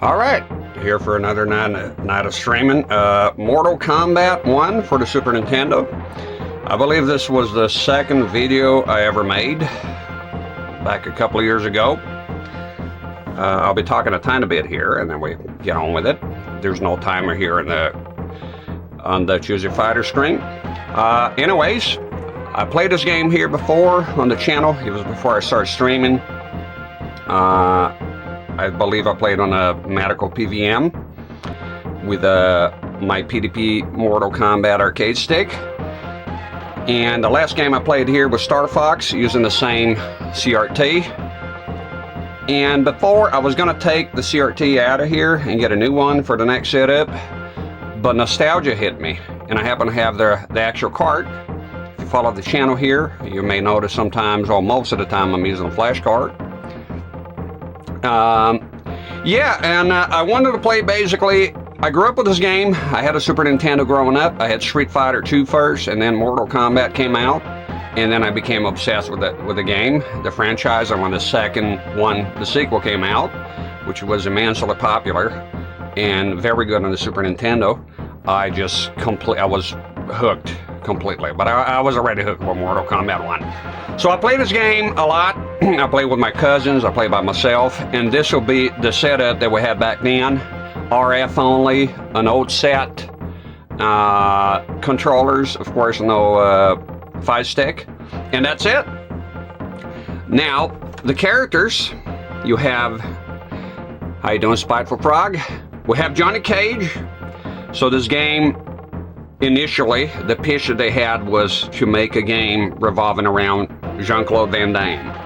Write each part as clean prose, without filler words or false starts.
Alright, here for another night of streaming. Mortal Kombat 1 for the Super Nintendo. I believe this was the second video I ever made, back a couple of years ago. I'll be talking a tiny bit here, and then we get on with it. There's no timer here on the Choose Your Fighter screen. Anyways, I played this game here before on the channel. It was before I started streaming. I believe I played on a medical PVM with my PDP Mortal Kombat arcade stick. And the last game I played here was Star Fox using the same CRT. And before, I was going to take the CRT out of here and get a new one for the next setup, but nostalgia hit me, and I happen to have the actual cart. If you follow the channel here, you may notice sometimes, or most of the time, I'm using a Flashcart. I wanted to play basically. I grew up with this game. I had a Super Nintendo growing up. I had Street Fighter 2 first, and then Mortal Kombat came out, and then I became obsessed with the game, the franchise. And when the second one, the sequel, came out, which was immensely popular and very good on the Super Nintendo, I was hooked completely. But I was already hooked with Mortal Kombat 1. So I played this game a lot. I played with my cousins, I played by myself, and this will be the setup that we had back then. RF only, an old set, controllers, of course, no 5-stick, and that's it. Now, the characters, you have, how you doing, Spiteful Frog? We have Johnny Cage. So this game, initially, the pitch that they had was to make a game revolving around Jean-Claude Van Damme.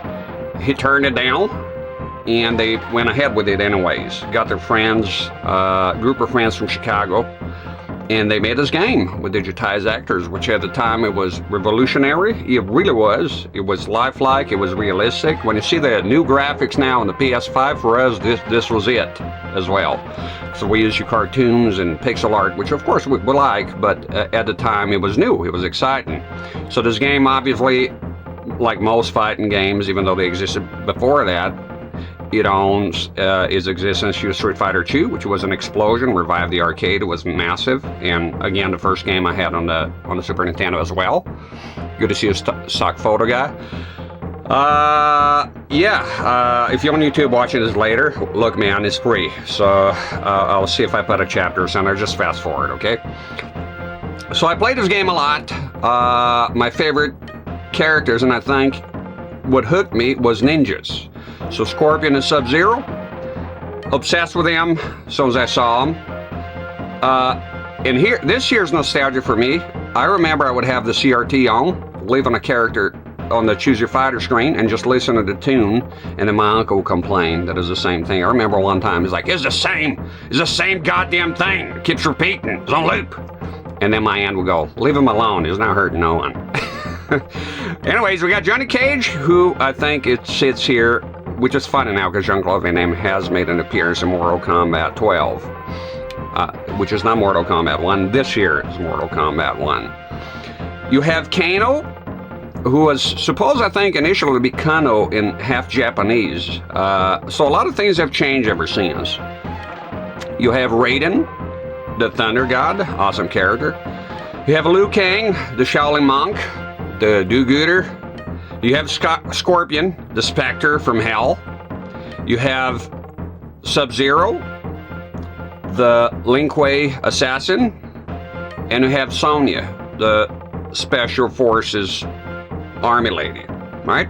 He turned it down, and they went ahead with it anyways. Got their friends, group of friends from Chicago, and they made this game with digitized actors, which at the time it was revolutionary. It really was. It was lifelike, it was realistic. When you see the new graphics now on the PS5, for us, this was it as well. So we used your cartoons and pixel art, which of course we like, but at the time it was new, it was exciting. So this game, obviously, like most fighting games, even though they existed before that, it owns its existence to Street Fighter 2, which was an explosion, revived the arcade. It was massive, and again, the first game I had on the Super Nintendo as well. Good to see a stock photo guy. If you're on YouTube watching this later, look, man, it's free. So I'll see if I put a chapter or something. Just fast forward, okay? So I played this game a lot. My favorite characters, and I think what hooked me, was ninjas. So Scorpion and Sub-Zero, obsessed with them as soon as I saw them. And here, this year's nostalgia for me. I remember I would have the CRT on, leaving a character on the Choose Your Fighter screen, and just listen to the tune, and then my uncle would complain that it was the same thing. I remember one time he's like, it's the same goddamn thing. It keeps repeating, it's on loop. And then my aunt would go, leave him alone, he's not hurting no one. Anyways, we got Johnny Cage, who I think it sits here, which is funny now because Jean-Claude Van Damme has made an appearance in Mortal Kombat 12, which is not Mortal Kombat 1. This year is Mortal Kombat 1. You have Kano, who was supposed, I think, initially to be Kano in half Japanese. So a lot of things have changed ever since. You have Raiden, the Thunder God, awesome character. You have Liu Kang, the Shaolin monk, the do-gooder. You have Scorpion, the Spectre from Hell. You have Sub-Zero, the Lin Kuei assassin. And you have Sonya, the Special Forces Army lady, right?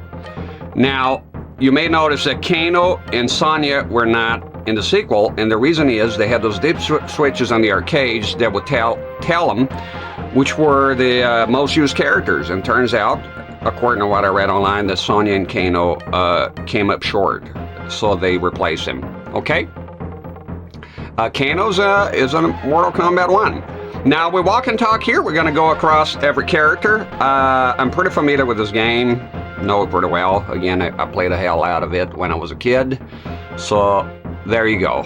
Now, you may notice that Kano and Sonya were not in the sequel, and the reason is they had those dip switches on the arcades that would tell them which were the most used characters, and turns out, according to what I read online, that Sonya and Kano came up short, so they replaced him. Okay? Kano's is in Mortal Kombat 1. Now, we walk and talk here. We're going to go across every character. I'm pretty familiar with this game. Know it pretty well. Again, I played the hell out of it when I was a kid. So, there you go.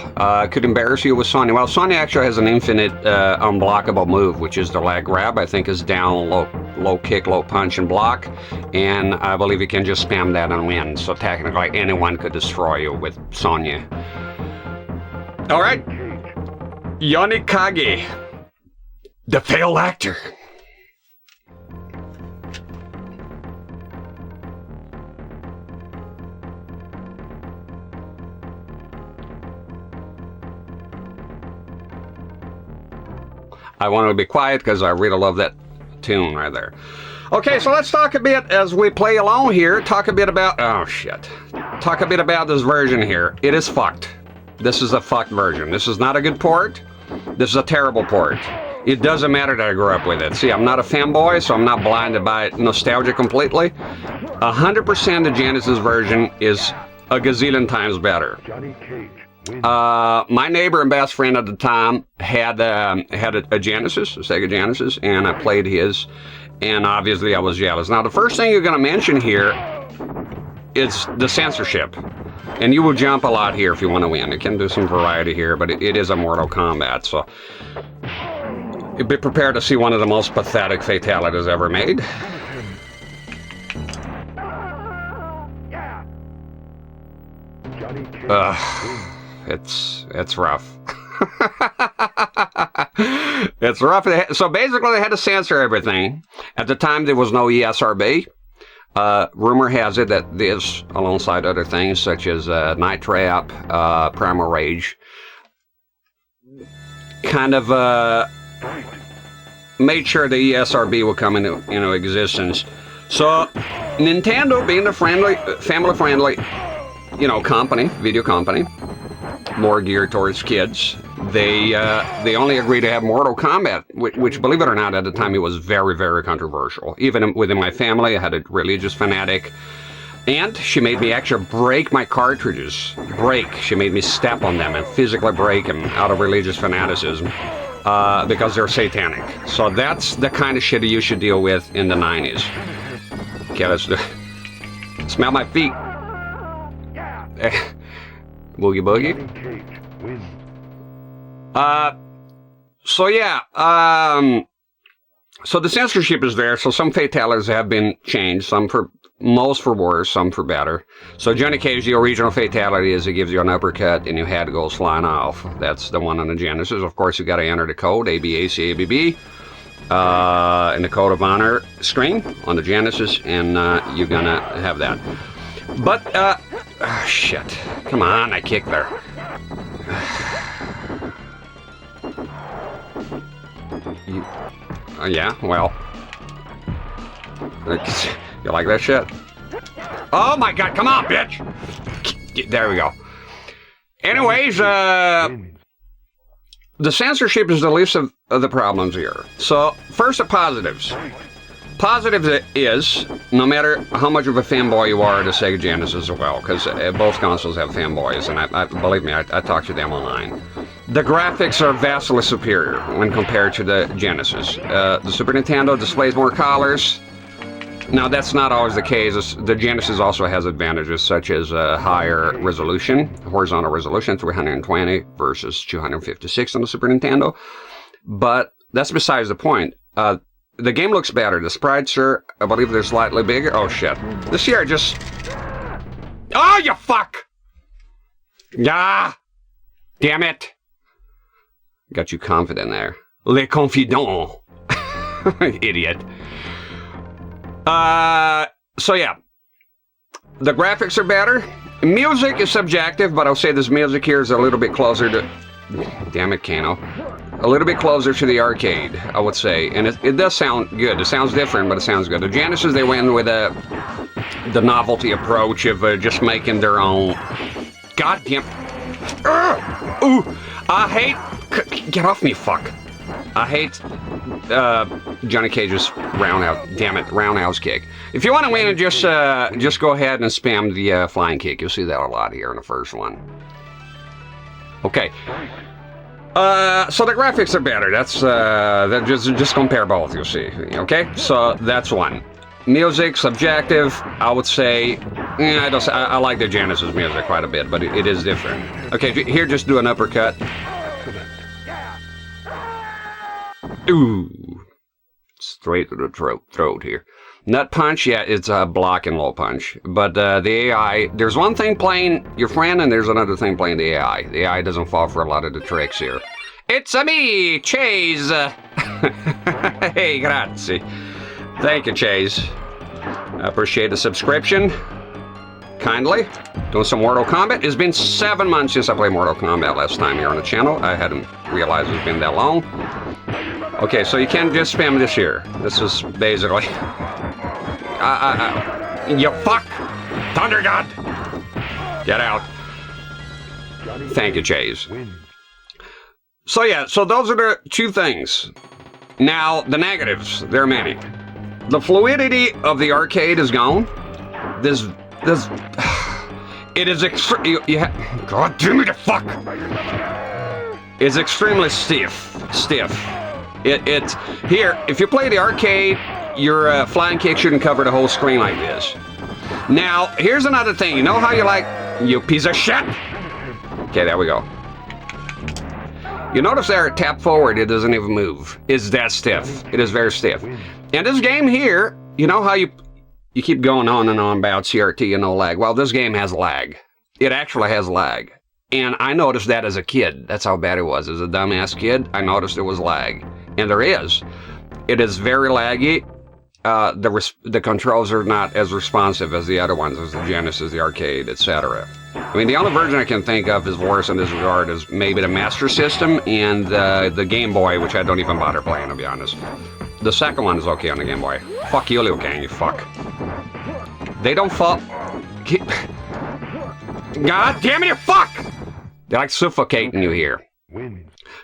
Could embarrass you with Sonya. Well, Sonya actually has an infinite unblockable move, which is the leg grab. I think is down, low kick, low punch, and block. And I believe you can just spam that and win. So technically anyone could destroy you with Sonya. All right. Yonikage, the failed actor. I want to be quiet because I really love that tune right there. Okay, so let's talk a bit as we play along here. Talk a bit about... Oh, shit. Talk a bit about this version here. It is fucked. This is a fucked version. This is not a good port. This is a terrible port. It doesn't matter that I grew up with it. See, I'm not a fanboy, so I'm not blinded by nostalgia completely. 100% the Genesis version is a gazillion times better. My neighbor and best friend at the time had a Genesis, a Sega Genesis, and I played his, and obviously I was jealous. Now, the first thing you're going to mention here is the censorship, and you will jump a lot here if you want to win. It can do some variety here, but it is a Mortal Kombat, so be prepared to see one of the most pathetic fatalities ever made. It's rough. It's rough. So basically they had to censor everything. At the time there was no ESRB. Rumor has it that this, alongside other things such as Night Trap, Primal Rage, kind of made sure the ESRB would come into existence. So Nintendo, being a family-friendly, company, video company, more geared towards kids, they only agreed to have Mortal Kombat, which, believe it or not, at the time it was very, very controversial. Even within my family, I had a religious fanatic, and she made me actually break my cartridges. She made me step on them and physically break them out of religious fanaticism because they're satanic. So that's the kind of shit you should deal with in the 90s. Okay, let's do it. Smell my feet. Boogie boogie. So yeah, so the censorship is there, so some fatalities have been changed, most for worse, some for better. So Johnny Cage, the original fatality is it gives you an uppercut and your head goes flying off. That's the one on the Genesis. Of course, you got to enter the code, ABACABB, in the Code of Honor screen on the Genesis, and you're gonna have that. But, oh, shit. Come on, I kicked there. Yeah, well. You like that shit? Oh my god, come on, bitch! There we go. Anyways, the censorship is the least of the problems here. So, first the positives. Positive is, no matter how much of a fanboy you are, the Sega Genesis as well, because both consoles have fanboys, and I believe me, I talked to them online. The graphics are vastly superior when compared to the Genesis. The Super Nintendo displays more colors. Now, that's not always the case. The Genesis also has advantages, such as higher resolution, horizontal resolution, 320 versus 256 on the Super Nintendo. But that's besides the point. The game looks better. The sprites are, I believe they're slightly bigger. Oh, shit. This here just... Oh, you fuck! Ah! Damn it! Got you confident there. Le confident. Idiot. So yeah. The graphics are better. Music is subjective, but I'll say this music here is a little bit closer to... Damn it, Kano. A little bit closer to the arcade, I would say. And it does sound good. It sounds different, but it sounds good. The Genesis, they went with the novelty approach of just making their own... Goddamn... Ooh! I hate... Get off me, fuck. I hate Johnny Cage's roundhouse... Damn it, roundhouse kick. If you want to win, just go ahead and spam the flying kick. You'll see that a lot here in the first one. Okay. So the graphics are better. That's just compare both. You'll see. Okay, so that's one. Music, subjective. I would say, I like the Genesis music quite a bit, but it is different. Okay, here just do an uppercut. Ooh, straight to the throat here. Nut punch, yeah, it's a block and low punch. But the AI, there's one thing playing your friend, and there's another thing playing the AI. The AI doesn't fall for a lot of the tricks here. It's a me, Chase. Hey, grazie. Thank you, Chase. I appreciate the subscription. Kindly. Doing some Mortal Kombat. It's been 7 months since I played Mortal Kombat last time here on the channel. I hadn't realized it's been that long. Okay, so you can't just spam this here. This is basically... you fuck! Thunder God! Get out. Thank you, Chase. So yeah, so those are the two things. Now, the negatives. There are many. The fluidity of the arcade is gone. It is God damn it, the fuck! It's extremely stiff. It's here. If you play the arcade, your flying kick shouldn't cover the whole screen like this. Now, here's another thing. You know how you like, you piece of shit? Okay, there we go. You notice there, tap forward, it doesn't even move. It's that stiff. It is very stiff. And this game here, you know how you keep going on and on about CRT and no lag. Well, this game has lag. It actually has lag. And I noticed that as a kid. That's how bad it was. As a dumbass kid, I noticed there was lag. And there is. It is very laggy. The controls are not as responsive as the other ones, as the Genesis, the arcade, etc. I mean, the only version I can think of is worse in this regard is maybe the Master System and the Game Boy, which I don't even bother playing, to be honest. The second one is okay on the Game Boy. Fuck you, Liu Kang, you fuck. They don't fall... God damn it, you fuck! They're like suffocating you here.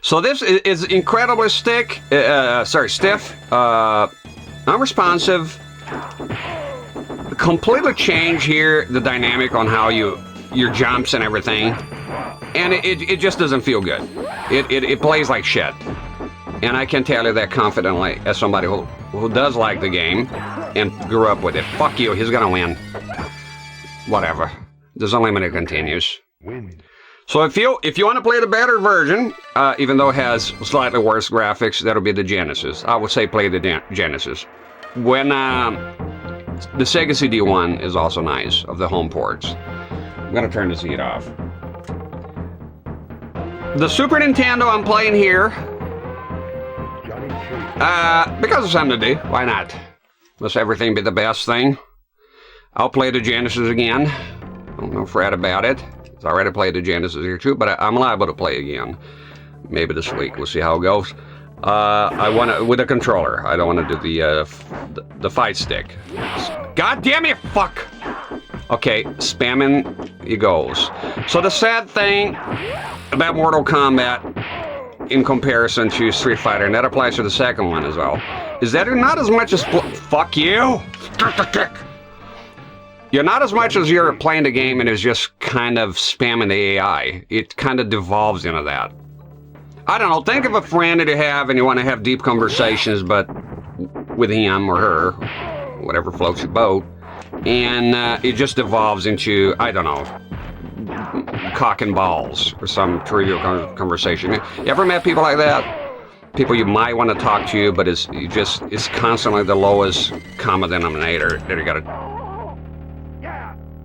So this is incredibly stiff, unresponsive, completely change here the dynamic on how your jumps and everything, and it just doesn't feel good. It plays like shit, and I can tell you that confidently as somebody who does like the game and grew up with it. Fuck you, he's gonna win. Whatever. There's unlimited continues. So if you want to play the better version, even though it has slightly worse graphics, that'll be the Genesis. I would say play the Genesis. When the Sega CD one is also nice, of the home ports. I'm gonna turn this heat off. The Super Nintendo I'm playing here, because of something to do. Why not? Must everything be the best thing? I'll play the Genesis again. Don't fret about it. I already played the Genesis here too, but I'm liable to play again. Maybe this week. We'll see how it goes. I want to with a controller. I don't want to do the fight stick. God damn it, fuck! Okay, spamming it goes. So the sad thing about Mortal Kombat, in comparison to Street Fighter, and that applies to the second one as well, is that you're not as much as fuck you. You're not as much as you're playing the game and is just kind of spamming the AI. It kind of devolves into that. I don't know, think of a friend that you have and you want to have deep conversations, but with him or her, whatever floats your boat, and it just devolves into, I don't know, cock and balls or some trivial conversation. You ever met people like that? People you might want to talk to, but it's constantly the lowest common denominator that you gotta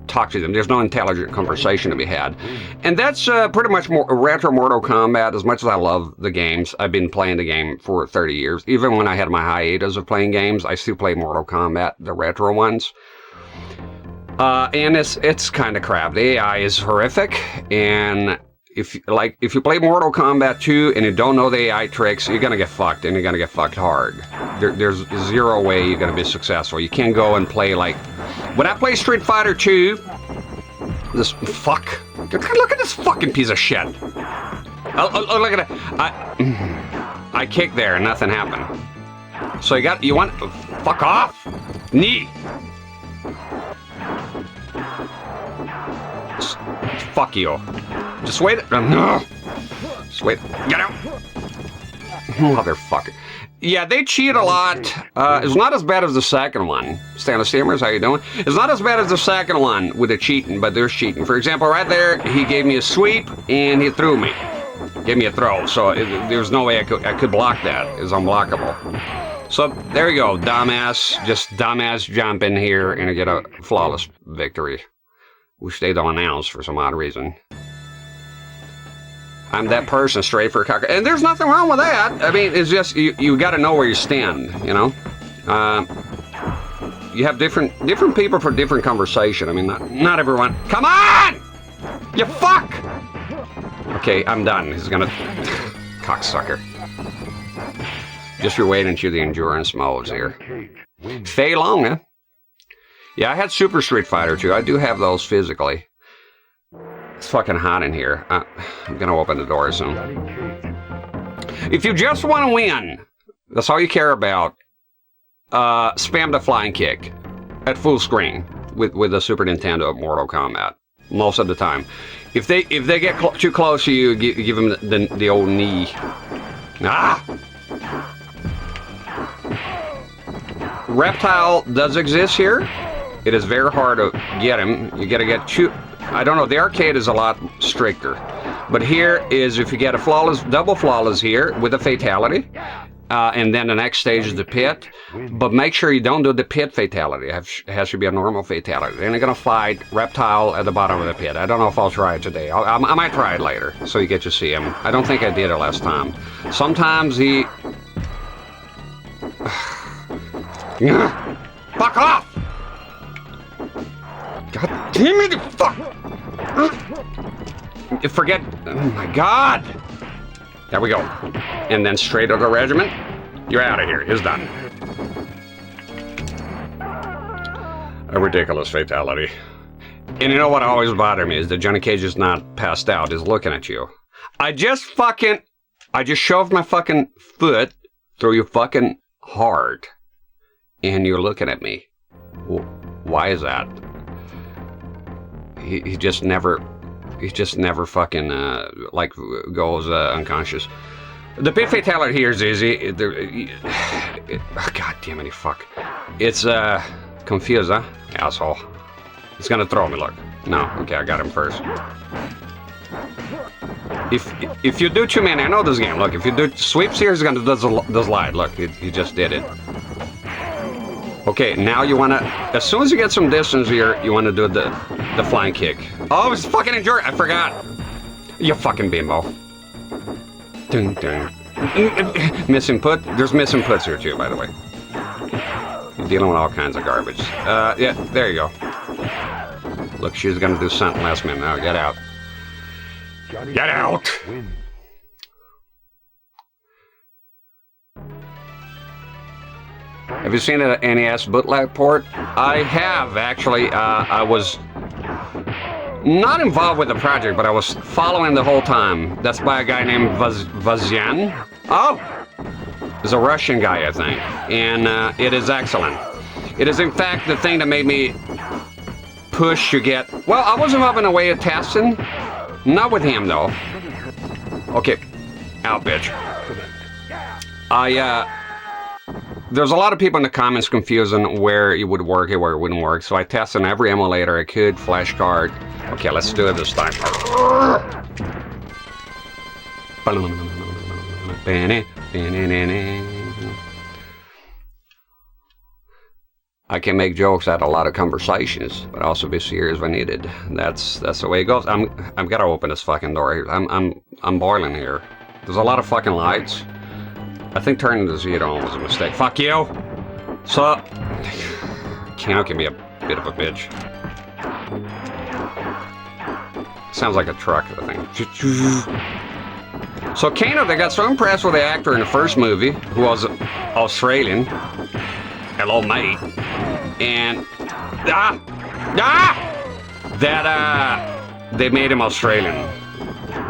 talk to them. There's no intelligent conversation to be had. And that's pretty much more retro Mortal Kombat. As much as I love the games, I've been playing the game for 30 years. Even when I had my hiatus of playing games, I still play Mortal Kombat, the retro ones. And it's kind of crap. The AI is horrific, and if you play Mortal Kombat 2 and you don't know the AI tricks, you're gonna get fucked, and you're gonna get fucked hard. There's zero way you're gonna be successful. You can't go and play like when I play Street Fighter 2. This fuck. Look at this fucking piece of shit. Oh, look at it. I kicked there and nothing happened. So you want fuck off. Knee. Fuck you. Just wait. No. Just wait. Get out. Motherfucker. Yeah, they cheat a lot. It's not as bad as the second one. Stanley Steamers, how you doing? It's not as bad as the second one with the cheating, but there's cheating. For example, right there, he gave me a sweep and he threw me. Gave me a throw, so there's no way I could block that. It's unblockable. So there you go, dumbass. Just dumbass jump in here and get a flawless victory, which they don't announce for some odd reason. I'm that person straight for a cocker, and there's nothing wrong with that. I mean, it's just you got to know where you stand. You know, you have different people for different conversation. I mean, not everyone. Come on, you fuck. Okay, I'm done. He's gonna cocksucker. Just you're waiting to the endurance modes here. Fei Long, huh? Yeah, I had Super Street Fighter too. I do have those physically. It's fucking hot in here. I'm gonna open the door soon. If you just want to win, that's all you care about. Spam the flying kick at full screen with the Super Nintendo Mortal Kombat most of the time. If they get too close to you, give them the old knee. Ah! Reptile does exist here. It is very hard to get him. You gotta get two. I don't know, the arcade is a lot stricter. But here is if you get a flawless, double flawless here with a fatality, and then the next stage is the pit. But make sure you don't do the pit fatality. It has to be a normal fatality. Then you're gonna fight Reptile at the bottom of the pit. I don't know if I'll try it today. I might try it later, so you get to see him. I don't think I did it last time. Sometimes he... Fuck off! God damn it, fuck! Forget, oh my god! There we go. And then straight to the regiment. You're out of here, it's done. A ridiculous fatality. And you know what always bothered me is that Johnny Cage is not passed out, is looking at you. I just shoved my fucking foot through your fucking heart. And you're looking at me. Why is that? He just never fucking like goes unconscious. The pit fatality here is easy. God damn it, you fuck. It's confused, huh? Asshole. He's gonna throw me, look. No, okay, I got him first. If you do too many, I know this game. Look, if you do sweeps here, he's gonna do the slide. Look, he just did it. Okay, now you wanna, as soon as you get some distance here, you wanna do the flying kick. Oh, it's fucking endurance, I forgot. You fucking bimbo. Dun, dun. Missing put, there's missing puts here too, by the way. You're dealing with all kinds of garbage. Yeah, there you go. Look, she's gonna do something last minute. Now, get out. Get out! Have you seen an NES bootleg port? I have, actually. I was not involved with the project, but I was following the whole time. That's by a guy named Vazyan. Oh! He's a Russian guy, I think. And it is excellent. It is, in fact, the thing that made me push to get... Well, I was involved in a way of testing. Not with him, though. Okay. Out, bitch. There's a lot of people in the comments confusing where it would work and where it wouldn't work, so I tested on every emulator I could, Flashcart. Okay, let's do it this time. I can make jokes out of a lot of conversations, but also be serious when needed. That's the way it goes. I'm gotta open this fucking door here. I'm boiling here. There's a lot of fucking lights. I think turning to zero was a mistake. Fuck you! So, Kano can be a bit of a bitch. Sounds like a truck, I think. So Kano, they got so impressed with the actor in the first movie, who was Australian. Hello, mate. And that they made him Australian.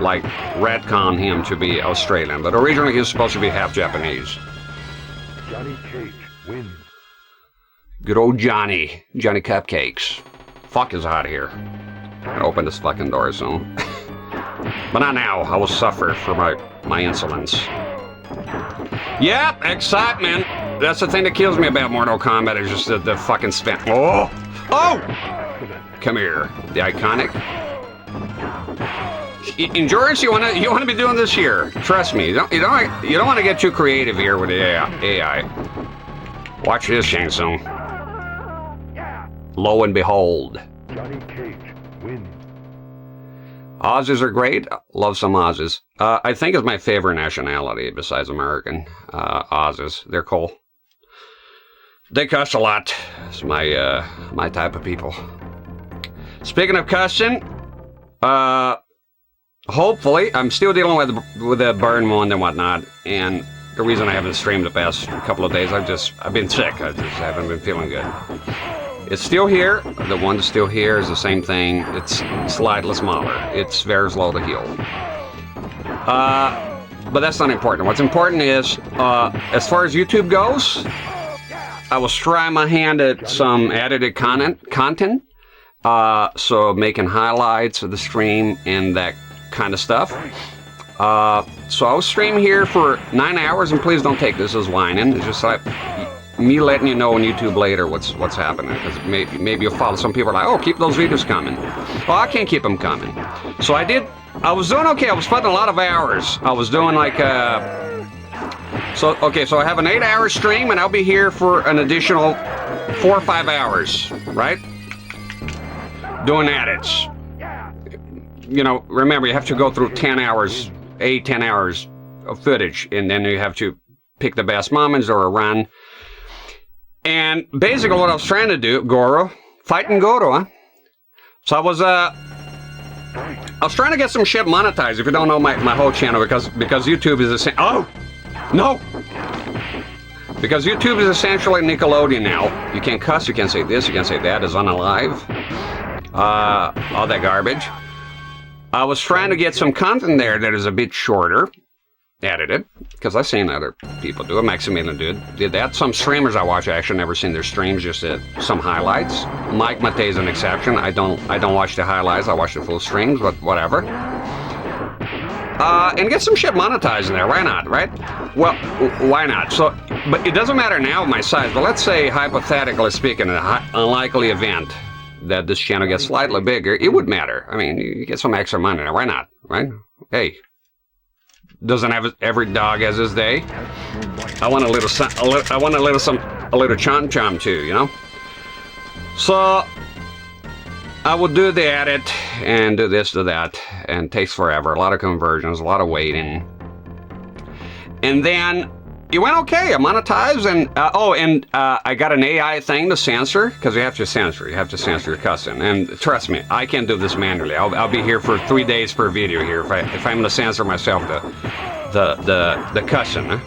Like, retcon him to be Australian, but originally he was supposed to be half Japanese. Johnny Cage wins. Good old Johnny Cupcakes. Fuck is out of here. I'm gonna open this fucking door soon. But not now. I will suffer for my insolence. Yep, excitement. That's the thing that kills me about Mortal Kombat is just the fucking spin. Oh! Come here, the iconic. Endurance, you wanna be doing this here. Trust me. You don't want to get too creative here with the AI. Watch this, Shang Tsung. Lo and behold. Johnny Cage wins. Aussies are great. Love some Aussies. I think it's my favorite nationality besides American. Aussies. They're cool. They cuss a lot. It's my my type of people. Speaking of cussing, hopefully, I'm still dealing with the burn wound and whatnot, and the reason I haven't streamed the past couple of days, I've been sick. I just haven't been feeling good. It's still here. The one that's still here is the same thing. It's slightly smaller. It's very slow to heal. But that's not important. What's important is, as far as YouTube goes, I was trying my hand at some edited content. So making highlights of the stream and that kind of stuff. So I was streaming here for 9 hours, and please don't take this as whining. It's just like me letting you know on YouTube later what's happening, because maybe you'll follow. Some people are like, oh, keep those videos coming. Well, I can't keep them coming. So I was doing okay. I was spending a lot of hours. I was doing like so I have an 8-hour stream, and I'll be here for an additional 4 or 5 hours, right? Doing edits. You know, remember, you have to go through 10 hours, 10 hours of footage, and then you have to pick the best moments or a run. And basically what I was trying to do, Goro, fighting Goro, huh? So I was trying to get some shit monetized, if you don't know my whole channel, because YouTube is oh! No! Because YouTube is essentially Nickelodeon now. You can't cuss, you can't say this, you can't say that, it's unalive. All that garbage. I was trying to get some content there that is a bit shorter, edited, because I've seen other people do it. Maximilian did that. Some streamers I watch, I actually never seen their streams, just some highlights. Mike Matei is an exception. I don't watch the highlights. I watch the full streams, but whatever. And get some shit monetized in there. Why not, right? Well, why not? So, but it doesn't matter now my size. But let's say, hypothetically speaking, an unlikely event that this channel gets slightly bigger, it would matter. I mean, you get some extra money there. Why not, right? Hey. Doesn't have every dog has his day. I want a little chom chom too, you know. So I will do the edit and do this, do that, and it takes forever. A lot of conversions, a lot of waiting, and then it went okay. I monetized, and I got an AI thing to censor, because you have to censor. You have to censor your cussing, and trust me, I can't do this manually. I'll be here for 3 days per video here if I'm going to censor myself the cussing.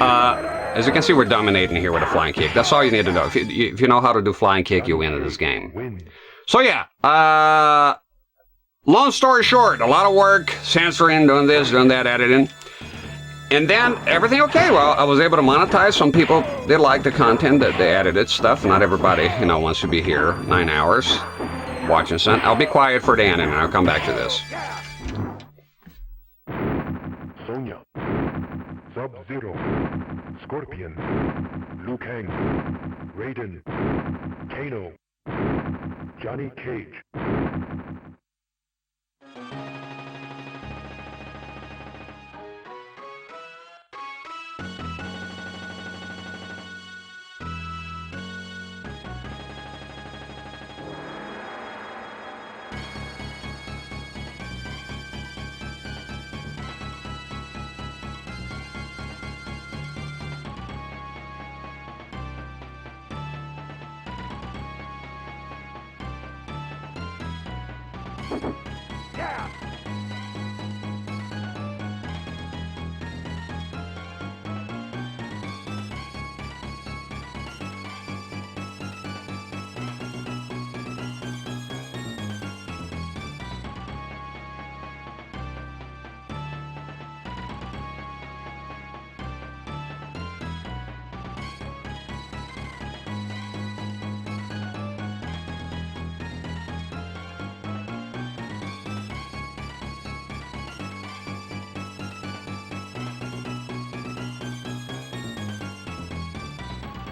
As you can see, we're dominating here with a flying kick. That's all you need to know. If you know how to do flying kick, you win in this game. So yeah, long story short, a lot of work, censoring, doing this, doing that, editing. And then, everything okay. Well, I was able to monetize. Some people did like the content, the edited stuff. Not everybody, you know, wants to be here 9 hours watching something. I'll be quiet for the end, and I'll come back to this. Sonya, Sub-Zero, Scorpion, Liu Kang, Raiden, Kano, Johnny Cage.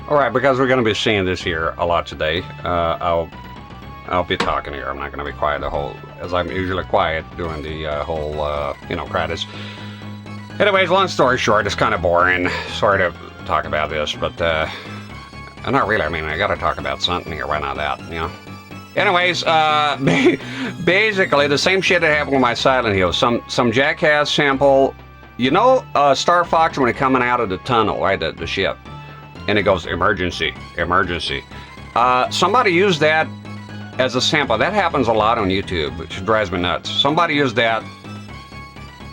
Alright, because we're going to be seeing this here a lot today, I'll be talking here. I'm not going to be quiet the whole, as I'm usually quiet during the whole, you know, credits. Anyways, long story short, it's kind of boring. Sorry to talk about this, but not really. I mean, I gotta talk about something here. Why not that, you know? Anyways, basically the same shit that happened with my Silent Hill. Some jackass sample, you know, Star Fox when it's coming out of the tunnel, right, the ship, and it goes emergency, emergency. Somebody used that as a sample. That happens a lot on YouTube, which drives me nuts. Somebody used that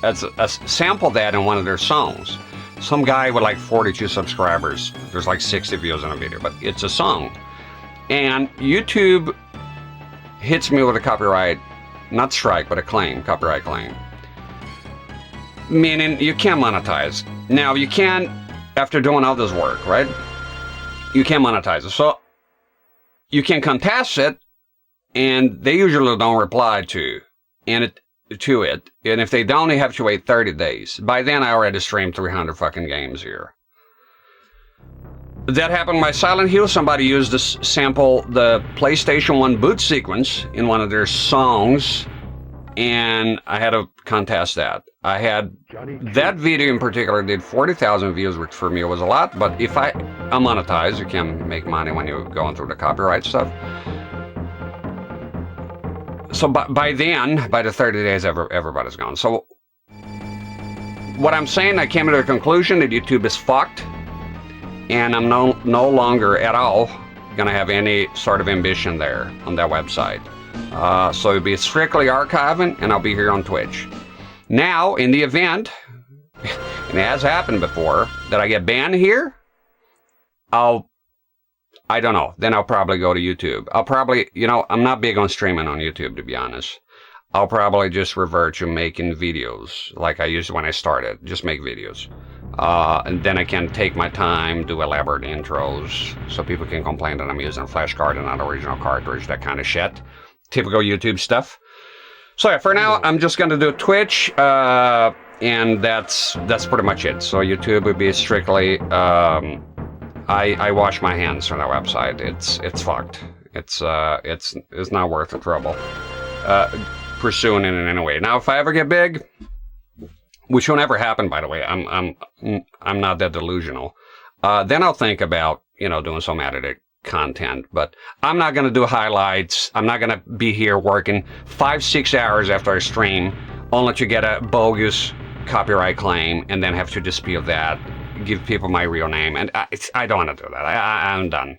as a sample that in one of their songs. Some guy with like 42 subscribers. There's like 60 views on a video, but it's a song. And YouTube hits me with a copyright, not strike, but a claim, copyright claim. Meaning you can't monetize. Now you can, after doing all this work, right? You can't monetize it. So you can contest it, and they usually don't reply to it. And if they don't, they have to wait 30 days. By then, I already streamed 300 fucking games here. That happened with my Silent Hill. Somebody used this sample, the PlayStation 1 boot sequence, in one of their songs, and I had to contest that. I had that video in particular did 40,000 views, which for me was a lot. But if I'm monetized, you can make money when you're going through the copyright stuff. So by then, by the 30 days, everybody's gone. So what I'm saying, I came to the conclusion that YouTube is fucked, and I'm no longer at all gonna have any sort of ambition there on that website. So it'll be strictly archiving, and I'll be here on Twitch. Now, in the event, and it has happened before, that I get banned here, I don't know. Then I'll probably go to YouTube. I'll probably, you know, I'm not big on streaming on YouTube, to be honest. I'll probably just revert to making videos like I used when I started. Just make videos. And then I can take my time, do elaborate intros, so people can complain that I'm using Flashcart and not original cartridge, that kind of shit. Typical YouTube stuff. So yeah, for now, I'm just going to do Twitch, and that's pretty much it. So YouTube would be strictly... I wash my hands from that website. It's fucked. It's not worth the trouble pursuing it in any way. Now, if I ever get big, which will never happen, by the way, I'm not that delusional. Then I'll think about, you know, doing some edited content. But I'm not gonna do highlights. I'm not gonna be here working 5-6 hours after I stream, only to get a bogus copyright claim and then have to dispute that. Give people my real name, and I don't want to do that. I'm done.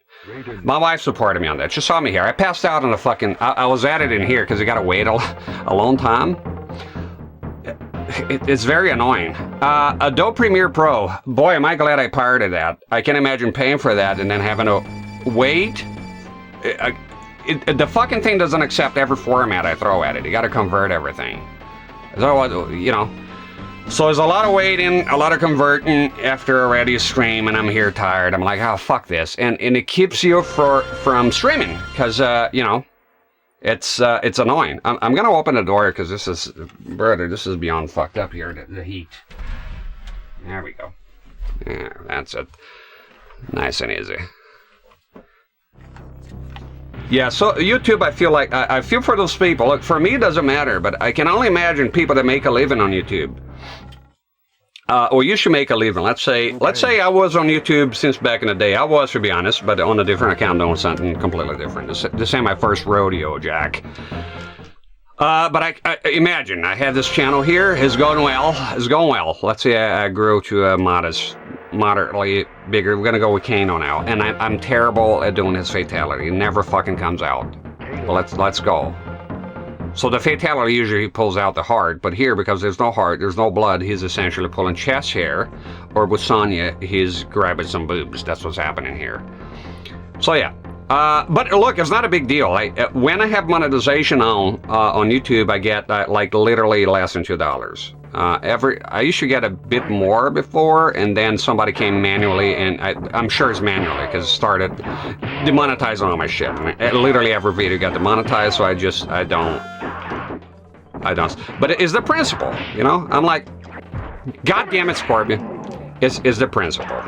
My wife supported me on that. She saw me here. I passed out on the fucking... I was at it in here because you got to wait a long time. It's very annoying. Adobe Premiere Pro. Boy, am I glad I pirated that. I can imagine paying for that and then having to wait. The fucking thing doesn't accept every format I throw at it. You got to convert everything. So, you know... So there's a lot of waiting, a lot of converting after a ready stream, and I'm here tired. I'm like, oh, fuck this. And it keeps you from streaming, because, you know, it's annoying. I'm going to open the door, because this is, brother, this is beyond fucked up here, the heat. There we go. Yeah, that's it. Nice and easy. Yeah, so YouTube, I feel like, I feel for those people. Look, for me, it doesn't matter, but I can only imagine people that make a living on YouTube. Or you should make a living. Let's say I was on YouTube since back in the day. I was, to be honest, but on a different account doing something completely different. This ain't my first rodeo, Jack. But I imagine I have this channel here. It's going well. It's going well. Let's say I grew to a moderately bigger. We're gonna go with Kano now, and I'm terrible at doing his fatality. It never fucking comes out. But let's go. So the fatality usually pulls out the heart, but here, because there's no heart, there's no blood, he's essentially pulling chest hair, or with Sonya, he's grabbing some boobs. That's what's happening here. So yeah. But look, it's not a big deal. When I have monetization on YouTube, I get like literally less than $2. I used to get a bit more before, and then somebody came manually, and I'm sure it's manually because it started demonetizing all my shit. I mean, literally every video got demonetized, so I don't. But it's the principle, you know? I'm like, God damn it, Scorpion. It's the principle.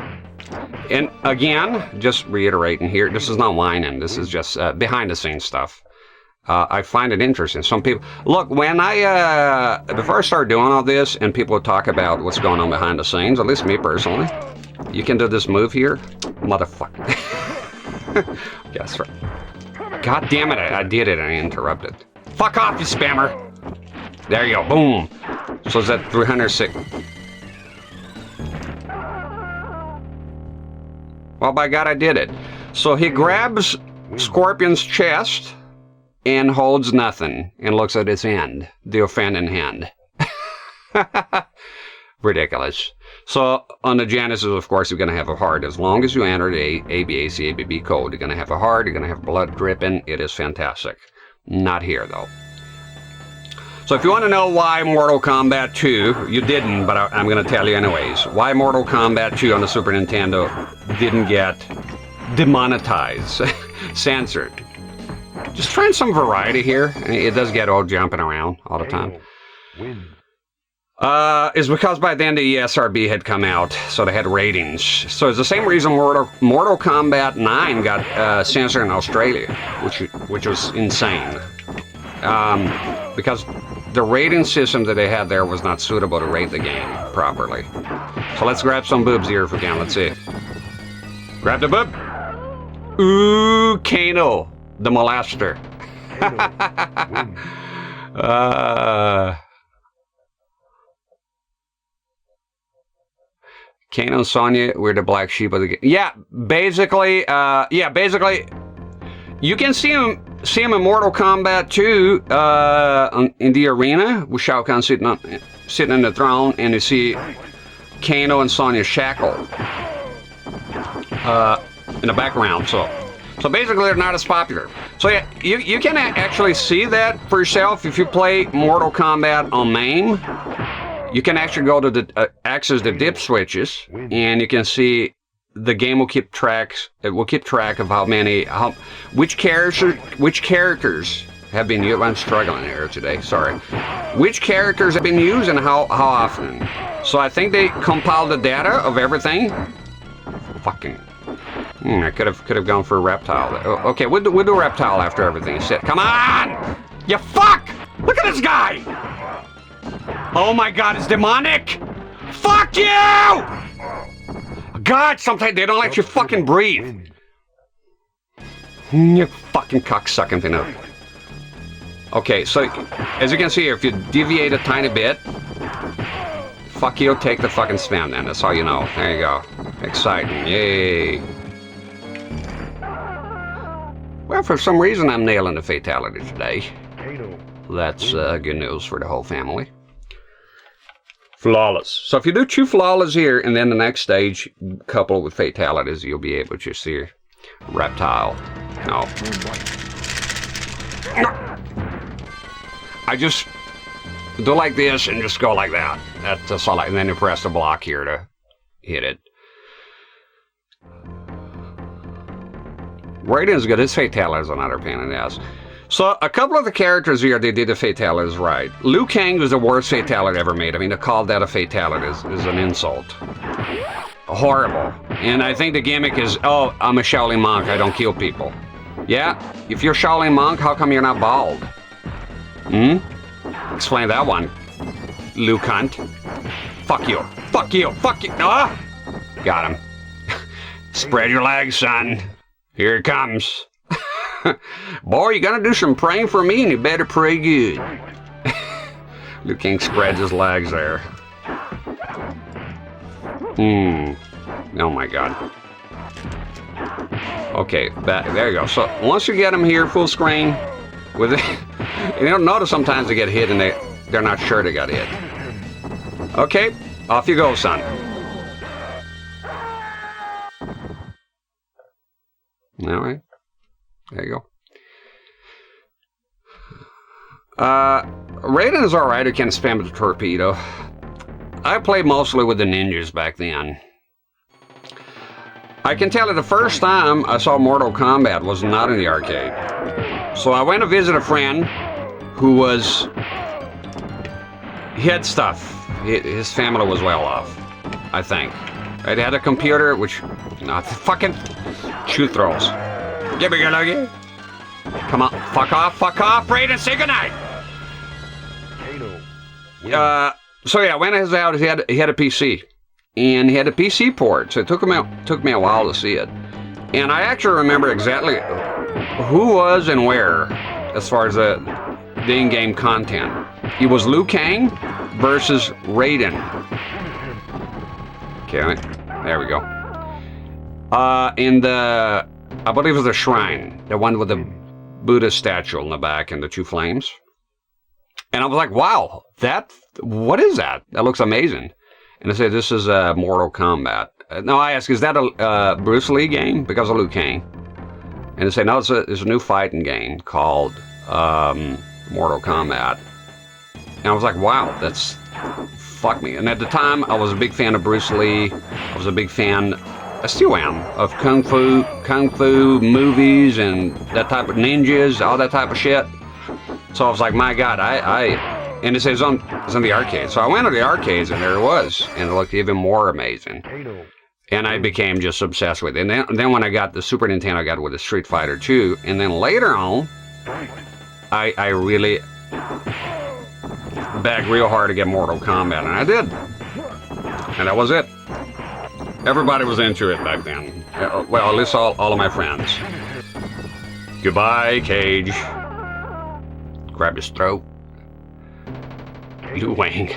And again, just reiterating here, this is not whining. This is just behind the scenes stuff. I find it interesting. Some people, look, when before I started doing all this and people would talk about what's going on behind the scenes, at least me personally, You can do this move here? Motherfucker. Yes, right. God damn it, I did it and I interrupted. Fuck off, you spammer! There you go, boom! So is that 306? Well, by God, I did it. So he grabs Scorpion's chest and holds nothing and looks at his hand, the offending hand. Ridiculous. So on the Genesis, of course, you're going to have a heart. As long as you enter the ABAC ABB code, you're going to have a heart, you're going to have blood dripping. It is fantastic. Not here, though. So if you want to know why Mortal Kombat 2, you didn't, but I'm going to tell you anyways, why Mortal Kombat 2 on the Super Nintendo didn't get demonetized, censored. Just trying some variety here. It does get all jumping around all the time. Is because by then the ESRB had come out, so they had ratings. So it's the same reason Mortal Kombat 9 got censored in Australia, which was insane. Because the rating system that they had there was not suitable to rate the game properly. So let's grab some boobs here if we can. Let's see. Grab the boob. Ooh, Kano, the molester. Kano and Sonya were the black sheep of the game. Yeah, basically, you can see him in Mortal Kombat 2 in the arena with Shao Kahn sitting on the throne, and you see Kano and Sonya shackled in the background. So basically, they're not as popular. So yeah, you can actually see that for yourself if you play Mortal Kombat on MAME. You can actually go to the access the dip switches, and you can see the game will keep track. It will keep track of which characters have been used. I'm struggling here today. Sorry. Which characters have been used and how often. So I think they compiled the data of everything. Fucking. I could have gone for a Reptile. Okay, we'll do Reptile after everything is said. Come on, you fuck! Look at this guy. Oh my God, it's demonic! Fuck you! God, sometimes they don't let you fucking breathe. You fucking cocksucking thing up. Okay, so as you can see here, if you deviate a tiny bit, fuck you, take the fucking spam then. That's all you know. There you go. Exciting. Yay. Well, for some reason, I'm nailing the fatality today. That's good news for the whole family. Flawless. So if you do 2 flawless here, and then the next stage, coupled with fatalities, you'll be able to see Reptile. No. I just do like this and just go like that. That's all. And then you press the block here to hit it. Raiden's good. His fatalities are another pain in the ass. So, a couple of the characters here, they did the fatalities right. Liu Kang was the worst fatality ever made. I mean, to call that a fatality is an insult. Horrible. And I think the gimmick is, oh, I'm a Shaolin monk, I don't kill people. Yeah? If you're Shaolin monk, how come you're not bald? Explain that one, Liu cunt. Fuck you. Fuck you. Fuck you. Ah! Got him. Spread your legs, son. Here it comes. Boy, you gotta do some praying for me, and you better pray good. Liu Kang spreads his legs there. Oh my God. Okay, there you go. So once you get them here full screen, with it, you don't notice sometimes they get hit and they're not sure they got hit. Okay, off you go, son. All right. There you go. Raiden is alright, he can spam the torpedo. I played mostly with the ninjas back then. I can tell you the first time I saw Mortal Kombat was not in the arcade. So I went to visit a friend who was... He had stuff. His family was well off, I think. It had a computer, which... Not fucking... Shoe throws. Give me your luggy. Come on, fuck off, Raiden, say goodnight! So yeah, I went to his house, he had a PC. and he had a PC port, so it took me a while to see it. And I actually remember exactly who was and where as far as the in-game content. It was Liu Kang versus Raiden. Okay, there we go. In the, I believe it was the shrine, the one with the Buddha statue in the back and the two flames. And I was like, wow, what is that? That looks amazing. And I said, this is Mortal Kombat. No, I asked, is that a Bruce Lee game? Because of Liu Kang. And they say, no, it's a new fighting game called Mortal Kombat. And I was like, wow, that's, fuck me. And at the time, I was a big fan of Bruce Lee. I was a big fan, I still am, of Kung Fu movies and that type of ninjas, all that type of shit. So I was like, my God, and it says it's on the arcade. So I went to the arcades and there it was. And it looked even more amazing. And I became just obsessed with it. And then when I got the Super Nintendo, I got it with the Street Fighter 2. And then later on, I really begged real hard to get Mortal Kombat. And I did. And that was it. Everybody was into it back then. Well, at least all of my friends. Goodbye, Cage. Grab his throat. Liu Wang.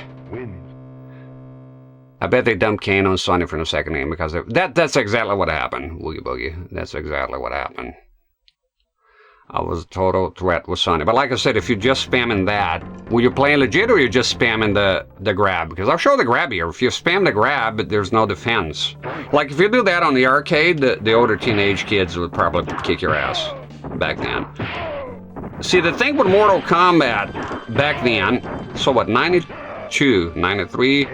I bet they dumped Kane on Sony for the second game because that's exactly what happened, Woogie Boogie. That's exactly what happened. I was a total threat with Sony. But like I said, if you're just spamming that, were you playing legit or you're just spamming the grab? Because I'll show the grab here. If you spam the grab, there's no defense. Like if you do that on the arcade, the older teenage kids would probably kick your ass back then. See, the thing with Mortal Kombat back then, so what, 92, 93,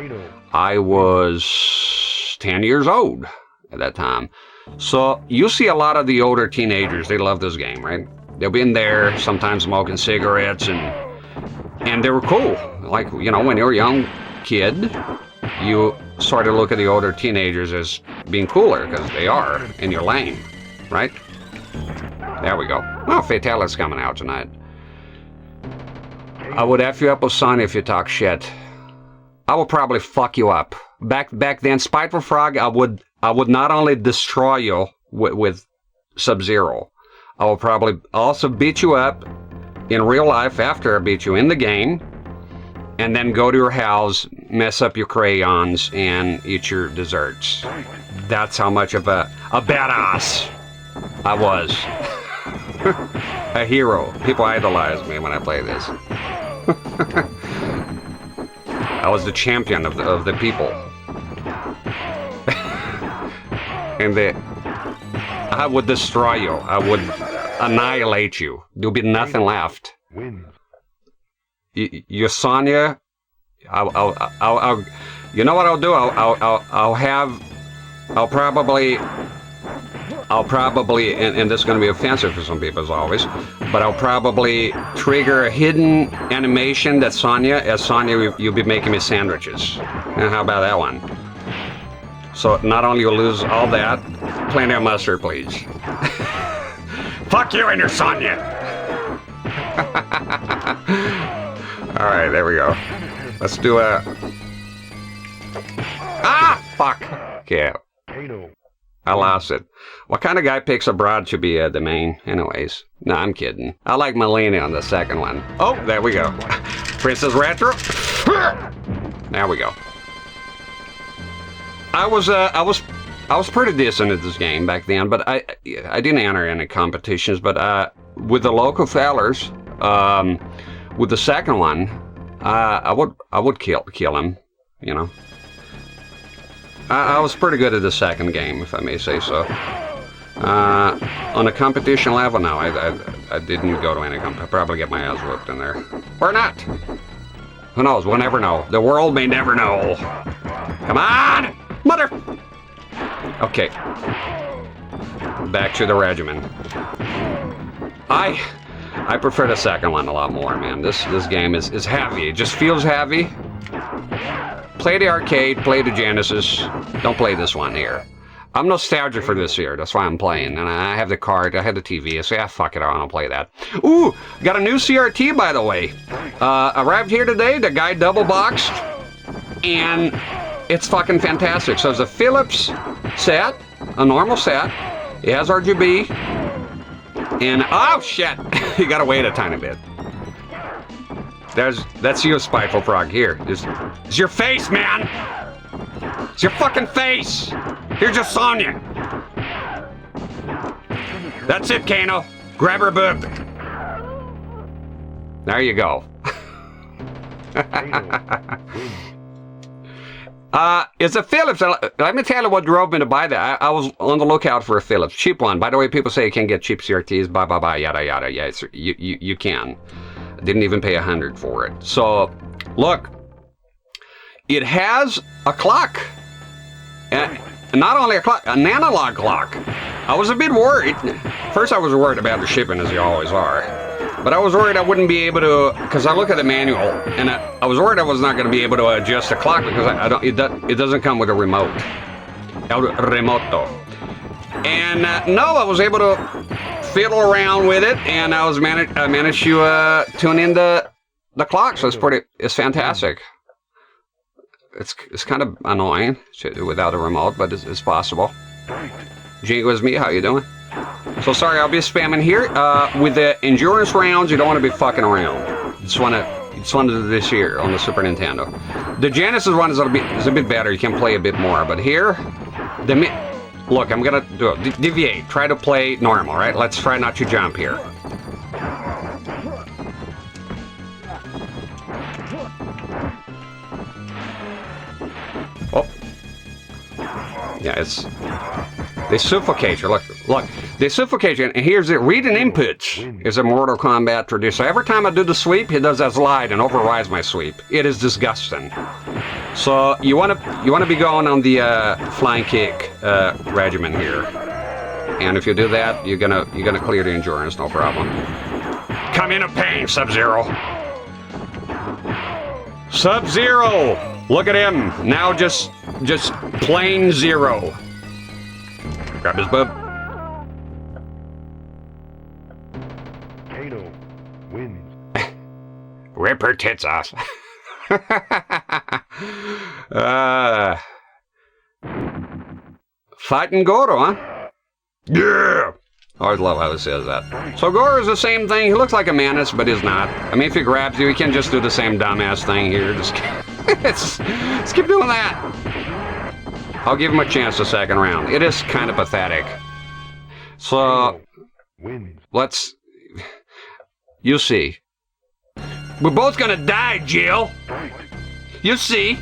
I was 10 years old at that time. So you see a lot of the older teenagers, they love this game, right? They'll be in there, sometimes smoking cigarettes, and they were cool. Like, you know, when you're a young kid, you sort of look at the older teenagers as being cooler, because they are, and you're lame, right? There we go. Well, Fatality's coming out tonight. I would F you up with Sony if you talk shit. I would probably fuck you up. Back then, Spiteful Frog, I would not only destroy you with Sub-Zero, I will probably also beat you up in real life after I beat you in the game, and then go to your house, mess up your crayons, and eat your desserts. That's how much of a badass I was. A hero. People idolize me when I play this. I was the champion of the people. And I would destroy you. I would annihilate you. There'll be nothing left. Your Sonya, I'll you know what I'll do? I'll probably, and this is going to be offensive for some people as always, but I'll probably trigger a hidden animation that as Sonya, you'll be making me sandwiches. And how about that one? So not only you'll lose all that, plenty of mustard, please. Fuck you and your Sonya! Alright, there we go. Let's do a... Ah! Fuck! Okay. I lost it. What kind of guy picks a broad to be the main? Anyways. No, I'm kidding. I like Melanie on the second one. Oh, there we go. Princess Retro. There we go. I was pretty decent at this game back then, but I didn't enter any competitions. But with the local fellers, with the second one, I would kill him. You know. I was pretty good at the second game, if I may say so. On a competition level now, I didn't go to any competition. I'd probably get my ass whooped in there. Or not. Who knows? We'll never know. The world may never know. Come on! Mother! Okay. Back to the regimen. I prefer the second one a lot more, man. This game is heavy. It just feels heavy. Play the arcade, play the Genesis. Don't play this one here. I'm nostalgic for this here. That's why I'm playing. And I have the card. I had the TV. I say, fuck it. I don't play that. Ooh, got a new CRT, by the way. Arrived here today. The guy double boxed. And it's fucking fantastic. So it's a Philips set, a normal set. It has RGB. And, oh shit, you gotta wait a tiny bit. That's you, Spiteful Frog. Here, it's your face, man. It's your fucking face. Here's your Sonya. That's it, Kano. Grab her boob. There you go. It's a Philips. Let me tell you what drove me to buy that. I was on the lookout for a Philips. Cheap one. By the way, people say you can't get cheap CRTs, blah, blah, blah, yada, yada. Yeah, you can. I didn't even pay $100 for it. So, look. It has a clock. And not only a clock, an analog clock. I was a bit worried. First, I was worried about the shipping, as you always are. But I was worried I wouldn't be able to, because I look at the manual, and I was worried I was not going to be able to adjust the clock because it doesn't come with a remote. El remoto. And no, I was able to fiddle around with it, and I managed to tune in the clock. So it's fantastic. It's kind of annoying without a remote, but it's possible. Jingo's me, how you doing? So sorry, I'll be spamming here. With the endurance rounds, you don't want to be fucking around. You just want to do this here on the Super Nintendo. The Genesis one is a bit better. You can play a bit more. But here, look, I'm gonna do it. Deviate. Try to play normal, right? Let's try not to jump here. Oh. Yeah, they suffocate you. Look, they suffocate you. And here's it. Reading inputs is a Mortal Kombat tradition. So every time I do the sweep, he does that slide and overrides my sweep. It is disgusting. So you want to be going on the flying kick regimen here. And if you do that, you're gonna clear the endurance, no problem. Come in a pain, Sub-Zero. Sub-Zero. Look at him. Now just plain zero. Grab his boob. Kano wins. Rip her tits off. Fighting Goro, huh? Yeah! I always love how he says that. So Goro's the same thing. He looks like a menace, but he's not. I mean, if he grabs you, he can just do the same dumbass thing here. Just keep doing that. I'll give him a chance the second round. It is kind of pathetic. So, let's... You see. We're both gonna die, Jill. You see.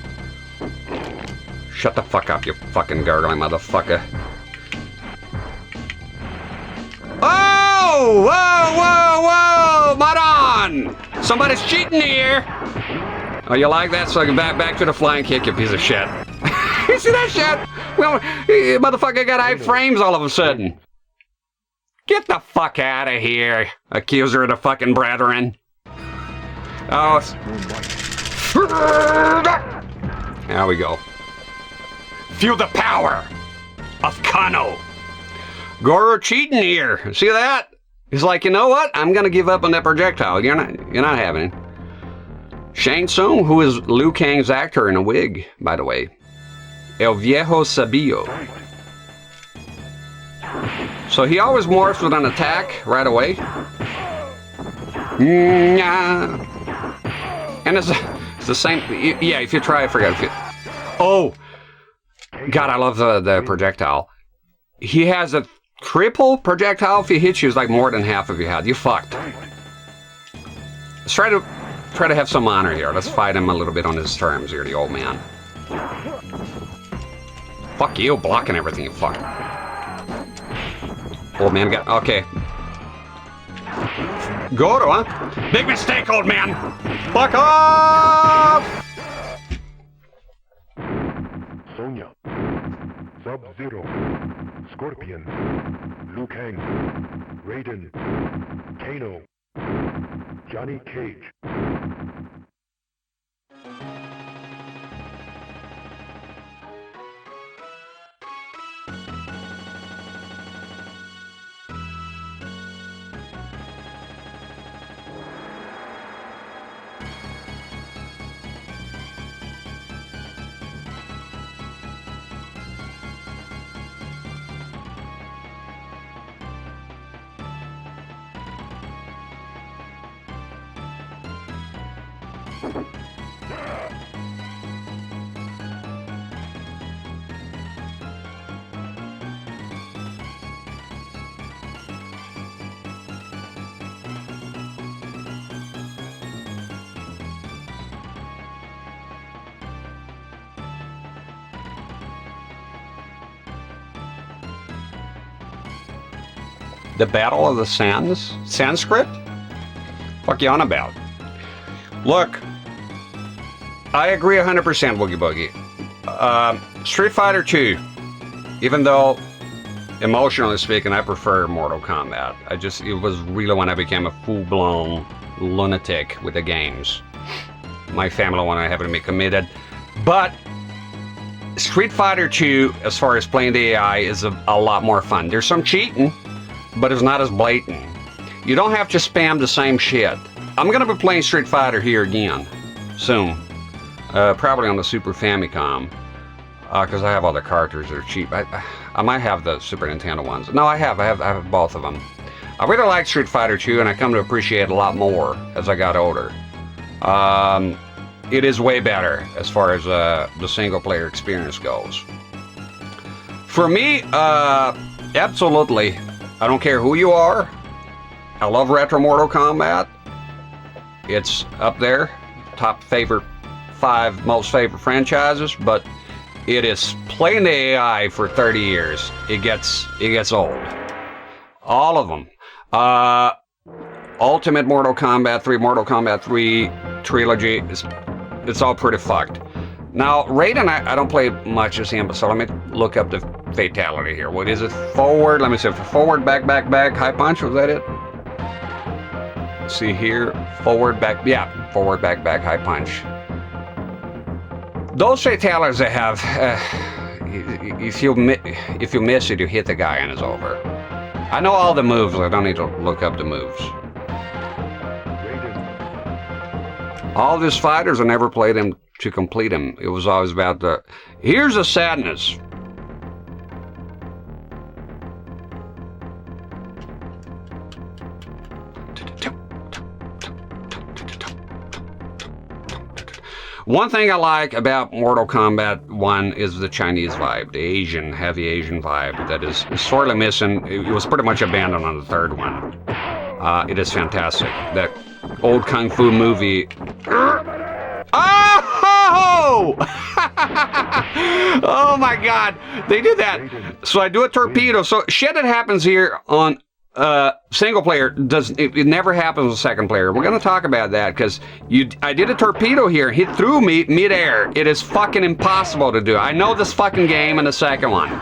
Shut the fuck up, you fucking gargling motherfucker. Oh! Whoa, whoa, whoa! Madon! Somebody's cheating here! Oh, you like that? So back to the flying kick, you piece of shit. You see that shit? Well, motherfucker got high frames all of a sudden. Get the fuck out of here, accuser of the fucking brethren. Oh. There we go. Feel the power of Kano. Goro cheating here. See that? He's like, you know what? I'm gonna give up on that projectile. You're not having it. Shang Tsung, who is Liu Kang's actor in a wig, by the way. El Viejo Sabio. So he always morphs with an attack right away. And it's the same. Yeah, if you try, I forget. Oh, God, I love the projectile. He has a triple projectile. If he hits you, it's like more than half of your head. You fucked. Let's try to have some honor here. Let's fight him a little bit on his terms here, the old man. Fuck you, blocking everything, you fuck. Old man got... Okay. Goro, huh? Big mistake, old man! Fuck off! Sonya, Sub-Zero, Scorpion, Liu Kang, Raiden, Kano, Johnny Cage. The Battle of the Sands? Sanskrit? Fuck you on about? Look, I agree 100% Woogie Boogie. Street Fighter 2, even though, emotionally speaking, I prefer Mortal Kombat. It was really when I became a full-blown lunatic with the games. My family wanted to have me committed. But Street Fighter 2, as far as playing the AI, is a lot more fun. There's some cheating, but it's not as blatant. You don't have to spam the same shit. I'm going to be playing Street Fighter here again, soon. Probably on the Super Famicom, because I have all the cartridges that are cheap. I might have the Super Nintendo ones. No, I have both of them. I really like Street Fighter 2, and I come to appreciate it a lot more as I got older. It is way better as far as the single-player experience goes. For me, absolutely. I don't care who you are. I love retro Mortal Kombat. It's up there, top favorite 5 most favorite franchises, but it is playing the AI for 30 years. It gets old. All of them. Ultimate Mortal Kombat 3, Mortal Kombat 3 trilogy, it's all pretty fucked. Now, Raiden, I don't play much as him, so let me look up the fatality here. What is it? Forward, let me see, forward, back, high punch, was that it? Let's see here, forward, back, yeah, forward, back, high punch. Those fatalities they have, if you miss it, you hit the guy and it's over. I know all the moves, I don't need to look up the moves. All these fighters, I never played them to complete them. It was always about the... Here's the sadness. One thing I like about Mortal Kombat 1 is the Chinese vibe, the heavy Asian vibe that is sorely missing. It was pretty much abandoned on the third one. It is fantastic. That old Kung Fu movie... Oh! Oh my God, they did that. So I do a torpedo. So shit that happens here on single player it never happens with second player. We're gonna talk about that because I did a torpedo here, hit through me mid-air. It is fucking impossible to do. I know this fucking game in the second one.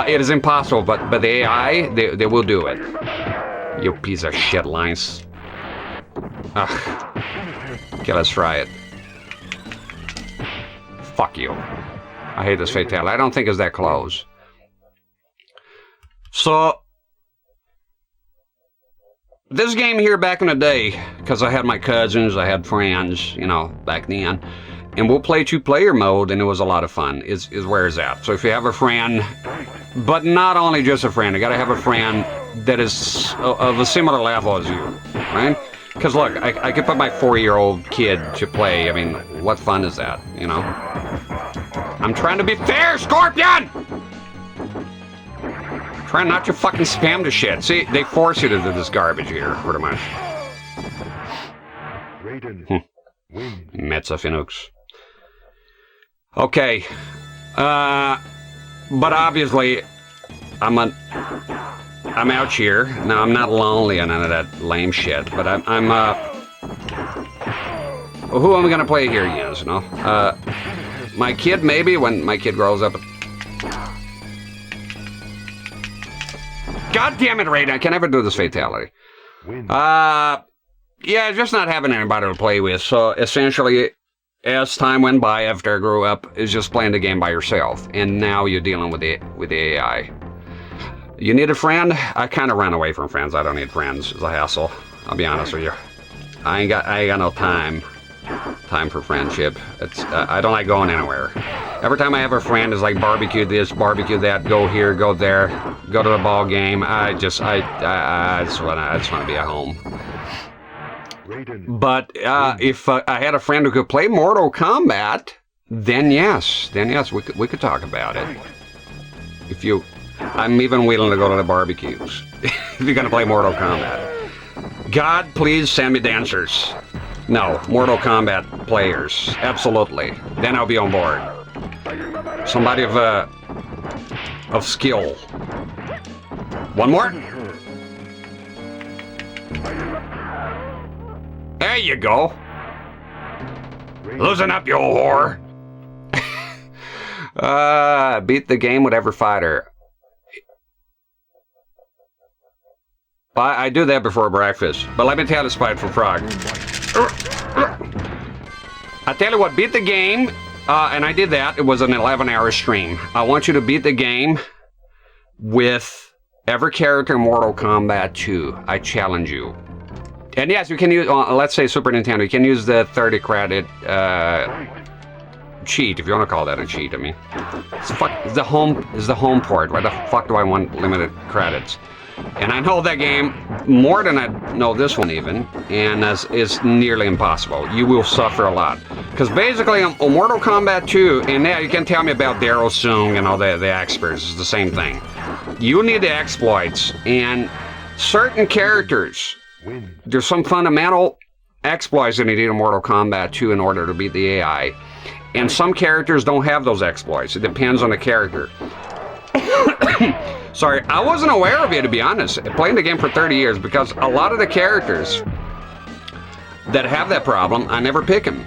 It is impossible, but the AI they will do it. You piece of shit, lines. Okay, let's try it. Fuck you. I hate this fatality. I don't think it's that close. So, this game here back in the day, because I had my cousins, I had friends, you know, back then, and we'll play 2-player mode, and it was a lot of fun, is where it's at. So if you have a friend, but not only just a friend, you gotta have a friend that is of a similar level as you, right? Because look, I could put my 4-year-old kid to play. I mean, what fun is that, you know? I'm trying to be fair, Scorpion! Try not to fucking spam the shit. See, they force you to do this garbage here, pretty much. Metza Finux. Okay. But obviously, I'm out here. Now, I'm not lonely and none of that lame shit, but I'm who am I gonna play here against, you know? My kid, maybe, when my kid grows up. God damn it, Raiden, I can never do this fatality. Yeah, just not having anybody to play with, so essentially, as time went by after I grew up, it's just playing the game by yourself, and now you're dealing with the AI. You need a friend? I kind of ran away from friends. I don't need friends. It's a hassle. I'll be honest with you. I ain't got no time for friendship. I don't like going anywhere. Every time I have a friend, it's like barbecue this, barbecue that, go here, go there, go to the ball game. I just want to be at home. Raiden. But if I had a friend who could play Mortal Kombat, then yes, we could talk about it. If you, I'm even willing to go to the barbecues if you're gonna play Mortal Kombat. God, please send me dancers. No, Mortal Kombat players, absolutely. Then I'll be on board. Somebody of skill. One more. There you go. Loosen up, you old whore. Beat the game with every fighter. I do that before breakfast, but let me tell you, Spiteful Frog. I tell you what, beat the game, and I did that. It was an 11-hour stream. I want you to beat the game with every character in Mortal Kombat 2. I challenge you. And yes, you can use, let's say Super Nintendo, you can use the 30 credit cheat, if you want to call that a cheat. I mean, it's the home port. Why the fuck do I want limited credits? And I know that game more than I know this one even, and it's nearly impossible. You will suffer a lot. Because basically on Mortal Kombat 2, and now you can tell me about Daryl Sung and all the experts, it's the same thing. You need the exploits, and certain characters, there's some fundamental exploits that you need in Mortal Kombat 2 in order to beat the AI. And some characters don't have those exploits. It depends on the character. Sorry, I wasn't aware of it, to be honest, playing the game for 30 years, because a lot of the characters that have that problem, I never pick them.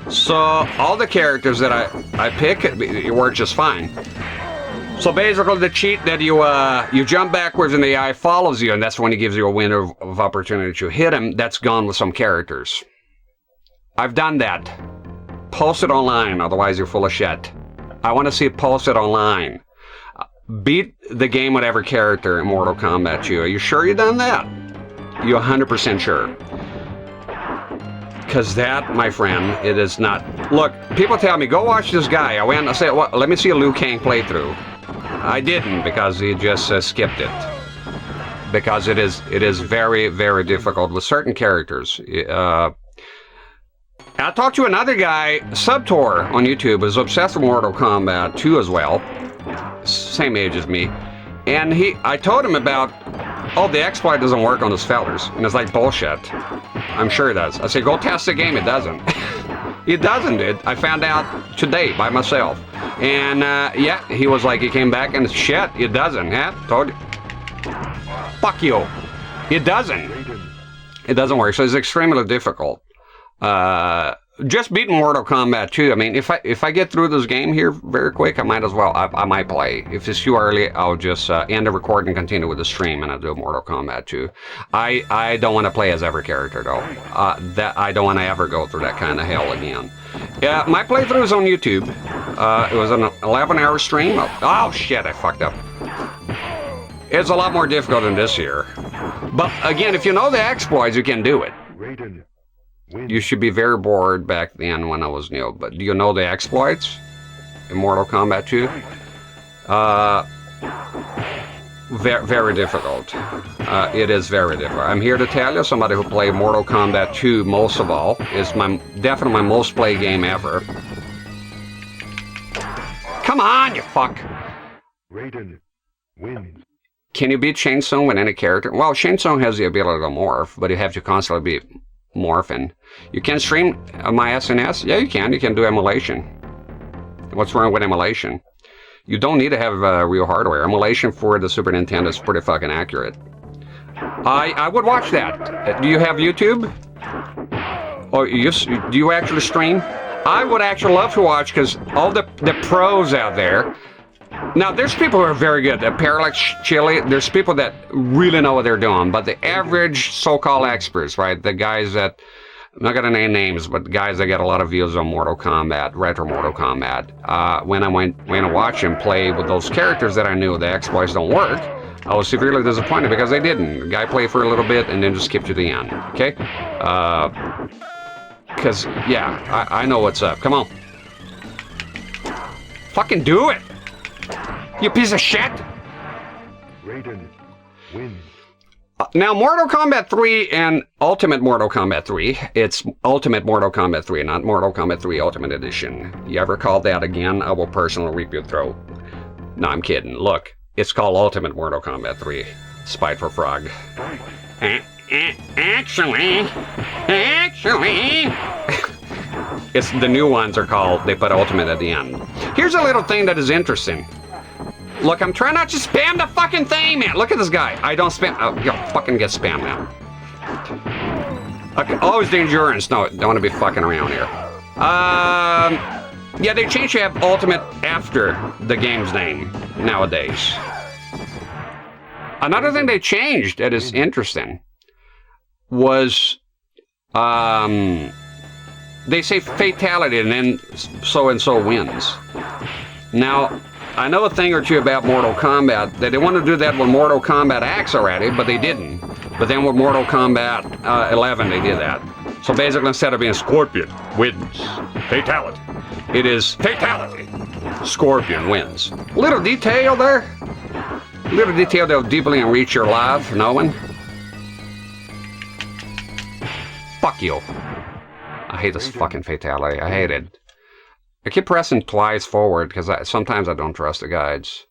So all the characters that I pick, it works just fine. So basically the cheat that you jump backwards and the AI follows you, and that's when he gives you a window of opportunity to hit him, that's gone with some characters. I've done that. Post it online, otherwise you're full of shit. I want to see it posted online. Beat the game with every character in Mortal Kombat 2. Are you sure you done that? You 100% sure? Because that, my friend, it is not... Look, people tell me, go watch this guy. I went and I said, well, let me see a Liu Kang playthrough. I didn't, because he just skipped it. Because it is very, very difficult with certain characters. I talked to another guy, Subtor, on YouTube, who's obsessed with Mortal Kombat 2 as well. Same age as me. And I told him about, oh, the exploit doesn't work on those fellers. And it's like, bullshit. I'm sure it does. I said, go test the game. It doesn't. It doesn't, dude. I found out today by myself. And, yeah, he was like, he came back and, shit, it doesn't. Yeah, told you. Fuck you. It doesn't. It doesn't work. So it's extremely difficult. Just beating Mortal Kombat 2. I mean, if I get through this game here very quick, I might as well. I might play. If it's too early, I'll just end the recording and continue with the stream, and I'll do Mortal Kombat 2. I don't want to play as every character though. That I don't want to ever go through that kind of hell again. Yeah, my playthrough is on YouTube. It was an 11-hour stream. Oh shit! I fucked up. It's a lot more difficult than this here. But again, if you know the exploits, you can do it. You should be very bored back then when I was new, but do you know the exploits in Mortal Kombat 2? Very difficult. It is very difficult. I'm here to tell you, somebody who played Mortal Kombat 2 most of all, is definitely my most played game ever. Come on, you fuck! Raiden wins. Can you beat Shang Tsung with any character? Well, Shang Tsung has the ability to morph, but you have to constantly be morphing. You can stream my SNES? Yeah, you can. You can do emulation. What's wrong with emulation? You don't need to have real hardware. Emulation for the Super Nintendo is pretty fucking accurate. I would watch that. Do you have YouTube? Or do you actually stream? I would actually love to watch, because all the pros out there. Now, there's people who are very good. Parallax Chili, there's people that really know what they're doing. But the average so-called experts, right? The guys that, I'm not going to name names, but the guys that get a lot of views on Mortal Kombat, retro Mortal Kombat, when I went to watch him play with those characters that I knew the exploits don't work, I was severely disappointed because they didn't. The guy played for a little bit and then just skipped to the end, okay? Because, yeah, I know what's up. Come on. Fucking do it! You piece of shit! Raiden wins. Now, Mortal Kombat 3 and Ultimate Mortal Kombat 3, it's Ultimate Mortal Kombat 3, not Mortal Kombat 3 Ultimate Edition. You ever call that again, I will personally rip your throat. No, I'm kidding. Look, it's called Ultimate Mortal Kombat 3. Spiteful Frog. Actually, it's the new ones are called, they put Ultimate at the end. Here's a little thing that is interesting. Look, I'm trying not to spam the fucking thing, man. Look at this guy. I don't spam. Oh, you fucking get spammed now. Okay, always the endurance. No, don't want to be fucking around here. Yeah, they changed to have Ultimate after the game's name nowadays. Another thing they changed that is interesting was, they say fatality and then so-and-so wins. Now, I know a thing or two about Mortal Kombat. They want to do that with Mortal Kombat X already, but they didn't. But then with Mortal Kombat 11, they did that. So basically, instead of being Scorpion wins, fatality, it is fatality, Scorpion wins. Little detail there. Little detail that'll deeply enrich your life, knowing. Fuck you. I hate this fucking fatality. I hate it. I keep pressing twice forward because sometimes I don't trust the guides.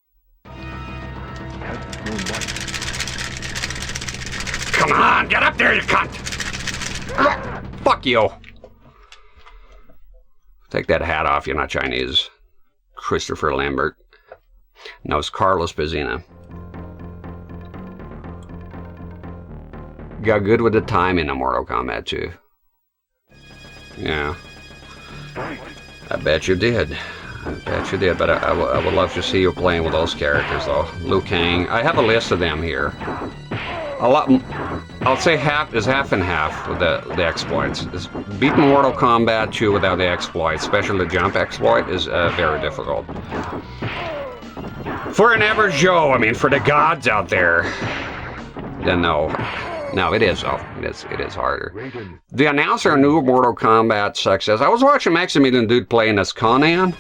Come on, get up there, you cunt! Fuck you. Take that hat off, you're not Chinese. Christopher Lambert. No, it's Carlos Pezina. Got good with the timing in Mortal Kombat 2. Yeah. I bet you did. I bet you did, but I would love to see you playing with those characters, though. Liu Kang. I have a list of them here. A lot. I'll say half is half and half with the exploits. Beating Mortal Kombat 2 without the exploits, especially the jump exploit, is very difficult. For an average Joe, I mean, for the gods out there, then no. No, it is, though. It is harder. The announcer knew Mortal Kombat success. I was watching Maximilian Dude playing as Conan.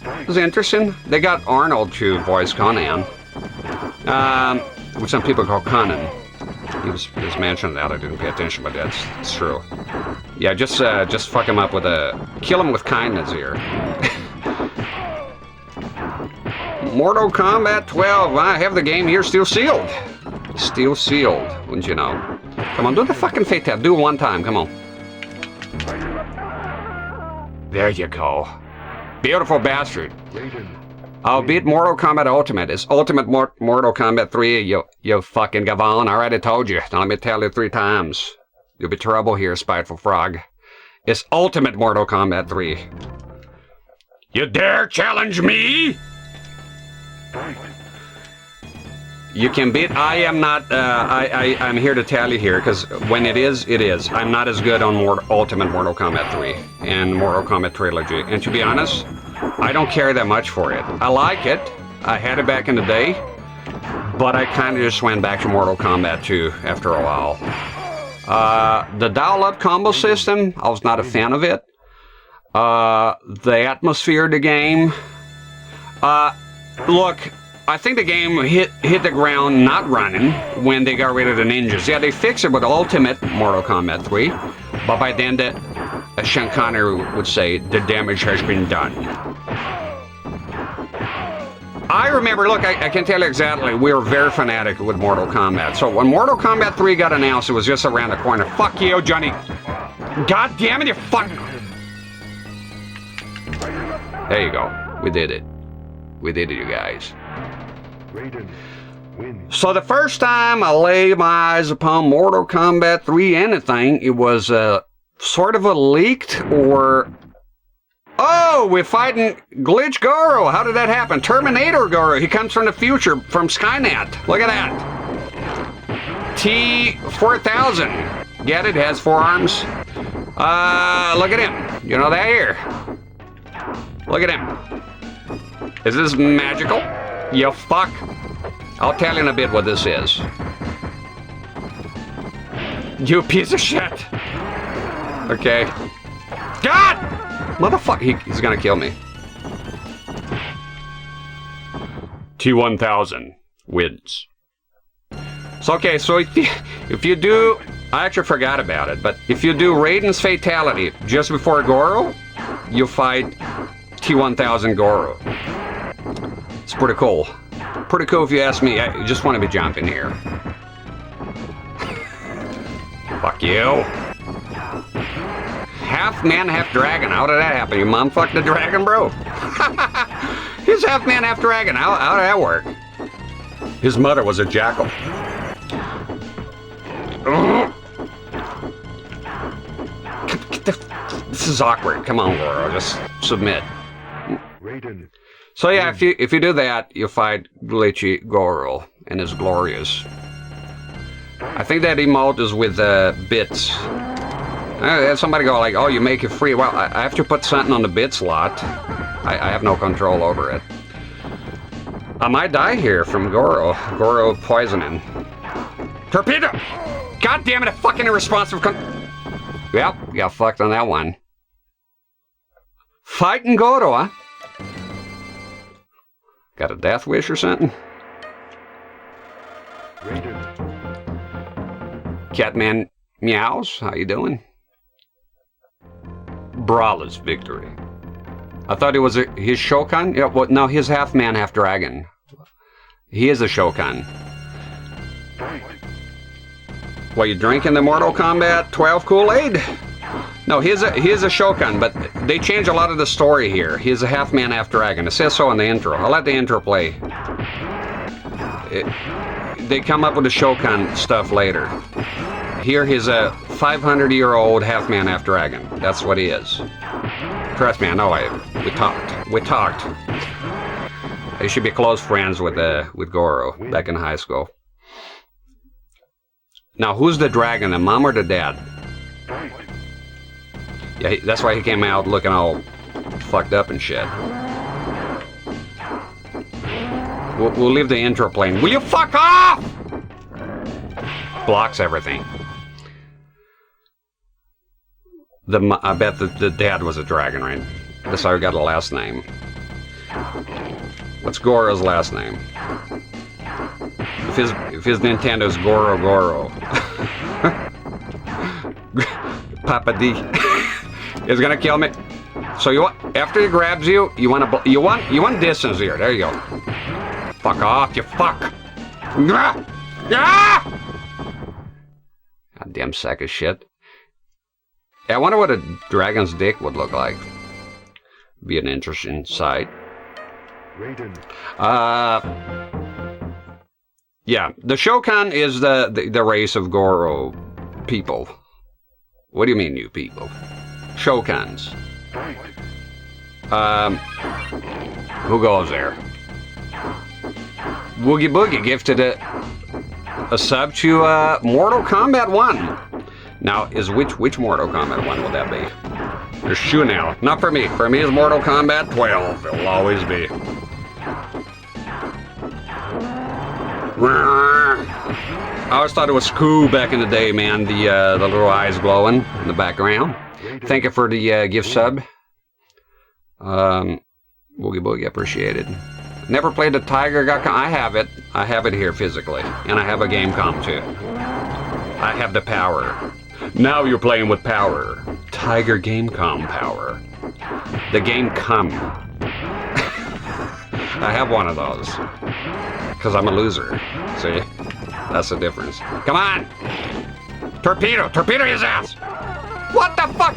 It was interesting. They got Arnold to voice Conan. Which some people call Conan. He was mentioned that. I didn't pay attention, but it's true. Yeah, just fuck him up with kill him with kindness here. Mortal Kombat 12. I have the game here still sealed. Still sealed, wouldn't you know? Come on, do the fucking fatality. Do it one time, come on. There you go. Beautiful bastard. I'll beat Mortal Kombat Ultimate. It's Ultimate Mortal Kombat 3, you fucking gavon. I already told you. Now let me tell you 3 times. You'll be trouble here, Spiteful Frog. It's Ultimate Mortal Kombat 3. You dare challenge me? You can beat. I am not. I'm here to tell you here because when it is, it is. I'm not as good on Ultimate Mortal Kombat 3 and Mortal Kombat Trilogy. And to be honest, I don't care that much for it. I like it. I had it back in the day, but I kind of just went back to Mortal Kombat 2 after a while. The dial-up combo system, I was not a fan of it. The atmosphere of the game. Look. I think the game hit the ground not running when they got rid of the ninjas. Yeah, they fixed it with Ultimate Mortal Kombat 3, but by then, as Sean Connery would say, the damage has been done. I remember, look, I can tell you exactly, we were very fanatic with Mortal Kombat. So when Mortal Kombat 3 got announced, it was just around the corner. Fuck you, Johnny. God damn it, you fuck. There you go. We did it. We did it, you guys. So the first time I laid my eyes upon Mortal Kombat 3 anything, it was sort of a leaked or... Oh, we're fighting Glitch Goro. How did that happen? Terminator Goro. He comes from the future, from Skynet. Look at that. T-4000. Get it? Has 4 arms. Look at him. You know that here. Look at him. Is this magical? You fuck. I'll tell you in a bit what this is. You piece of shit. Okay. God! Motherfucker, he's gonna kill me. T-1000 wins. So okay, so if you do, I actually forgot about it, but if you do Raiden's Fatality just before Goro, you fight T-1000 Goro. It's pretty cool. Pretty cool if you ask me. I just want to be jumping here. Fuck you. Half man, half dragon. How did that happen? Your mom fucked the dragon, bro? He's half man, half dragon. How did that work? His mother was a jackal. This is awkward. Come on, Goro. Just submit. Raiden. So yeah, if you do that, you fight Glitchy Goro and his glorious. I think that emote is with bits. Somebody go like, oh, you make it free. Well, I have to put something on the bit slot. I have no control over it. I might die here from Goro. Goro poisoning. Torpedo! God damn it, a fucking irresponsible Yep, got fucked on that one. Fighting Goro, huh? Got a death wish or something? Raiden. Catman meows, how you doing? Brawler's victory. I thought it was his Shokan? Yeah, well, no, he's half man, half dragon. He is a Shokan. What, you drinking the Mortal Kombat 12 Kool-Aid? No, he is a Shokan, but they change a lot of the story here. He's a half man, half dragon. It says so in the intro. I'll let the intro play. They come up with the Shokan stuff later. Here he's a 500-year-old half man, half dragon. That's what he is. Trust me, I know. We talked. I should be close friends with Goro back in high school. Now, who's the dragon, the mom or the dad? Yeah, that's why he came out looking all fucked up and shit. We'll leave the intro playing. Will you fuck off? Blocks everything. I bet the dad was a dragon, right? That's how he got a last name. What's Goro's last name? If his Nintendo's Goro. Papa D is gonna kill me. So you want, after he grabs you, you want distance here. There you go. Fuck off, you fuck. Goddamn sack of shit. Yeah, I wonder what a dragon's dick would look like. Be an interesting sight. Raiden. Yeah, the Shokan is the race of Goro people. What do you mean, you people? Shokans. Who goes there? Woogie Boogie gifted a sub to Mortal Kombat 1. Now, which Mortal Kombat 1 will that be? There's two now. Not for me. For me, it's Mortal Kombat 12. It'll always be. I always thought it was cool back in the day, man. The little eyes glowing in the background. Thank you for the gift sub. Woogie Boogie, appreciated. Never played the Tiger Got. I have it. I have it here physically, and I have a game com too. I have the power. Now you're playing with power. Tiger Gamecom power. The Game Com. I have one of those. Because I'm a loser. See? That's the difference. Come on! Torpedo! Torpedo his ass! What the fuck?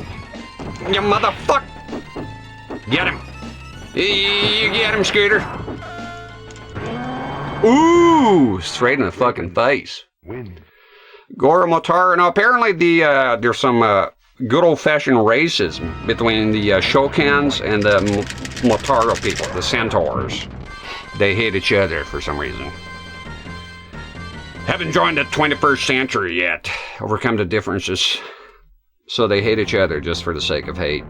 You motherfucker! Get him! You get him, Scooter! Ooh! Straight in the fucking face. Win. Goro Motaro. Now, apparently there's some good old-fashioned racism between the Shokans and the Motaro people, the Centaurs. They hate each other for some reason. Haven't joined the 21st century yet. Overcome the differences. So they hate each other just for the sake of hate.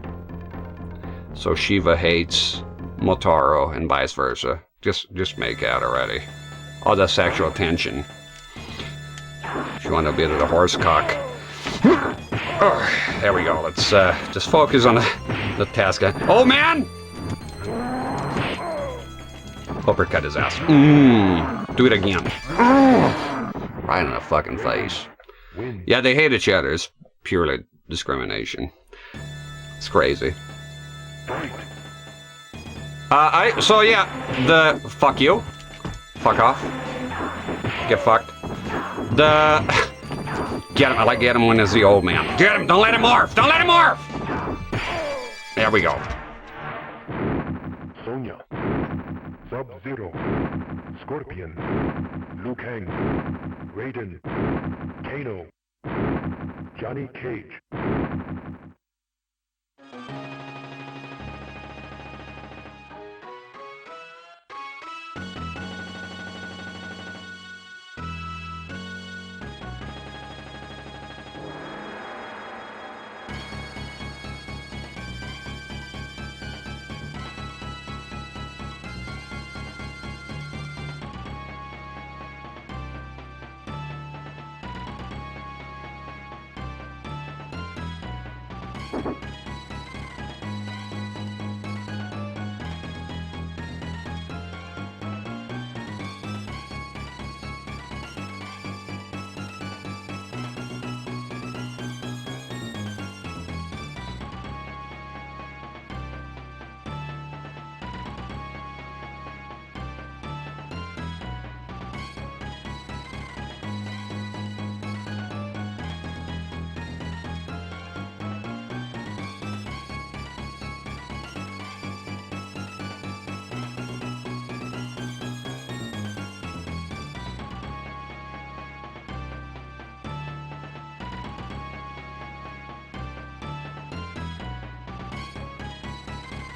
So Shiva hates Motaro and vice versa. Just make out already. All the sexual tension. If you want a bit of the horse cock. Oh, there we go. Let's just focus on the task. Oh, man! Uppercut his ass. Do it again. Right in the fucking face. Win. Yeah, they hate each other. It's purely discrimination. It's crazy. Fight. So yeah, fuck you. Fuck off. Get fucked. Get him. I like get him when it's the old man. Get him. Don't let him morph. Don't let him morph. There we go. Sonya. Sub-Zero. Scorpion. Liu Kang. Raiden. Kano. Johnny Cage.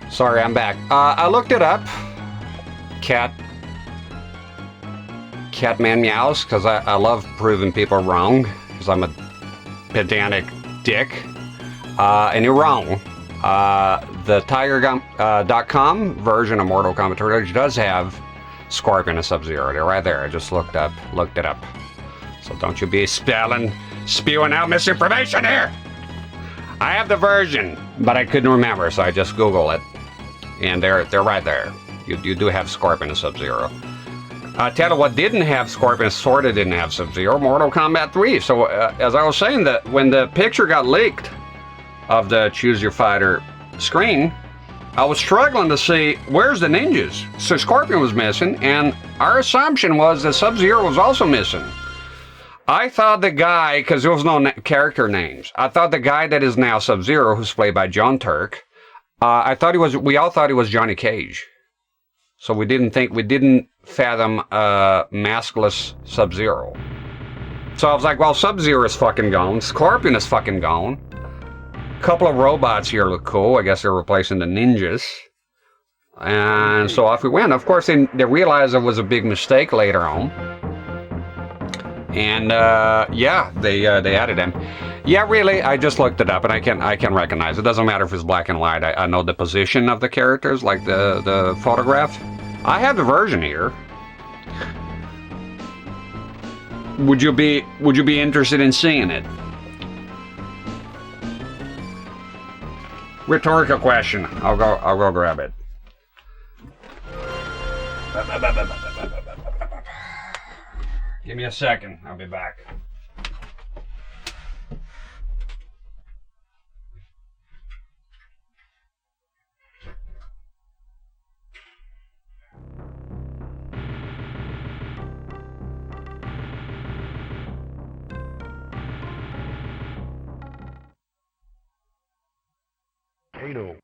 Sorry, I'm back. I looked it up. Catman meows, because I love proving people wrong, because I'm a pedantic dick. And you're wrong. The Tiger.com version of Mortal Kombat Cartridge does have Scorpion and Sub-Zero. They're right there. I just looked it up. So don't you be spewing out misinformation here. I have the version, but I couldn't remember, so I just Googled it. And they're right there. You do have Scorpion and Sub-Zero. Tell you what didn't have Scorpion, sort of didn't have Sub-Zero, Mortal Kombat 3. So as I was saying, that when the picture got leaked of the Choose Your Fighter screen, I was struggling to see where's the ninjas. So Scorpion was missing, and our assumption was that Sub-Zero was also missing. I thought the guy, because there was no character names, I thought the guy that is now Sub-Zero, who's played by John Turk, we all thought he was Johnny Cage. So we didn't fathom maskless Sub-Zero. So I was like, well, Sub-Zero is fucking gone, Scorpion is fucking gone. A couple of robots here look cool. I guess they're replacing the ninjas. And so off we went. Of course, they realized it was a big mistake later on. And yeah, they added him. Yeah, really, I just looked it up, and I can recognize it. Doesn't matter if it's black and white. I know the position of the characters, like the photograph. I have the version here. Would you be interested in seeing it? Rhetorical question. I'll go grab it. Give me a second. I'll be back. Kano.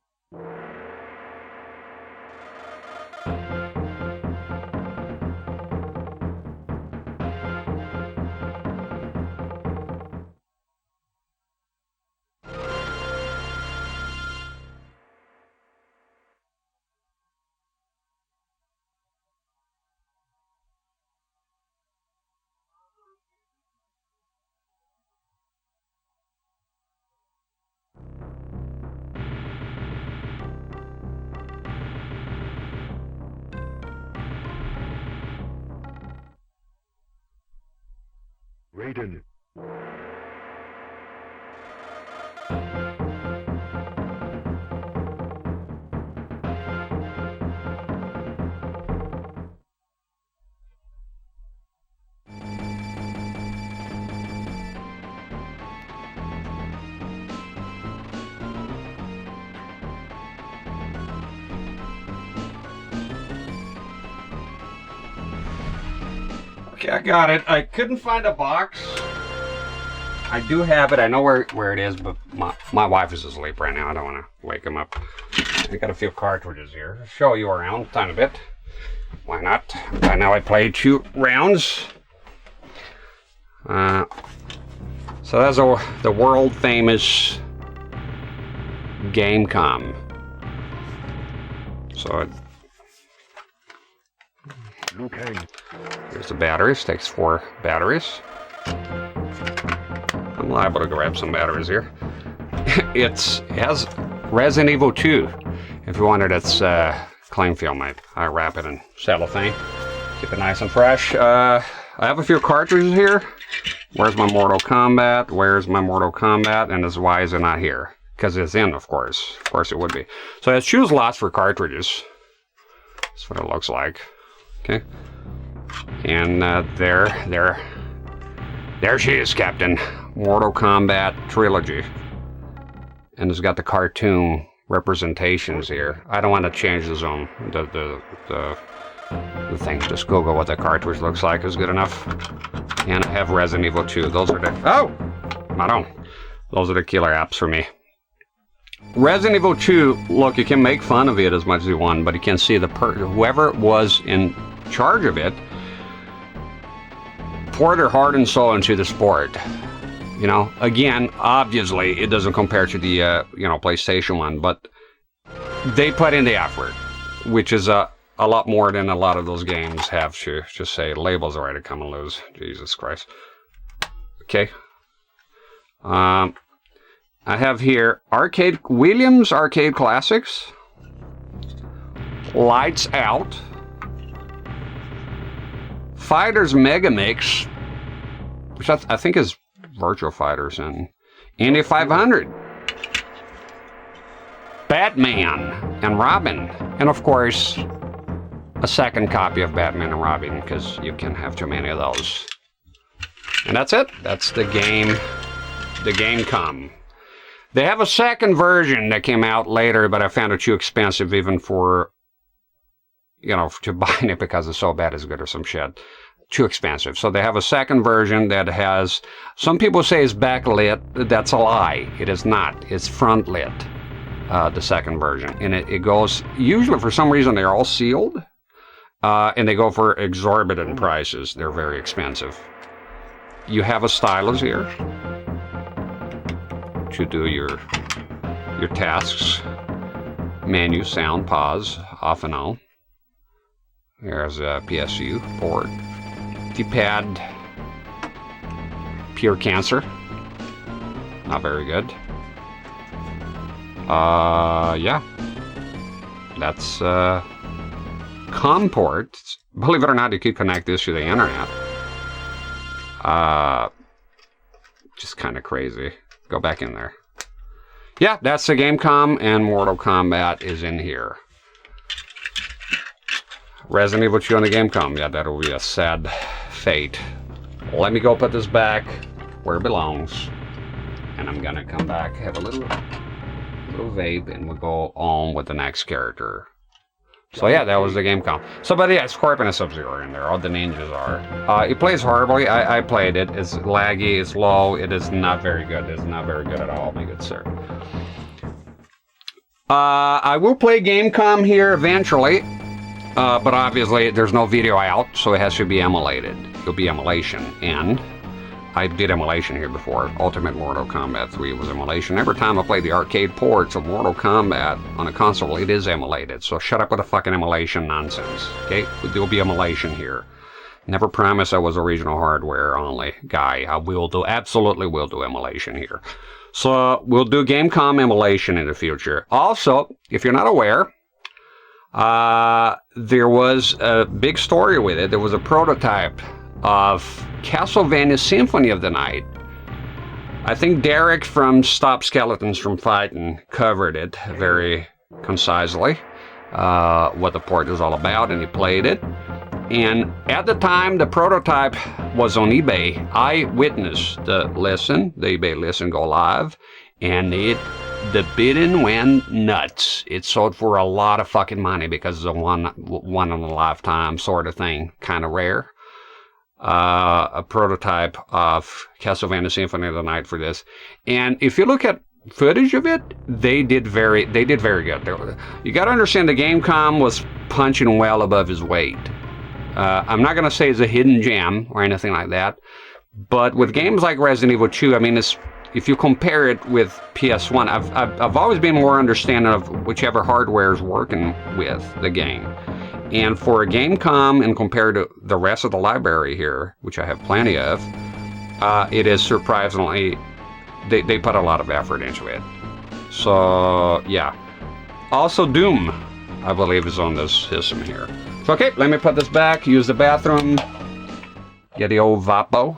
Raiden. Okay, I got it. I couldn't find a box. I do have it. I know where it is, but my wife is asleep right now. I don't want to wake him up. I got a few cartridges here. I'll show you around a tiny bit. Why not? By now I played 2 rounds. So that's the world famous Gamecom. So here's the batteries. Takes 4 batteries. I'm liable to grab some batteries here. It has Resident Evil 2. If you wanted its cling film, I wrap it in cellophane. Keep it nice and fresh. I have a few cartridges here. Where's my Mortal Kombat? Where's my Mortal Kombat? And this, why is it not here? Because it's in, of course. Of course it would be. So it has choose lots for cartridges. That's what it looks like. Okay. And there she is, Captain. Mortal Kombat Trilogy. And it's got the cartoon representations here. I don't want to change the zone. The thing. Just Google what the cartridge looks like is good enough. And I have Resident Evil 2. Those are the... Oh! Not on. Those are the killer apps for me. Resident Evil 2, look, you can make fun of it as much as you want, but you can see whoever was in charge of it poured their heart and soul into the sport. You know, again, obviously, it doesn't compare to the, PlayStation one, but they put in the effort, which is a lot more than a lot of those games have to just say labels are ready to come and lose. Jesus Christ. Okay. I have here Williams Arcade Classics, Lights Out, Fighters Mega Mix, which I think is Virtual Fighters, and Indy 500, Batman and Robin, and of course a second copy of Batman and Robin, because you can't have too many of those. And that's it. That's the game. The Gamecom. They have a second version that came out later, but I found it too expensive even for, to buy it because it's so bad it's good or some shit. Too expensive. So they have a second version that has, some people say it's backlit. That's a lie. It is not. It's front lit, the second version. And it goes, usually for some reason they're all sealed, and they go for exorbitant prices. They're very expensive. You have a stylus here to do your tasks. Menu, sound, pause, off and on. There's a PSU port. D-pad, pure cancer. Not very good. Yeah. That's COM port. Believe it or not, you could connect this to the internet. Just kind of crazy. Go back in there. Yeah, that's the Gamecom, and Mortal Kombat is in here. Resident Evil 2 on the Gamecom. Yeah, that'll be a sad fate. Let me go put this back where it belongs. And I'm gonna come back, have a little vape, and we'll go on with the next character. So yeah, that was the Gamecom. So, but yeah, Scorpion and Sub-Zero are in there. All the ninjas are. It plays horribly. I played it. It's laggy. It's low. It is not very good. It's not very good at all, my good sir. I will play Gamecom here eventually. But obviously, there's no video out, so it has to be emulated. It'll be emulation. And I did emulation here before. Ultimate Mortal Kombat 3 was emulation. Every time I play the arcade ports of Mortal Kombat on a console, it is emulated. So shut up with the fucking emulation nonsense. Okay? There'll be emulation here. Never promise I was original hardware only guy. I will do, absolutely will do emulation here. So we'll do Gamecom emulation in the future. Also, if you're not aware, there was a big story with it. There was a prototype of Castlevania Symphony of the Night. I think Derek from Stop Skeletons from Fighting covered it very concisely, what the port is all about, and he played it. And at the time the prototype was on eBay, I witnessed the eBay listen go live, and the bidding went nuts. It sold for a lot of fucking money because it's a one in a lifetime sort of thing, kind of rare. a prototype of Castlevania Symphony of the Night for this. And if you look at footage of it, they did very good. You got to understand the Gamecom was punching well above his weight. I'm not going to say it's a hidden gem or anything like that, but with games like Resident Evil 2, I mean, if you compare it with PS1, I've always been more understanding of whichever hardware is working with the game. And for a Gamecom, and compared to the rest of the library here, which I have plenty of, it is surprisingly, they put a lot of effort into it. So, yeah. Also, Doom, I believe, is on this system here. So, okay, let me put this back, use the bathroom, get the old Vapo,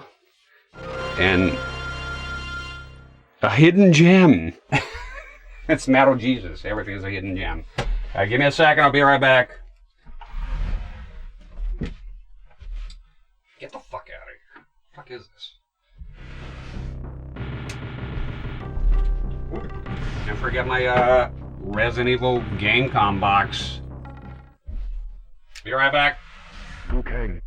and a hidden gem. It's Metal Jesus. Everything is a hidden gem. Give me a second, I'll be right back. Get the fuck out of here. What the fuck is this? Don't forget my Resident Evil Gamecom box. Be right back. Liu Kang.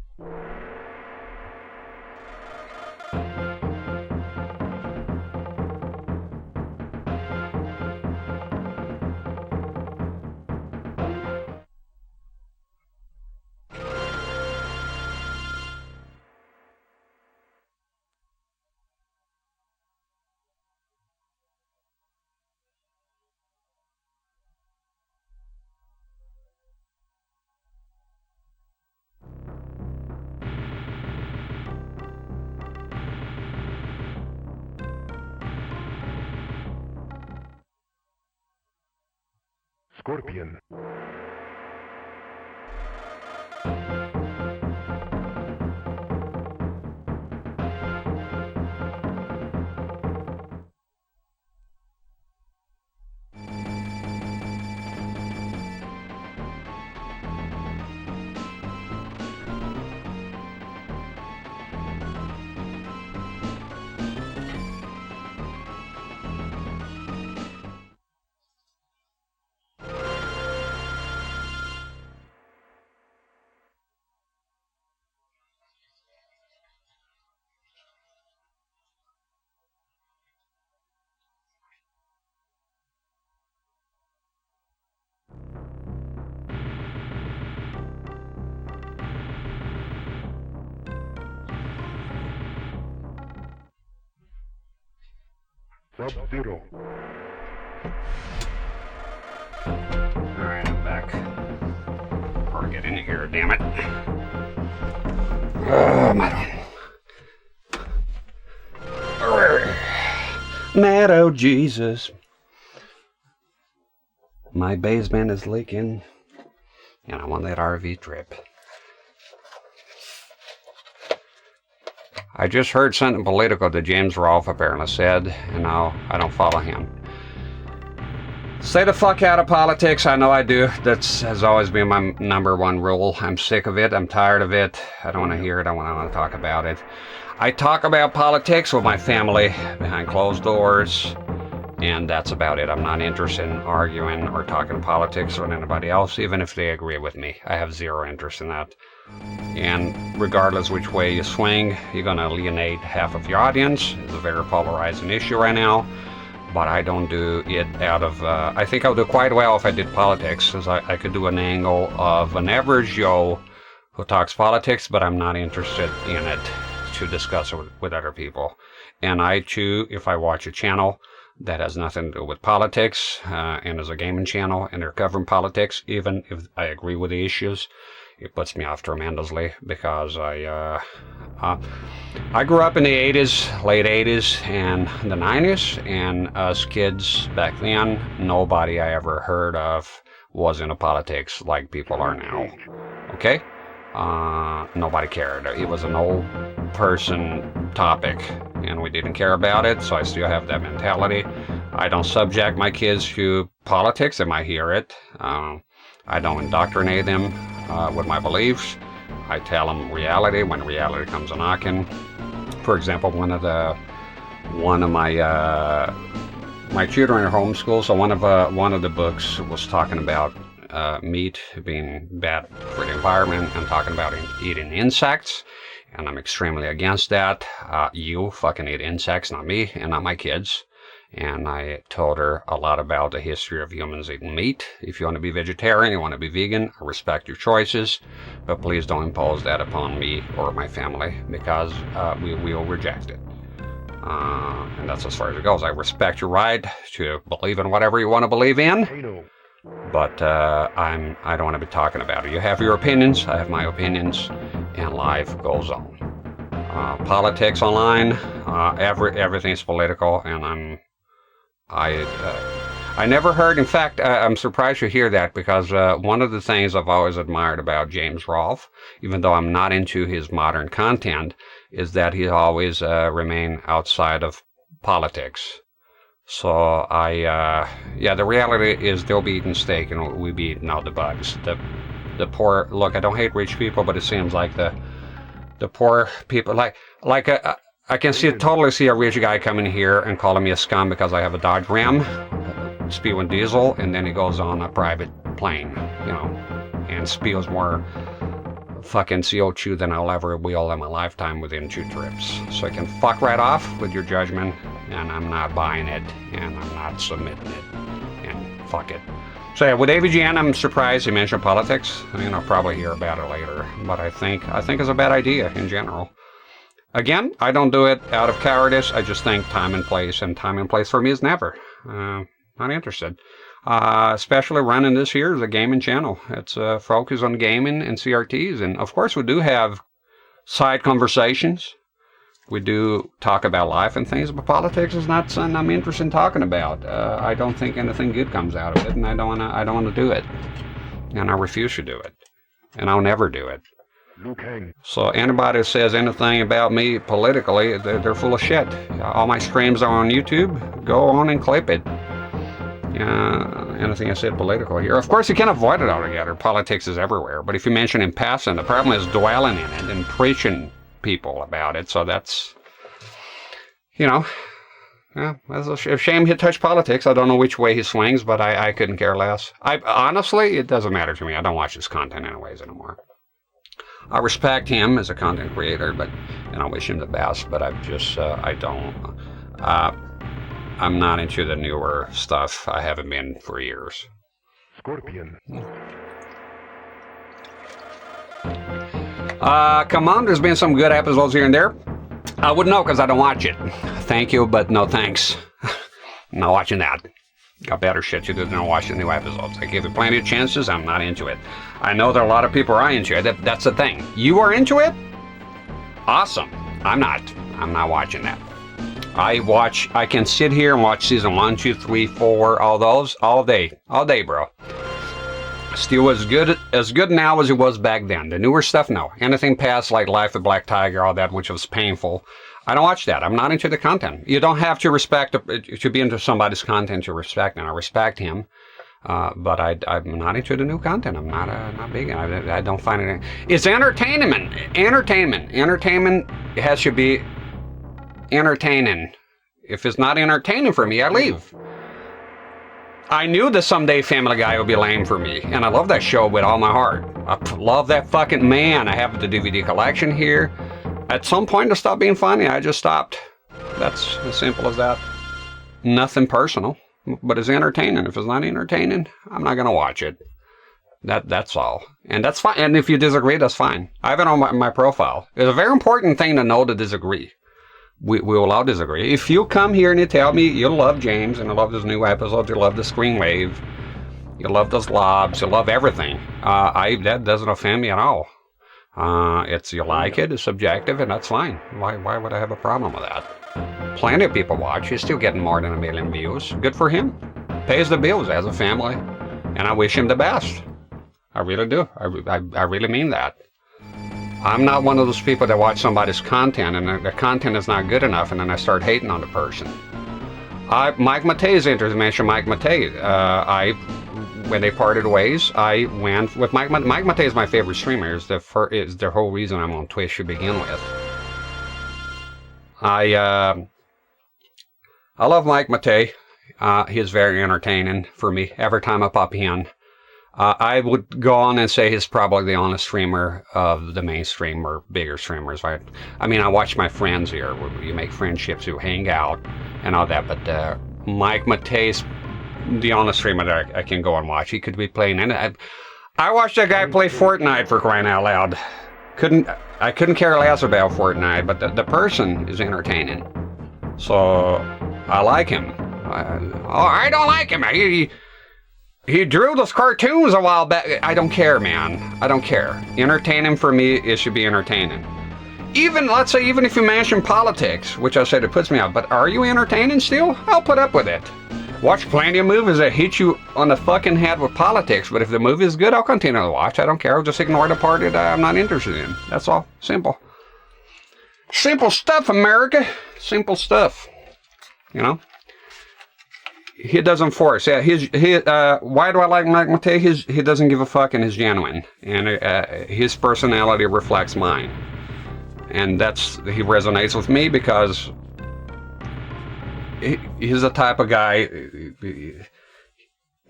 Scorpion. Sub-Zero. Alright, I'm back. Or get in here, damn it. Oh, Metal Jesus. My basement is leaking, and I'm on that RV trip. I just heard something political that James Rolfe apparently said, and now I don't follow him. Stay the fuck out of politics. I know I do. That has always been my number one rule. I'm sick of it. I'm tired of it. I don't want to hear it. I want to talk about it. I talk about politics with my family behind closed doors, and that's about it. I'm not interested in arguing or talking politics with anybody else, even if they agree with me. I have zero interest in that. And regardless which way you swing, you're going to alienate half of your audience. It's a very polarizing issue right now. But I don't do it out of... I think I'll do quite well if I did politics, because I could do an angle of an average Joe who talks politics, but I'm not interested in it to discuss it with other people. And I too, if I watch a channel that has nothing to do with politics, and is a gaming channel, and they're covering politics, even if I agree with the issues, it puts me off tremendously, because I grew up in the 80s, late 80s, and the 90s, and us kids back then, nobody I ever heard of was into politics like people are now, okay? Nobody cared. It was an old person topic, and we didn't care about it, so I still have that mentality. I don't subject my kids to politics. They might hear it. I don't indoctrinate them with my beliefs. I tell them reality when reality comes a knocking. For example, one of my children are homeschooled, so one of the books was talking about meat being bad for the environment and talking about eating insects. and I'm extremely against that. You fucking eat insects, not me, and not my kids. And I told her a lot about the history of humans eating meat. If you want to be vegetarian, you want to be vegan, I respect your choices, but please don't impose that upon me or my family, because we will reject it. And that's as far as it goes. I respect your right to believe in whatever you want to believe in, Kano. but I don't want to be talking about it. You have your opinions, I have my opinions, and life goes on. Politics online, everything's political, and I never heard, in fact, I'm surprised to hear that, because one of the things I've always admired about James Rolfe, even though I'm not into his modern content, is that he always remained outside of politics. So the reality is they'll be eating steak and we'll be eating all the bugs. The poor, look, I don't hate rich people, but it seems like the poor people, like I can totally see a rich guy coming here and calling me a scum because I have a Dodge Ram, spewing diesel, and then he goes on a private plane, and spews more fucking CO2 than I'll ever wheel in my lifetime within 2 trips. So I can fuck right off with your judgment, and I'm not buying it, and I'm not submitting it, and fuck it. So yeah, with AVGN, I'm surprised he mentioned politics. I'll probably hear about it later, but I think it's a bad idea in general. Again, I don't do it out of cowardice. I just think time and place for me is never. Not interested. Especially running this here as a gaming channel. It's focused on gaming and CRTs. And of course, we do have side conversations. We do talk about life and things, but politics is not something I'm interested in talking about. I don't think anything good comes out of it, and I don't want to do it. And I refuse to do it. And I'll never do it. So anybody who says anything about me politically, they're full of shit. All my streams are on YouTube. Go on and clip it. Anything I said political here. Of course, you can't avoid it altogether. Politics is everywhere. But if you mention in passing, the problem is dwelling in it and preaching people about it. So that's, that's a shame he touched politics. I don't know which way he swings, but I couldn't care less. Honestly, it doesn't matter to me. I don't watch his content anyways anymore. I respect him as a content creator, and I wish him the best, but I'm not into the newer stuff. I haven't been for years. Scorpion. Come on, there's been some good episodes here and there. I wouldn't know because I don't watch it. Thank you, but no thanks. I'm not watching that. Got better shit to do than watch the new episodes. I give it plenty of chances. I'm not into it. I know there are a lot of people who are into it. That's the thing. You are into it? Awesome. I'm not. I'm not watching that. I can sit here and watch season 1, 2, 3, 4, all those, all day, bro. Still as good now as it was back then. The newer stuff, no. Anything past like Life of Black Tiger, all that, which was painful, I don't watch that. I'm not into the content. You don't have to to be into somebody's content to respect, and I respect him. But I'm not into the new content. I'm not big. I don't find it. It's entertainment. Entertainment has to be entertaining. If it's not entertaining for me, I leave. I knew that someday Family Guy would be lame for me, and I love that show with all my heart. I love that fucking man. I have the DVD collection here. At some point, it stopped being funny. I just stopped. That's as simple as that. Nothing personal, but it's entertaining. If it's not entertaining, I'm not gonna watch it. That's all, and that's fine. And if you disagree, that's fine. I have it on my profile. It's a very important thing to know to disagree. We will all disagree. If you come here and you tell me you love James and you love this new episode, you love the screen wave, you love those lobs, you love everything, that doesn't offend me at all. You like it, it's subjective, and that's fine. Why would I have a problem with that? Plenty of people watch. He's still getting more than 1 million views. Good for him. Pays the bills as a family, and I wish him the best. I really do. I really mean that. I'm not one of those people that watch somebody's content and the content is not good enough and then I start hating on the person. Mike Matei's interesting. Mentioned Mike Matei. When they parted ways, I went with Mike. Mike Matei is my favorite streamer. Is the whole reason I'm on Twitch to begin with. I love Mike Matei. He's very entertaining for me every time I pop in. I would go on and say he's probably the honest streamer of the mainstream or bigger streamers. Right? I mean, I watch my friends here. You make friendships, you hang out, and all that. But Mike Matei's the honest streamer that I can go and watch. He could be playing in it. I watched that guy play Fortnite, for crying out loud. I couldn't care less about Fortnite, but the person is entertaining. So I like him. I don't like him. He drew those cartoons a while back. I don't care, man. I don't care. Entertaining for me, it should be entertaining. Let's say, even if you mention politics, which I said it puts me out, but are you entertaining still? I'll put up with it. Watch plenty of movies that hit you on the fucking head with politics, but if the movie is good, I'll continue to watch. I don't care. I'll just ignore the part that I'm not interested in. That's all. Simple. Simple stuff, America. Simple stuff. You know? He doesn't force. Yeah, why do I like Mike Matei? He doesn't give a fuck and is genuine. And his personality reflects mine. And he resonates with me because he's the type of guy,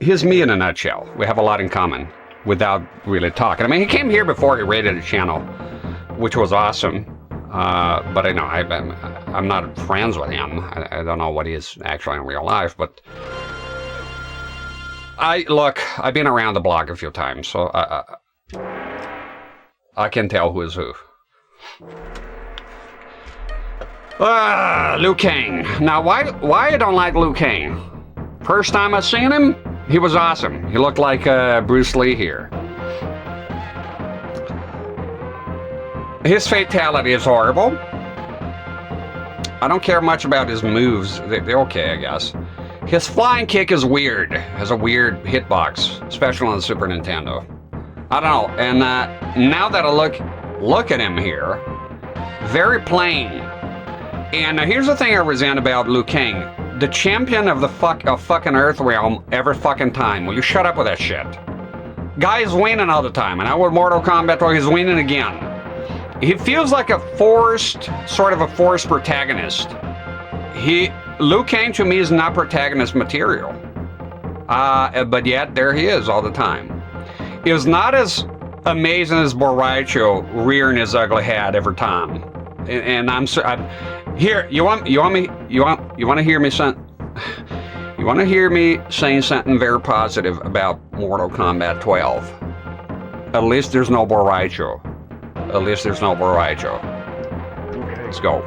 he's me in a nutshell. We have a lot in common without really talking. I mean, he came here before he raided a channel, which was awesome. But I know I'm not friends with him. I don't know what he is actually in real life, but I've been around the block a few times, so I can tell who is who. Liu Kang. Now, why I don't like Liu Kang? First time I seen him, he was awesome. He looked like Bruce Lee here. His fatality is horrible. I don't care much about his moves. They're okay, I guess. His flying kick is weird. Has a weird hitbox, especially on the Super Nintendo. I don't know. And now that I look at him here, very plain. And here's the thing I resent about Liu Kang. The champion of the fucking Earth realm every fucking time. Will you shut up with that shit? Guy's winning all the time. And now with Mortal Kombat 12, he's winning again. He feels like sort of a forced protagonist. Liu Kang to me is not protagonist material. But yet, there he is all the time. He was not as amazing as Boraicho rearing his ugly head every time. And here, you want to hear me saying something very positive about Mortal Kombat 12. At least there's no Boraicho. At least there's no Boraicho. Let's go.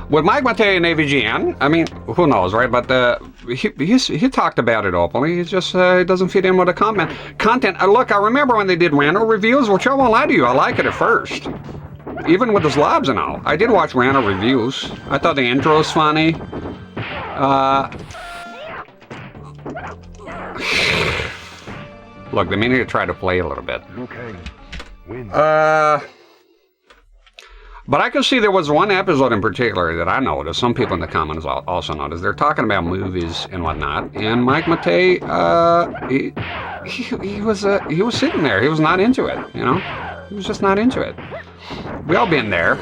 With Mike Matei and AVGN, I mean, who knows, right? But he talked about it openly. He just it doesn't fit in with the content. Look, I remember when they did Randall reviews, which I won't lie to you, I like it at first. Even with the slobs and all. I did watch Randall reviews. I thought the intro was funny. Look, they mean to try to play a little bit. But I can see there was one episode in particular that I noticed. Some people in the comments also noticed. They're talking about movies and whatnot. And Mike Matei, he was sitting there. He was not into it. You know, he was just not into it. We all been there.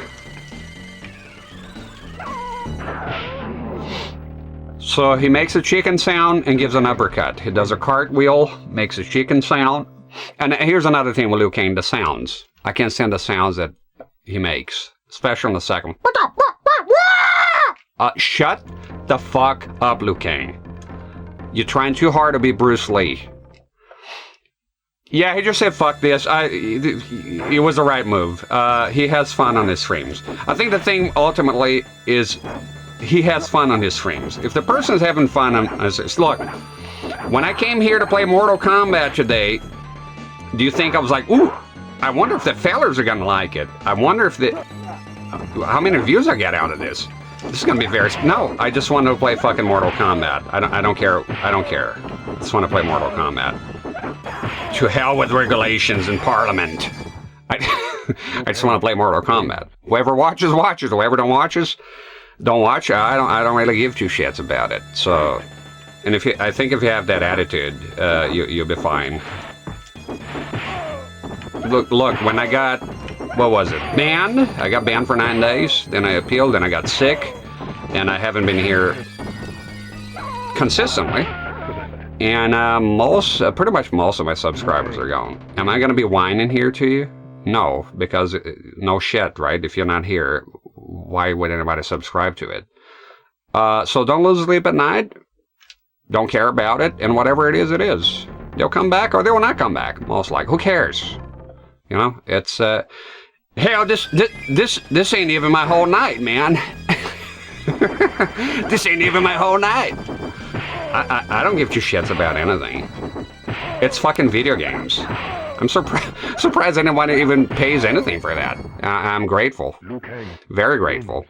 So he makes a chicken sound and gives an uppercut. He does a cartwheel, makes a chicken sound. And here's another thing with Liu Kang, the sounds. I can't stand the sounds that he makes, especially in the second. Shut the fuck up, Liu Kang. You're trying too hard to be Bruce Lee. Yeah, he just said fuck this. It was the right move. He has fun on his streams. I think the thing ultimately is he has fun on his streams. If the person is having fun on his... Look, when I came here to play Mortal Kombat today, do you think I was like, ooh, I wonder if the fellas are going to like it. I wonder if how many views I get out of this. This is going to be very... No, I just want to play fucking Mortal Kombat. I don't care. I don't care. I just want to play Mortal Kombat. To hell with regulations in Parliament. I just want to play Mortal Kombat. Whoever watches, watches. Whoever don't watch, I don't really give two shits about it. So, and I think if you have that attitude, you'll be fine. look, when I got, what was it, banned? I got banned for 9 days, then I appealed, then I got sick, and I haven't been here consistently. And pretty much most of my subscribers are gone. Am I going to be whining here to you? No, because no shit, right? If you're not here, why would anybody subscribe to it? So don't lose sleep at night. Don't care about it, and whatever it is, it is. They'll come back or they will not come back. Most likely, who cares? You know, it's hell. This ain't even my whole night, man. This ain't even my whole night. I don't give two shits about anything. It's fucking video games. I'm surprised anyone even pays anything for that. I'm grateful, very grateful.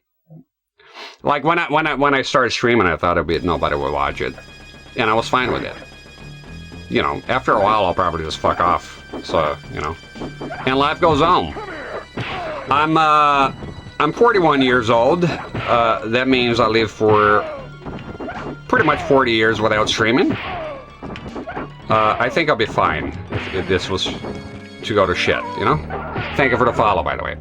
Like when I started streaming, I thought nobody would watch it, and I was fine with it. You know, after a while, I'll probably just fuck off. So, you know, and life goes on. I'm 41 years old. That means I live for pretty much 40 years without streaming. I think I'll be fine if this was to go to shit, you know? Thank you for the follow, by the way.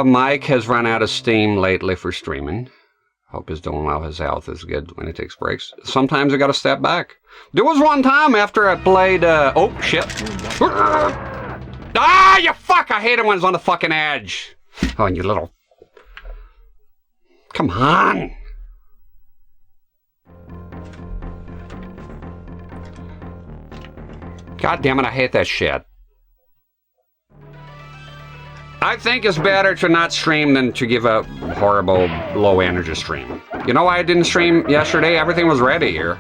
Mike has run out of steam lately for streaming. Hope he's doing well. His health is good when he takes breaks. Sometimes I gotta step back. There was one time after I played, oh, shit. Ah, you fuck! I hate it when it's on the fucking edge. Oh, you little... Come on! God damn it, I hate that shit. I think it's better to not stream than to give a horrible low energy stream. You know why I didn't stream yesterday? Everything was ready here.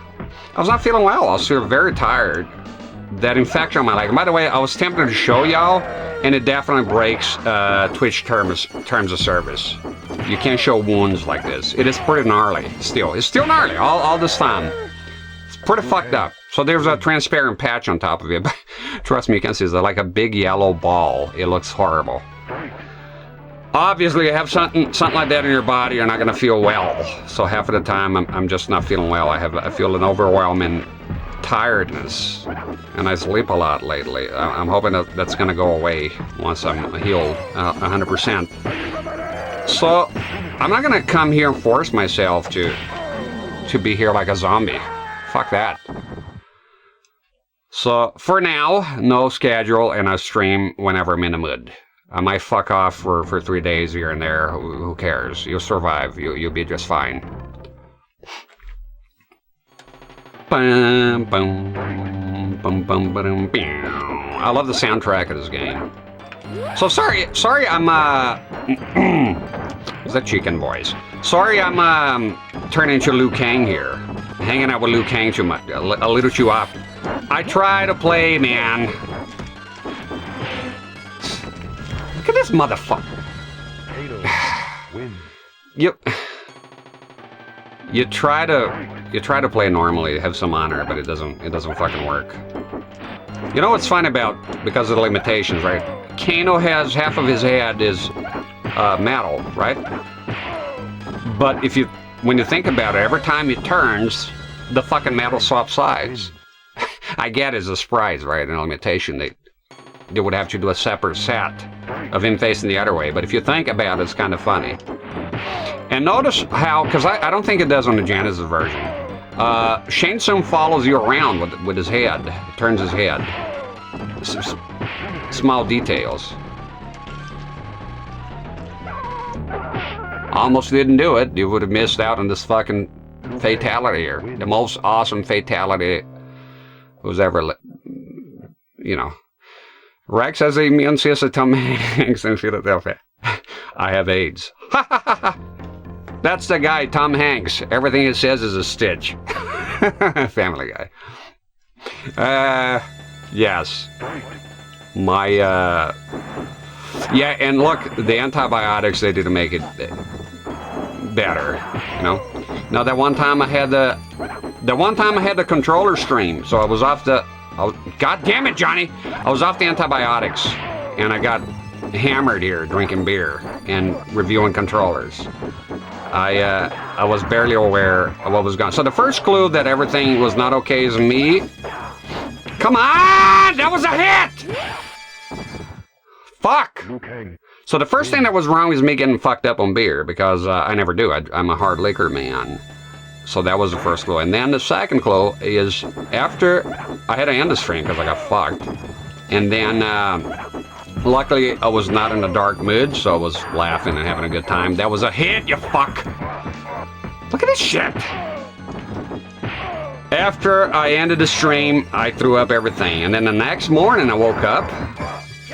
I was not feeling well. I was feeling very tired. That infection on my leg. And by the way, I was tempted to show y'all, and it definitely breaks Twitch terms of service. You can't show wounds like this. It is pretty gnarly still. It's still gnarly all this time. It's pretty fucked up. So there's a transparent patch on top of it. But trust me, you can see it's like a big yellow ball. It looks horrible. Obviously, you have something like that in your body, you're not going to feel well. So half of the time, I'm just not feeling well. I feel an overwhelming tiredness, and I sleep a lot lately. I'm hoping that's going to go away once I'm healed 100%. So I'm not going to come here and force myself to be here like a zombie. Fuck that. So for now, no schedule, and I stream whenever I'm in the mood. I might fuck off for 3 days here and there. Who cares? You'll survive. You'll be just fine. Bum, bum, bum, bum, bum, bum. I love the soundtrack of this game. So sorry, I'm is that chicken voice? Sorry, I'm turning into Liu Kang here, hanging out with Liu Kang too much, a little too often. I try to play, man. Look at this motherfucker. You try to play normally, have some honor, but it doesn't fucking work. You know what's fun about, because of the limitations, right? Kano has half of his head is metal, right? But when you think about it, every time he turns, the fucking metal swaps sides. I get it as a surprise, right? An limitation. They would have to do a separate set of him facing the other way. But if you think about it, it's kind of funny. And notice how, because I don't think it does on the Genesis version. Shang Tsung follows you around with his head. He turns his head. Small details. Almost didn't do it. You would have missed out on this fucking fatality here. The most awesome fatality was ever, you know. Rex has an immune system, Tom Hanks in Philadelphia. I have AIDS. That's the guy, Tom Hanks. Everything he says is a stitch. Family Guy. Yes. My, yeah, and look, the antibiotics, they didn't make it better, you know? Now, that one time I had the controller stream, so I was off God damn it, Johnny! I was off the antibiotics, and I got hammered here drinking beer and reviewing controllers. I was barely aware of what was going on. So the first clue that everything was not okay is me Come on! That was a hit! Fuck! Liu Kang. So the first thing that was wrong was me getting fucked up on beer, because I never do. I'm a hard liquor man. So that was the first clue. And then the second clue is after I had to end the stream because I got fucked. And then, luckily, I was not in a dark mood, so I was laughing and having a good time. That was a hit, you fuck! Look at this shit! After I ended the stream, I threw up everything. And then the next morning I woke up.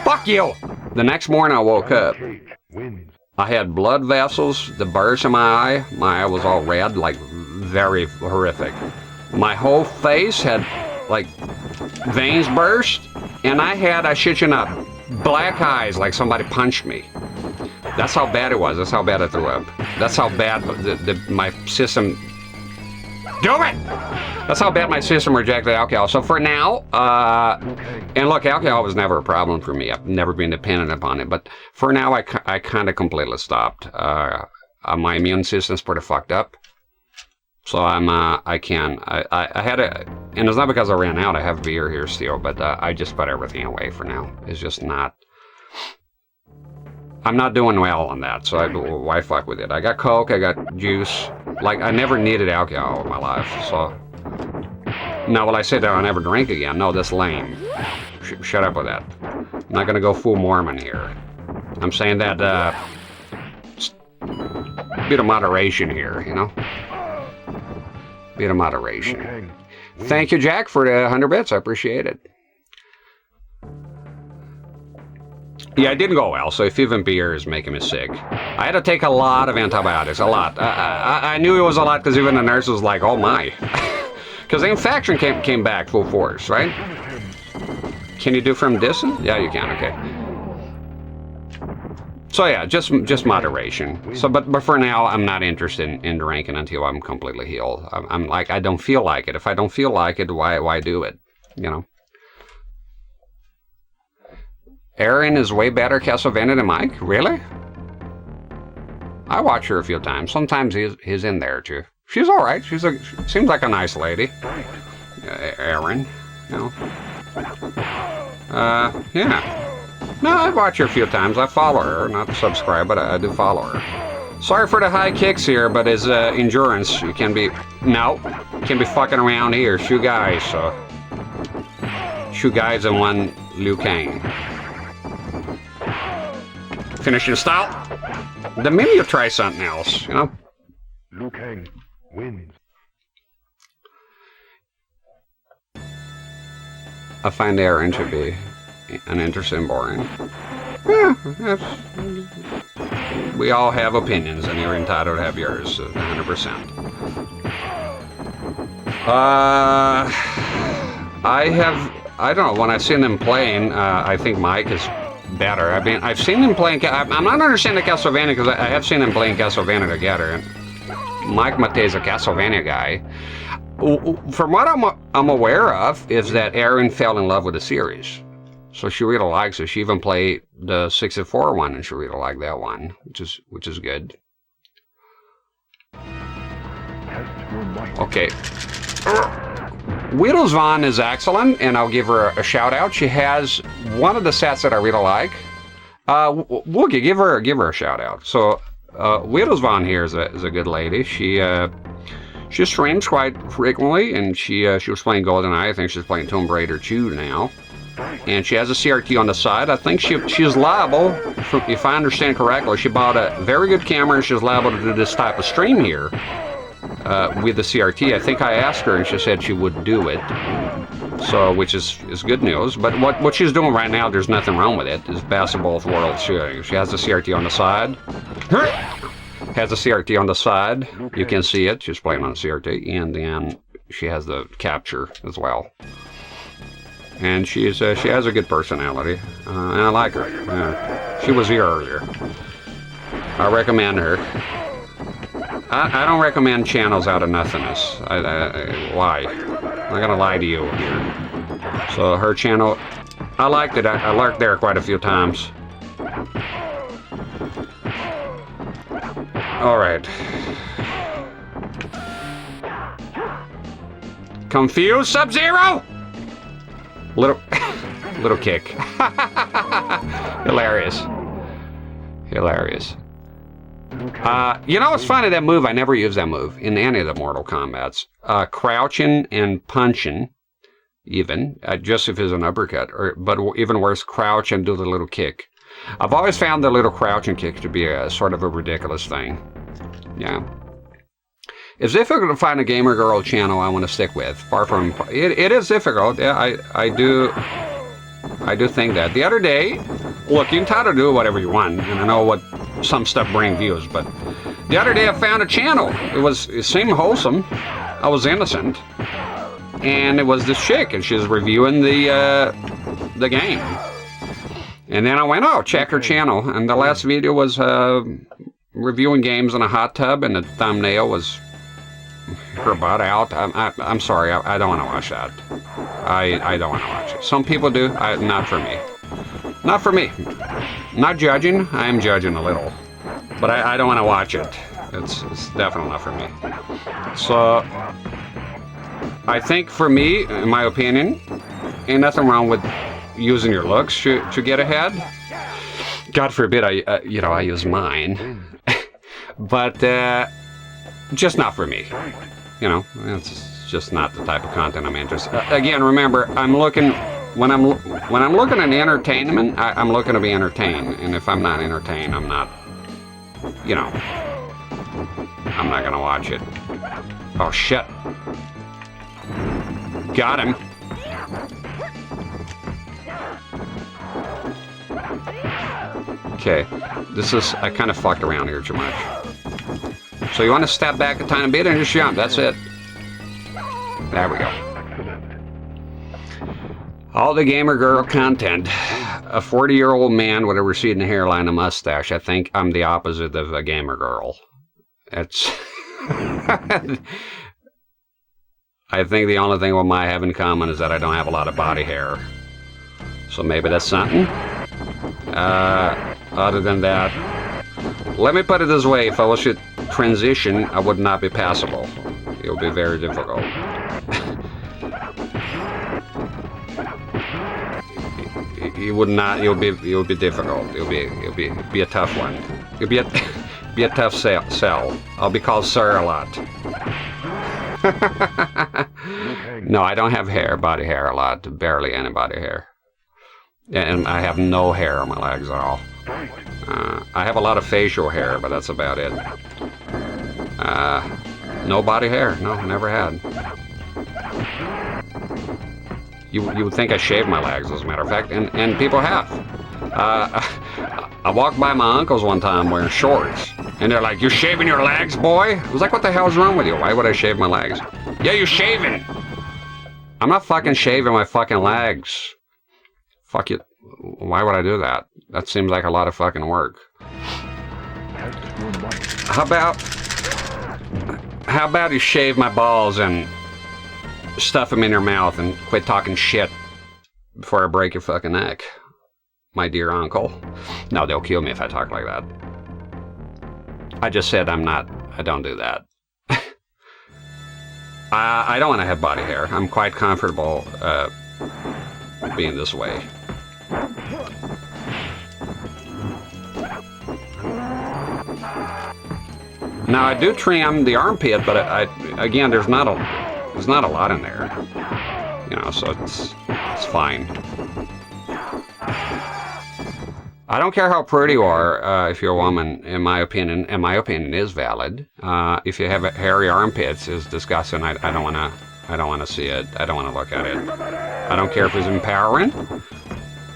Fuck you! The next morning I woke up. Cage wins. I had blood vessels, the burrs in my eye. My eye was all red, like very horrific. My whole face had like veins burst. And I had, I shit you not, black eyes like somebody punched me. That's how bad it was. That's how bad I threw up. That's how bad my system... Do it! That's how bad my system rejected alcohol. So for now, and look, alcohol was never a problem for me. I've never been dependent upon it. But for now, I kind of completely stopped. My immune system's pretty fucked up. So I had a, and it's not because I ran out. I have beer here still, but I just put everything away for now. It's just not... I'm not doing well on that, so why fuck with it? I got Coke, I got juice. Like, I never needed alcohol in my life, so... Now, will I say that I'll never drink again? No, that's lame. Shut up with that. I'm not gonna go full Mormon here. I'm saying that, bit of moderation here, you know? Bit of moderation. Thank you, Jack, for the 100 bits. I appreciate it. Yeah, it didn't go well, so if even beer is making me sick. I had to take a lot of antibiotics, a lot. I knew it was a lot because even the nurse was like, oh my. Because the infection came back full force, right? Can you do from distance? Yeah, you can, okay. So yeah, just moderation. So, but for now, I'm not interested in drinking until I'm completely healed. I'm like, I don't feel like it. If I don't feel like it, why do it? You know? Erin is way better Castlevania than Mike? Really? I watch her a few times. Sometimes he's in there too. She's alright. She seems like a nice lady. Erin, you know. Yeah. No, I watch her a few times. I follow her. Not subscribe, but I do follow her. Sorry for the high kicks here, but his endurance, you can be... No. Can be fucking around here. Shoot guys, so... Shoot guys and one Liu Kang. Finishing style. The minute you try something else, you know? Liu Kang wins. I find Aaron to be uninteresting and boring. Yeah, we all have opinions, and you're entitled to have yours, 100%. I don't know, when I've seen them playing, I think Mike is better. I mean, I've seen them playing, I'm not understanding Castlevania because I have seen them playing Castlevania together, and Mike Mate is a Castlevania guy. From what I'm aware of is that Erin fell in love with the series. So she really likes it. She even played the 64 one, and she really liked that one, which is good. Okay. Whittles Vaughn is excellent, and I'll give her a shout out. She has one of the sets that I really like. Woogie, give her a shout out. So Whittles Vaughn here is a good lady. She streams quite frequently, and she was playing GoldenEye. I think she's playing Tomb Raider 2 now. And she has a CRT on the side. I think she's liable, if I understand correctly, she bought a very good camera, and she's liable to do this type of stream here with the CRT. I think I asked her, and she said she would do it. So, which is good news. But what she's doing right now, there's nothing wrong with it. It's Basketball World. She has the CRT on the side. Has a CRT on the side. You can see it. She's playing on CRT, and then she has the capture as well. And she has a good personality, and I like her. She was here earlier. I recommend her. I don't recommend channels out of nothingness. Why? I'm not gonna lie to you here. So her channel, I liked it. I lurked there quite a few times. All right. Confused Sub-Zero? Little, little kick. Hilarious. Hilarious. You know what's funny? That move, I never use that move in any of the Mortal Kombats. Crouching and punching, even, just if it's an uppercut. But even worse, crouch and do the little kick. I've always found the little crouching kick to be a sort of a ridiculous thing. Yeah. It's difficult to find a gamer girl channel I want to stick with. Far from it is difficult. Yeah, I do think that. The other day, look, you're entitled to do whatever you want, and I know what some stuff bring views, but the other day I found a channel. It seemed wholesome. I was innocent, and it was this chick, and she was reviewing the game. And then I went, oh, check her channel, and the last video was reviewing games in a hot tub, and the thumbnail was her butt out. I'm sorry, I don't want to watch that. I don't want to watch it. Some people do. Not for me. Not for me. Not judging. I am judging a little, but I don't want to watch it. It's definitely not for me. So I think for me, in my opinion, ain't nothing wrong with using your looks to get ahead. God forbid I use mine, but just not for me. You know, it's just not the type of content I'm interested. Again, remember, I'm looking when I'm looking at entertainment. I'm looking to be entertained, and if I'm not entertained, I'm not. You know, I'm not gonna watch it. Oh shit! Got him. Okay, I kind of fucked around here too much. So you want to step back a tiny bit and just jump, that's it. There we go. All the gamer girl content. A 40-year-old man with a receding hairline and a mustache. I think I'm the opposite of a gamer girl. It's... I think the only thing I have in common is that I don't have a lot of body hair. So maybe that's something. Other than that, let me put it this way, if I was to transition, I would not be passable. It would be very difficult. It would not. It would be difficult. It'll be a tough one. It'll be a tough sell. I'll be called sir a lot. No, I don't have body hair a lot. Barely any body hair. And I have no hair on my legs at all. I have a lot of facial hair, but that's about it. No body hair. No, never had. You would think I shaved my legs, as a matter of fact, and people have. I walked by my uncle's one time wearing shorts, and they're like, "You're shaving your legs, boy?" I was like, "What the hell's wrong with you? Why would I shave my legs?" "Yeah, you're shaving." I'm not fucking shaving my fucking legs. Fuck it. Why would I do that? That seems like a lot of fucking work. How about you shave my balls and stuff them in your mouth and quit talking shit before I break your fucking neck, my dear uncle? No, they'll kill me if I talk like that. I just said I don't do that. I don't want to have body hair. I'm quite comfortable being this way. Now I do trim the armpit, but again, there's not a lot in there, you know, so it's fine. I don't care how pretty you are if you're a woman. In my opinion, and my opinion is valid. If you have hairy armpits, it's disgusting. I don't want to see it. I don't want to look at it. I don't care if it's empowering.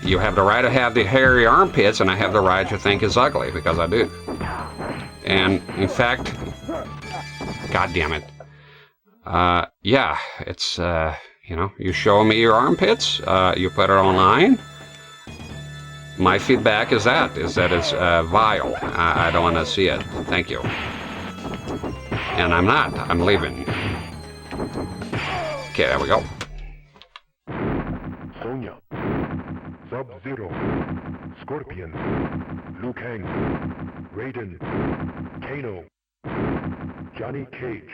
You have the right to have the hairy armpits, and I have the right to think it's ugly, because I do. And in fact, God damn it. Yeah, it's, you know, you show me your armpits, you put it online. My feedback is that it's vile. I don't want to see it. Thank you. And I'm not. I'm leaving. Okay, there we go. Sonya, Sub-Zero, Scorpion, Liu Kang, Raiden, Kano, Johnny Cage.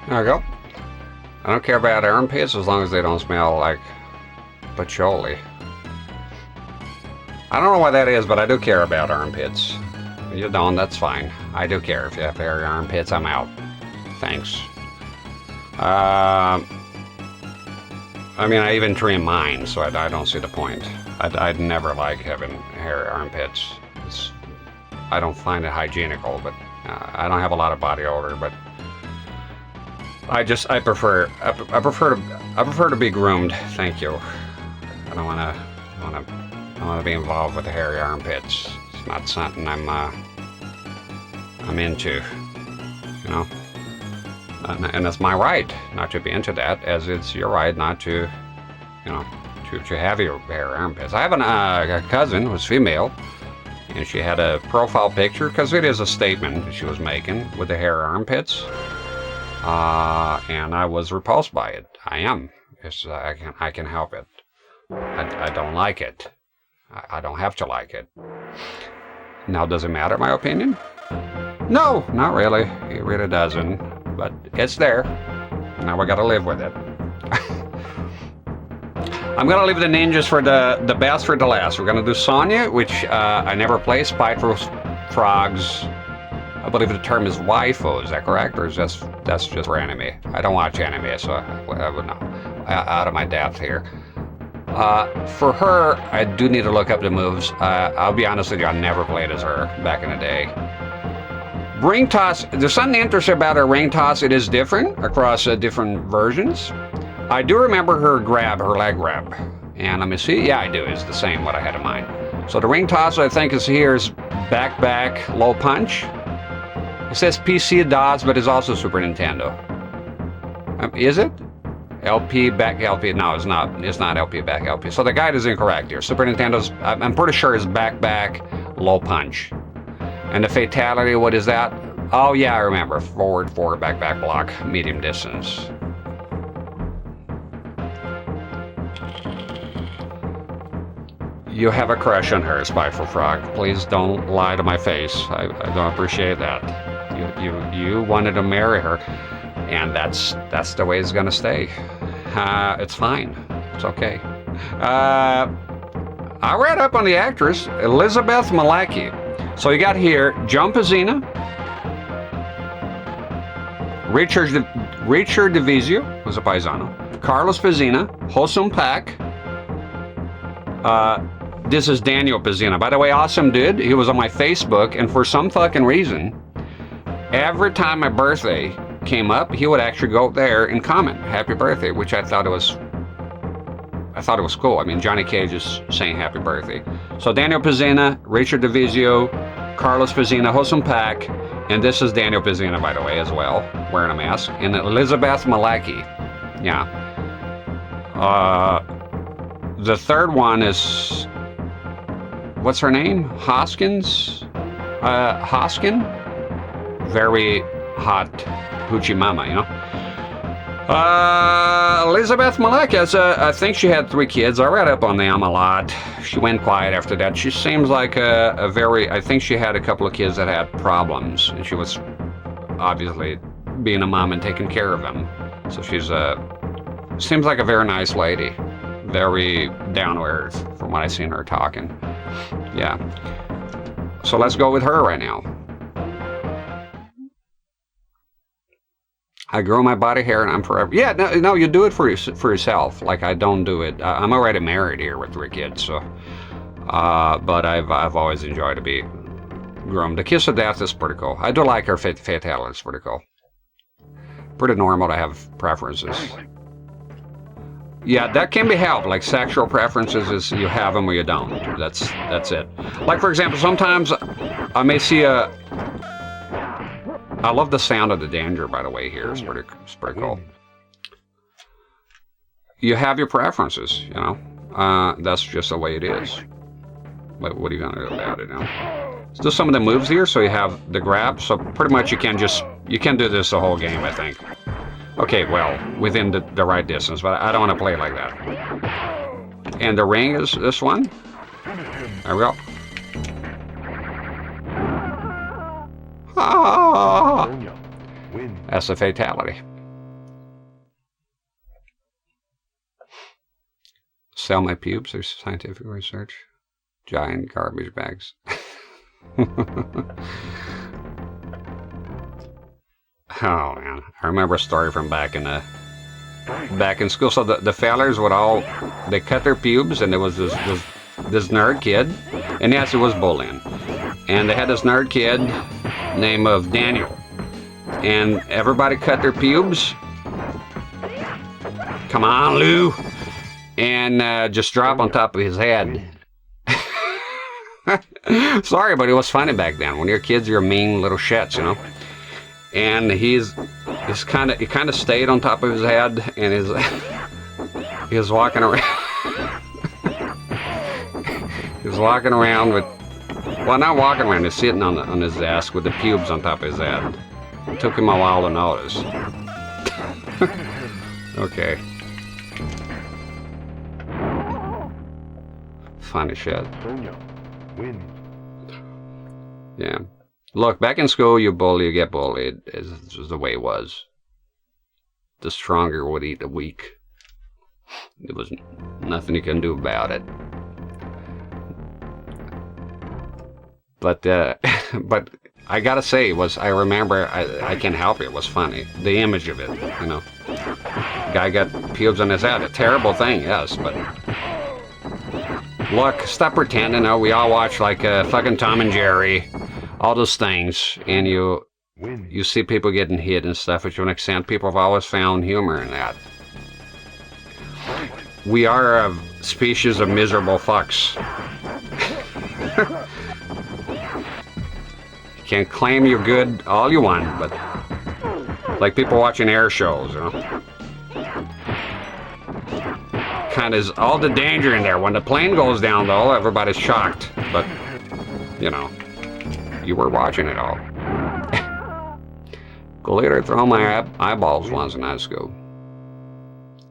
There we go. I don't care about armpits as long as they don't smell like patchouli. I don't know why that is, but I do care about armpits. You don't, that's fine. I do care. If you have hairy armpits, I'm out. Thanks. I mean, I even trim mine, so I don't see the point. I'd never like having hairy armpits. I don't find it hygienical, but I don't have a lot of body odor, but I prefer to be groomed. Thank you. I don't want to be involved with the hairy armpits. It's not something I'm into, you know. And it's my right not to be into that, as it's your right not to, you know, to have your hairy armpits. I have a cousin who's female, and she had a profile picture because it is a statement that she was making with the hairy armpits. And I was repulsed by it. I am. I can help it. I don't like it. I don't have to like it. Now, does it matter, my opinion? No, not really. It really doesn't. But it's there. Now we gotta live with it. I'm gonna leave the ninjas for the best for the last. We're gonna do Sonya, which I never play. Spiteful Frogs. I believe the term is waifu, is that correct? Or is that's just for anime? I don't watch anime, so I would know. Out of my depth here. For her, I do need to look up the moves. I'll be honest with you, I never played as her back in the day. Ring toss, there's something interesting about her ring toss. It is different across different versions. I do remember her leg grab. And let me see, yeah, I do, it's the same what I had in mind. So the ring toss, I think, is back, low punch. It says PC DOS, but it's also Super Nintendo. Is it? LP, back LP? No, it's not. It's not LP, back LP. So the guide is incorrect here. Super Nintendo's, I'm pretty sure, is back, low punch. And the fatality, what is that? Oh yeah, I remember. Forward, back block, medium distance. You have a crush on her, Spiteful Frog. Please don't lie to my face. I don't appreciate that. You wanted to marry her, and that's the way it's gonna stay. It's fine. It's okay. I read up on the actress, Elizabeth Malachy. So you got here John Pizzina, Richard DeVizio, who's a paisano, Carlos Pizzina, Hosum Pak. This is Daniel Pizzina. By the way, awesome dude. He was on my Facebook, and for some fucking reason, every time my birthday came up, he would actually go there and comment happy birthday, which I thought it was cool. I mean, Johnny Cage is saying happy birthday. So Daniel Pizzina, Richard DeVizio, Carlos Pizzina, Hosum Pak, and this is Daniel Pizzina, by the way, as well, wearing a mask, and Elizabeth Malachy. Yeah. The third one is, what's her name? Hoskin? Very hot hoochie mama, you know? Elizabeth Malachy, I think she had 3 kids. I read up on them a lot. She went quiet after that. She seems like I think she had a couple of kids that had problems, and she was obviously being a mom and taking care of them. So she's seems like a very nice lady. Very down to earth from what I've seen her talking. Yeah. So let's go with her right now. I grow my body hair and I'm forever. Yeah, no, you do it for yourself. Like, I don't do it. I'm already married here with 3 kids, so. But I've always enjoyed to be groomed. The Kiss of Death is pretty cool. I do like her fatality. It's pretty cool. Pretty normal to have preferences. Yeah, that can be helped. Like, sexual preferences is you have them or you don't. That's it. Like, for example, sometimes I may see I love the sound of the danger, by the way, here. It's pretty cool. You have your preferences, you know. That's just the way it is. But what are you going to do about it now? Let's do some of the moves here. So you have the grab. So pretty much you can do this the whole game, I think. Okay, well, within the right distance, but I don't want to play it like that. And the ring is this one. There we go. Ah, that's a fatality. Sell my pubes or scientific research. Giant garbage bags. Oh man, I remember a story from back in school. So the fellers would all, they cut their pubes, and there was this nerd kid, and yes, it was bullying. And they had this nerd kid named of Daniel, and everybody cut their pubes. Come on, Lou, and just drop on top of his head. Sorry, but it was funny back then. When you're kids, you're mean little shits, you know. And he kind of stayed on top of his head, and he was walking around. He was walking around with, well, not walking around. He's sitting on his desk with the pubes on top of his head. It took him a while to notice. Okay. Funny shit. Yeah. Look, back in school, you bully, you get bullied. It's just the way it was. The stronger would eat the weak. There was nothing you can do about it. But but I gotta say, I remember, I can't help it, it was funny. The image of it, you know. Guy got pubes on his head. A terrible thing, yes, but... Look, stop pretending. We all watch like fucking Tom and Jerry. All those things, and you see people getting hit and stuff, but to an extent, people have always found humor in that. We are a species of miserable fucks. You can claim you're good all you want, but like people watching air shows, you know. Kind of is all the danger in there. When the plane goes down, though, everybody's shocked, but you know. You were watching it all. Go later, throw my eyeballs once in high school.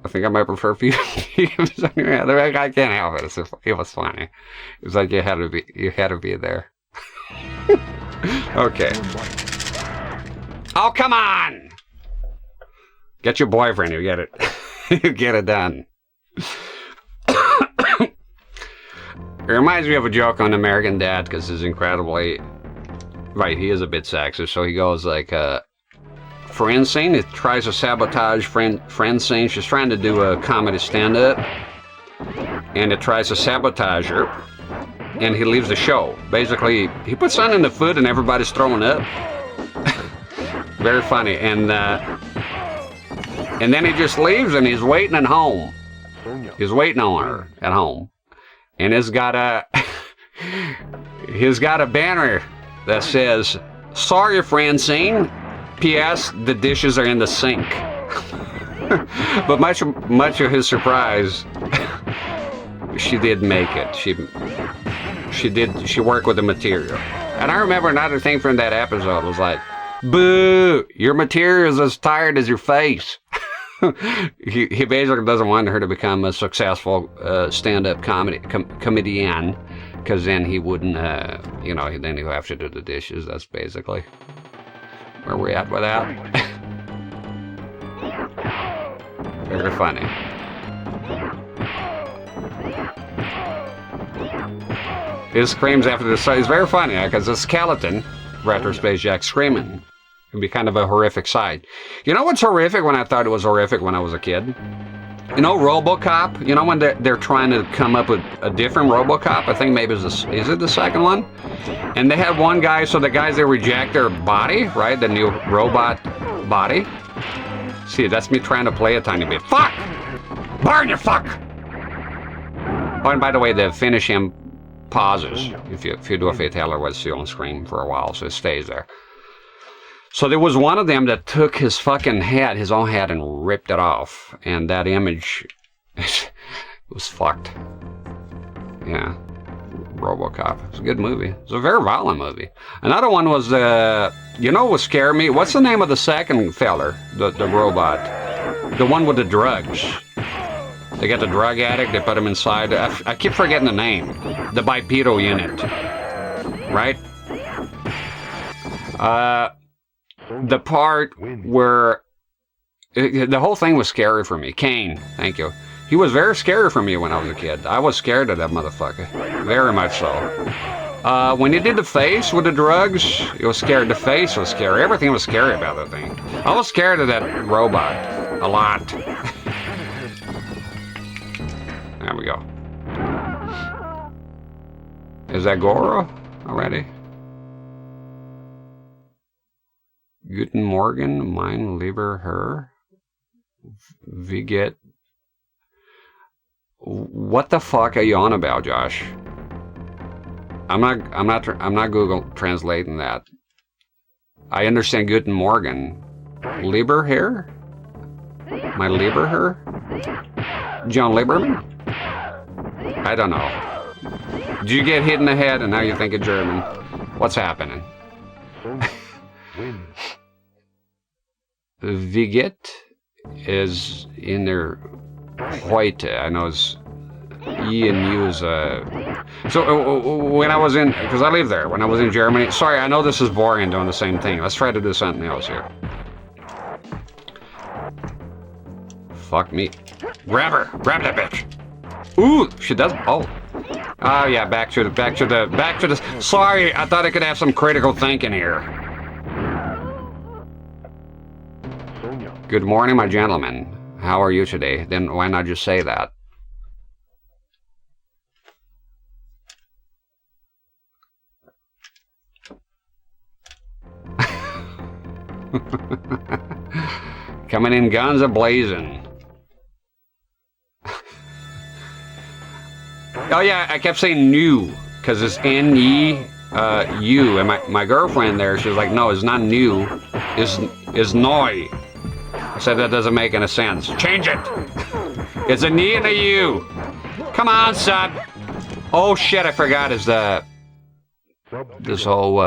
I think I might prefer pubes. I can't help it. It was funny. It was like you had to be there. Okay. Oh, come on! Get your boyfriend. You get it. You get it done. It reminds me of a joke on American Dad, because it's incredibly... Right, he is a bit sexist, so he goes like, Francine, it tries to sabotage Francine. She's trying to do a comedy stand-up, and it tries to sabotage her, and he leaves the show. Basically, he puts something in the food, and everybody's throwing up. Very funny, and then he just leaves, and he's waiting at home. He's waiting on her at home, and he's got a banner that says, "Sorry, Francine. P.S. The dishes are in the sink." But much of his surprise, she did make it. She worked with the material. And I remember another thing from that episode was like, "Boo! Your material is as tired as your face." He basically doesn't want her to become a successful stand-up comedian. Because then he wouldn't, then he'll have to do the dishes. That's basically where we're at with that. Very funny. His screams after the sight is very funny, because the skeleton, Retro Space Jack, screaming can be kind of a horrific sight. You know what's horrific? When I thought it was horrific when I was a kid? You know RoboCop? You know when they're trying to come up with a different RoboCop? I think maybe is it the second one? And they had one guy, so the guys, they reject their body, right? The new robot body. See, that's me trying to play a tiny bit. Fuck! Burn, you fuck! Oh, and by the way, the finish him pauses. If you do a Fatale, or still on screen for a while, so it stays there. So there was one of them that took his fucking head, his own head, and ripped it off. And that image was fucked. Yeah. RoboCop. It's a good movie. It's a very violent movie. Another one was, what scared me? What's the name of the second feller? The robot. The one with the drugs. They got the drug addict, they put him inside. I keep forgetting the name. The bipedal unit. Right? The part where the whole thing was scary for me. Kane, thank you. He was very scary for me when I was a kid. I was scared of that motherfucker. Very much so. When he did the face with the drugs, it was scared. The face was scary. Everything was scary about that thing. I was scared of that robot. A lot. There we go. Is that Goro already? Guten Morgen, mein lieber Herr. Wie geht? What the fuck are you on about, Josh? I'm not Google translating that. I understand Guten Morgen. Lieber Herr? My lieber Herr? John Lieberman? I don't know. Did you get hit in the head and now you think of German? What's happening? Wie geht is in there heute. I know it's E and U is so when I was in, because I live there, when I was in Germany, sorry, I know this is boring doing the same thing. Let's try to do something else here. Fuck me. Grab her. Grab that bitch. Ooh, she does. Oh. Oh yeah, back to the. Sorry, I thought I could have some critical thinking here. Good morning, my gentlemen. How are you today? Then why not just say that? Coming in guns a-blazing. Oh yeah, I kept saying new, because it's N-E-U, and my girlfriend there, she was like, no, it's not new, it's noi. I said, that doesn't make any sense. Change it! It's an E and a U! Come on, son! Oh shit, I forgot is this whole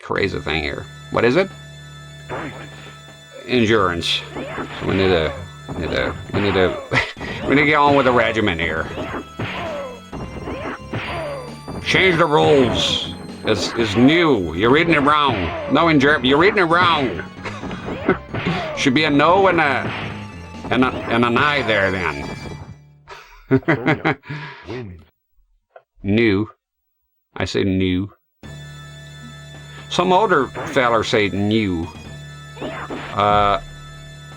crazy thing here. What is it? Endurance. So we need to get on with the regimen here. Change the rules. It's new. You're reading it wrong. No, in German, you're reading it wrong. Should be a no and an I there then. New. I say new. Some older fellers say new. I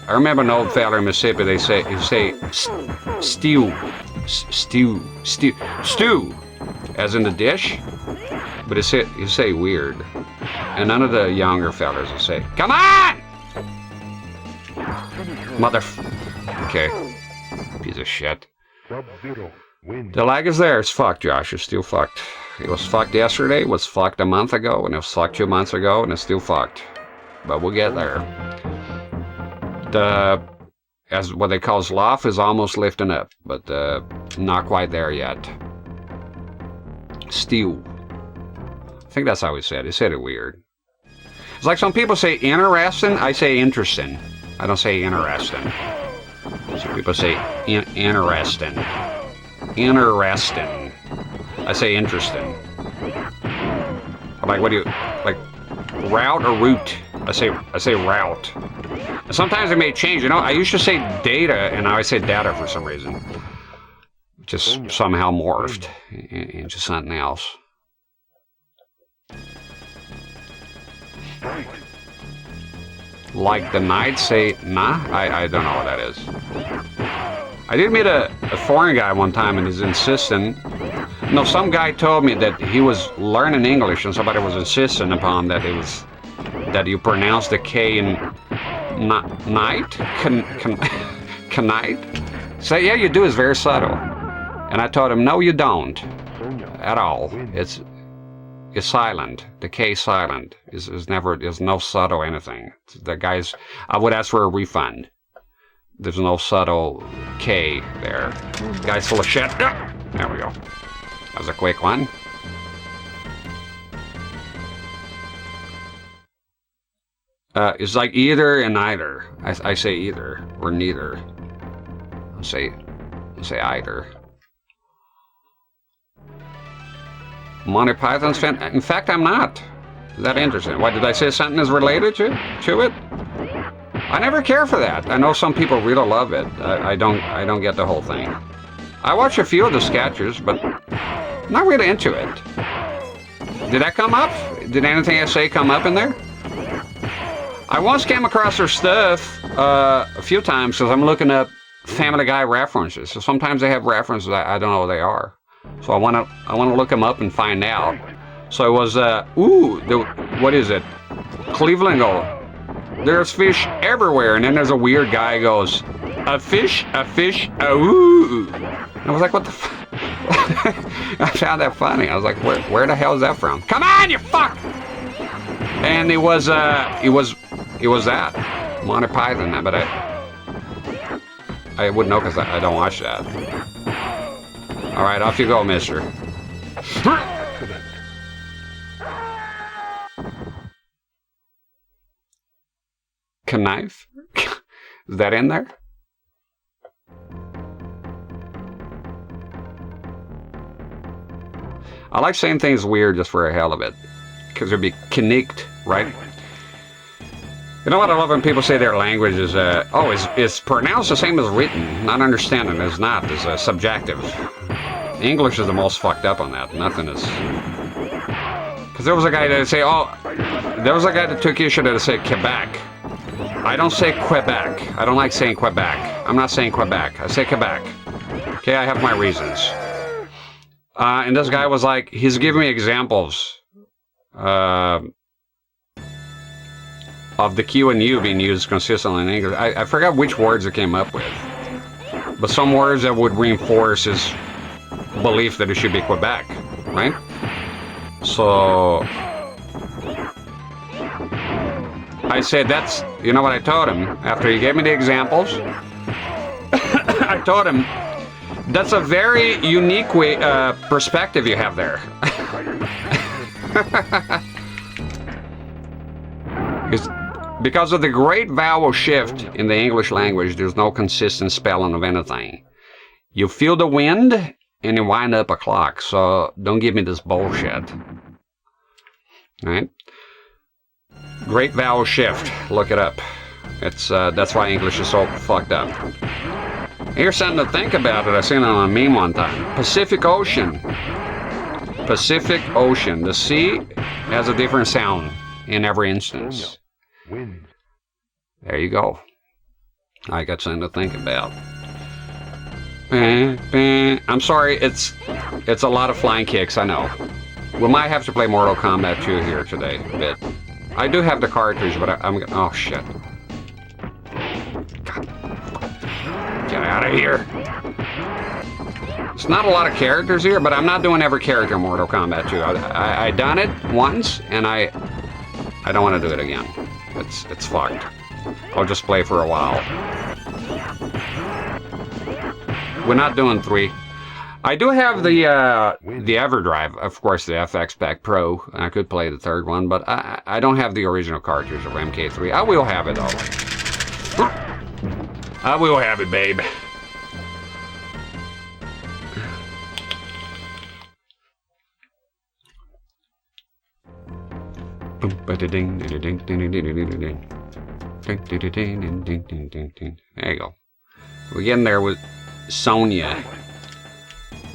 remember an old fella in Mississippi. They say stew, as in the dish, but you say weird. And none of the younger fellas will say, "Come on, mother." Okay, piece of shit. The lag is there. It's fucked, Josh. It's still fucked. It was fucked yesterday. It was fucked a month ago, and it was fucked 2 months ago, and it's still fucked. But we'll get there. As what they call sloth is almost lifting up, but not quite there yet. Stew. I think that's how he said it. He said it weird. It's like some people say interesting. I say interesting. I don't say interesting. Some people say interesting. Interesting. I say interesting. I'm like, what do you like? Route or route? I say route. Sometimes it may change. You know, I used to say data, and now I say data for some reason. Just somehow morphed into something else. Like the knight say nah? I don't know what that is. I did meet a foreign guy one time, and he's insisting. No, some guy told me that he was learning English, and somebody was insisting upon that that you pronounce the K in night, knight. So yeah, you do. It's very subtle. And I told him, no, you don't, at all. It's silent. The K is silent. Is never. There's no subtle anything. The guys, I would ask for a refund. There's no subtle K there. Guy's full of shit. There we go. That was a quick one. It's like either and neither. I say either or neither. I say either. Monty Python's fan. In fact, I'm not. Is that interesting? Why did I say something is related to it? I never care for that. I know some people really love it. I don't get the whole thing. I watch a few of the sketches, but not really into it. Did that come up? Did anything I say come up in there? I once came across their stuff a few times because I'm looking up Family Guy references. So sometimes they have references I don't know what they are. So I wanna look them up and find out. So it was what is it? Cleveland go, there's fish everywhere, and then there's a weird guy goes, a fish, ooh. I was like, what the f I found that funny. I was like, where the hell is that from? Come on, you fuck! And it was that Monty Python, but I wouldn't know because I don't watch that. All right, off you go, mister. Knife? Is that in there? I like saying things weird just for a hell of it, because it'd be knicked, right? You know what I love when people say their language is, it's pronounced the same as written. Not understanding is not, is subjective. English is the most fucked up on that. Nothing is... Because there was a guy that would say, there was a guy that took issue that said Quebec. I don't say Quebec. I don't like saying Quebec. I'm not saying Quebec. I say Quebec. Okay, I have my reasons. And this guy was like, he's giving me examples of the Q and U being used consistently in English. I forgot which words it came up with. But some words that would reinforce his belief that it should be Quebec, right? So... I said, you know what I told him? After he gave me the examples, I told him, that's a very unique perspective you have there. Because of the great vowel shift in the English language, there's no consistent spelling of anything. You feel the wind, and you wind up a clock, so don't give me this bullshit. Right? Great vowel shift. Look it up. It's that's why English is so fucked up. Here's something to think about it. I seen it on a meme one time. Pacific Ocean. Pacific Ocean. The sea has a different sound in every instance. There you go. I got something to think about. I'm sorry, it's a lot of flying kicks, I know. We might have to play Mortal Kombat 2 here today, but I do have the cartridge, but I'm gonna... Oh, shit. God. Get out of here. It's not a lot of characters here, but I'm not doing every character in Mortal Kombat 2. I done it once, and I don't want to do it again. It's fucked. I'll just play for a while. We're not doing 3. I do have the EverDrive, of course, the FX Pack Pro. I could play the 3rd one, but I don't have the original cartridge of MK3. I will have it, though. I will have it, babe. There you go. We're getting there with Sonya.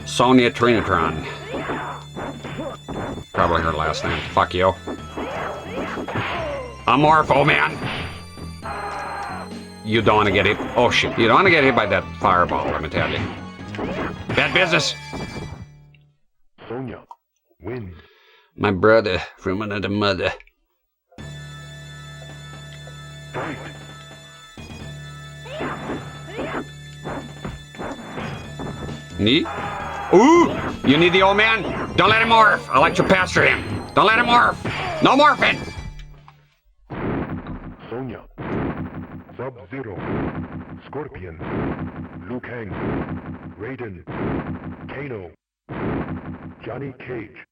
Sonya Trinitron. Probably her last name. Fuck you. Amorpho, man. You don't want to get hit. Oh shit. You don't want to get hit by that fireball, let me tell you. Bad business. Sonya wins. My brother from another mother. Fight. Neat. Ooh! You need the old man? Don't let him morph. I'll let you pasture him. Don't let him morph. No morphing. Sonya. Sub-Zero. Scorpion. Liu Kang. Raiden. Kano. Johnny Cage.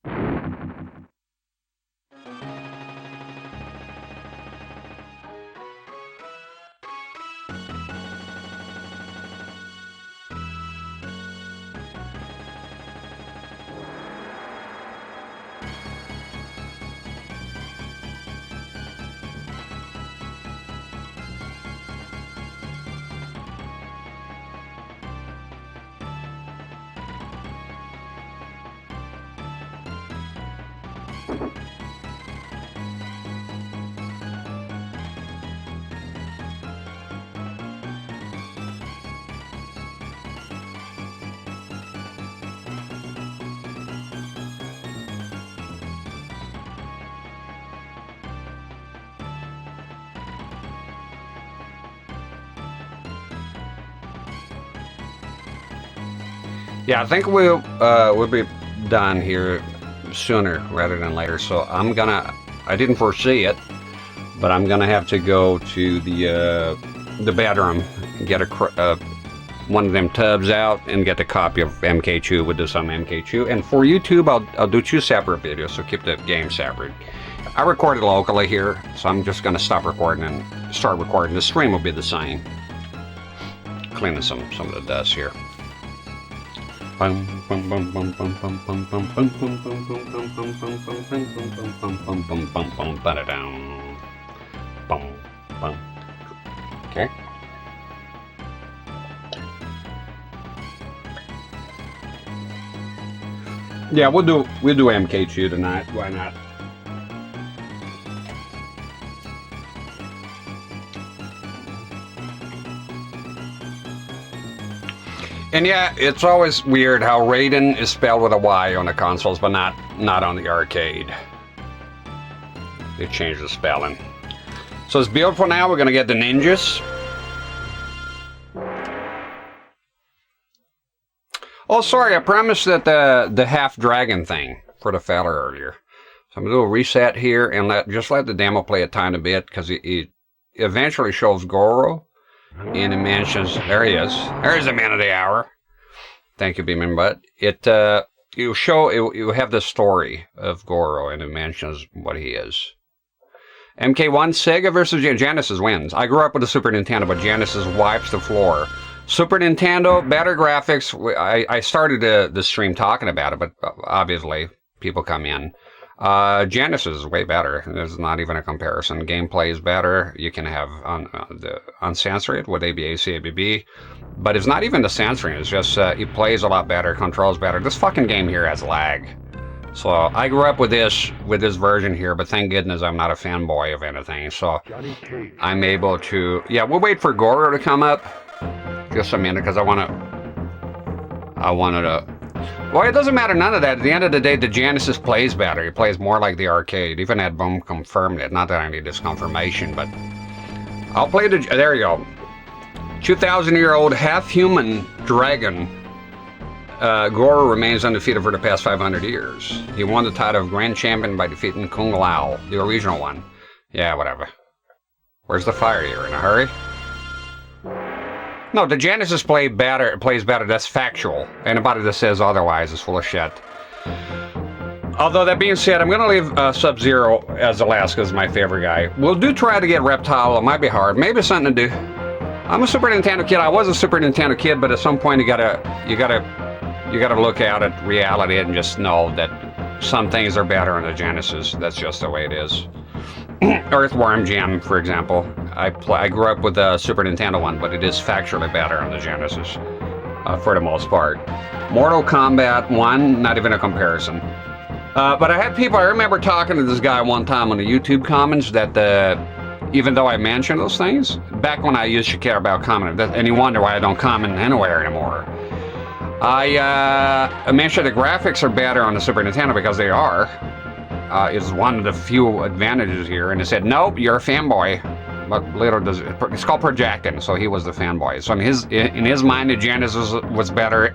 Yeah, I think we'll be done here sooner rather than later. So I didn't foresee it, but I'm gonna have to go to the bedroom and get one of them tubs out and get a copy of MK2. We'll do some MK2, and for YouTube, I'll do 2 separate videos. So keep the game separate. I recorded locally here, so I'm just gonna stop recording and start recording. The stream will be the same. Cleaning some of the dust here. Okay. Yeah, we'll do MK2 tonight. Why not? And yeah, it's always weird how Raiden is spelled with a Y on the consoles, but not on the arcade. They changed the spelling. So it's beautiful now. We're gonna get the ninjas. Oh, sorry, I promised that the half dragon thing for the fella earlier. So I'm gonna do a reset here and just let the demo play a tiny bit, because it eventually shows Goro. And it mentions, there he is. There's the man of the hour. Thank you, Beeman Butt. You have the story of Goro, and it mentions what he is. MK1, Sega versus Genesis wins. I grew up with a Super Nintendo, but Genesis wipes the floor. Super Nintendo, better graphics. I started the stream talking about it, but obviously people come in. Genesis is way better. There's not even a comparison. Gameplay is better. You can have the uncensored with ABAC, ABB, but it's not even the censoring. It's just it plays a lot better, controls better. This fucking game here has lag. So I grew up with this version here, but thank goodness I'm not a fanboy of anything. So I'm able to. Yeah, we'll wait for Goro to come up. Just a minute, because I wanted to. Well, it doesn't matter, none of that. At the end of the day, the Genesis plays better. It plays more like the arcade. Even Ed Boom confirmed it. Not that I need this confirmation, but I'll play there you go. 2,000-year-old half-human dragon. Goro remains undefeated for the past 500 years. He won the title of Grand Champion by defeating Kung Lao, the original one. Yeah, whatever. Where's the fire here? In a hurry? No, the Genesis plays better. That's factual. Anybody that says otherwise is full of shit. Although, that being said, I'm going to leave Sub-Zero as the last, because he's my favorite guy. We'll try to get Reptile. It might be hard. Maybe something to do. I'm a Super Nintendo kid. I was a Super Nintendo kid, but at some point you gotta look out at reality and just know that some things are better on the Genesis. That's just the way it is. Earthworm Jim, for example. I grew up with the Super Nintendo one, but it is factually better on the Genesis, for the most part. Mortal Kombat 1, not even a comparison. But I remember talking to this guy one time on the YouTube comments that even though I mentioned those things, back when I used to care about commenting, and you wonder why I don't comment anywhere anymore. I mentioned the graphics are better on the Super Nintendo, because they are. Is one of the few advantages here, and he said, nope, you're a fanboy. But later, it's called projecting, so he was the fanboy. So in his mind, the Genesis was better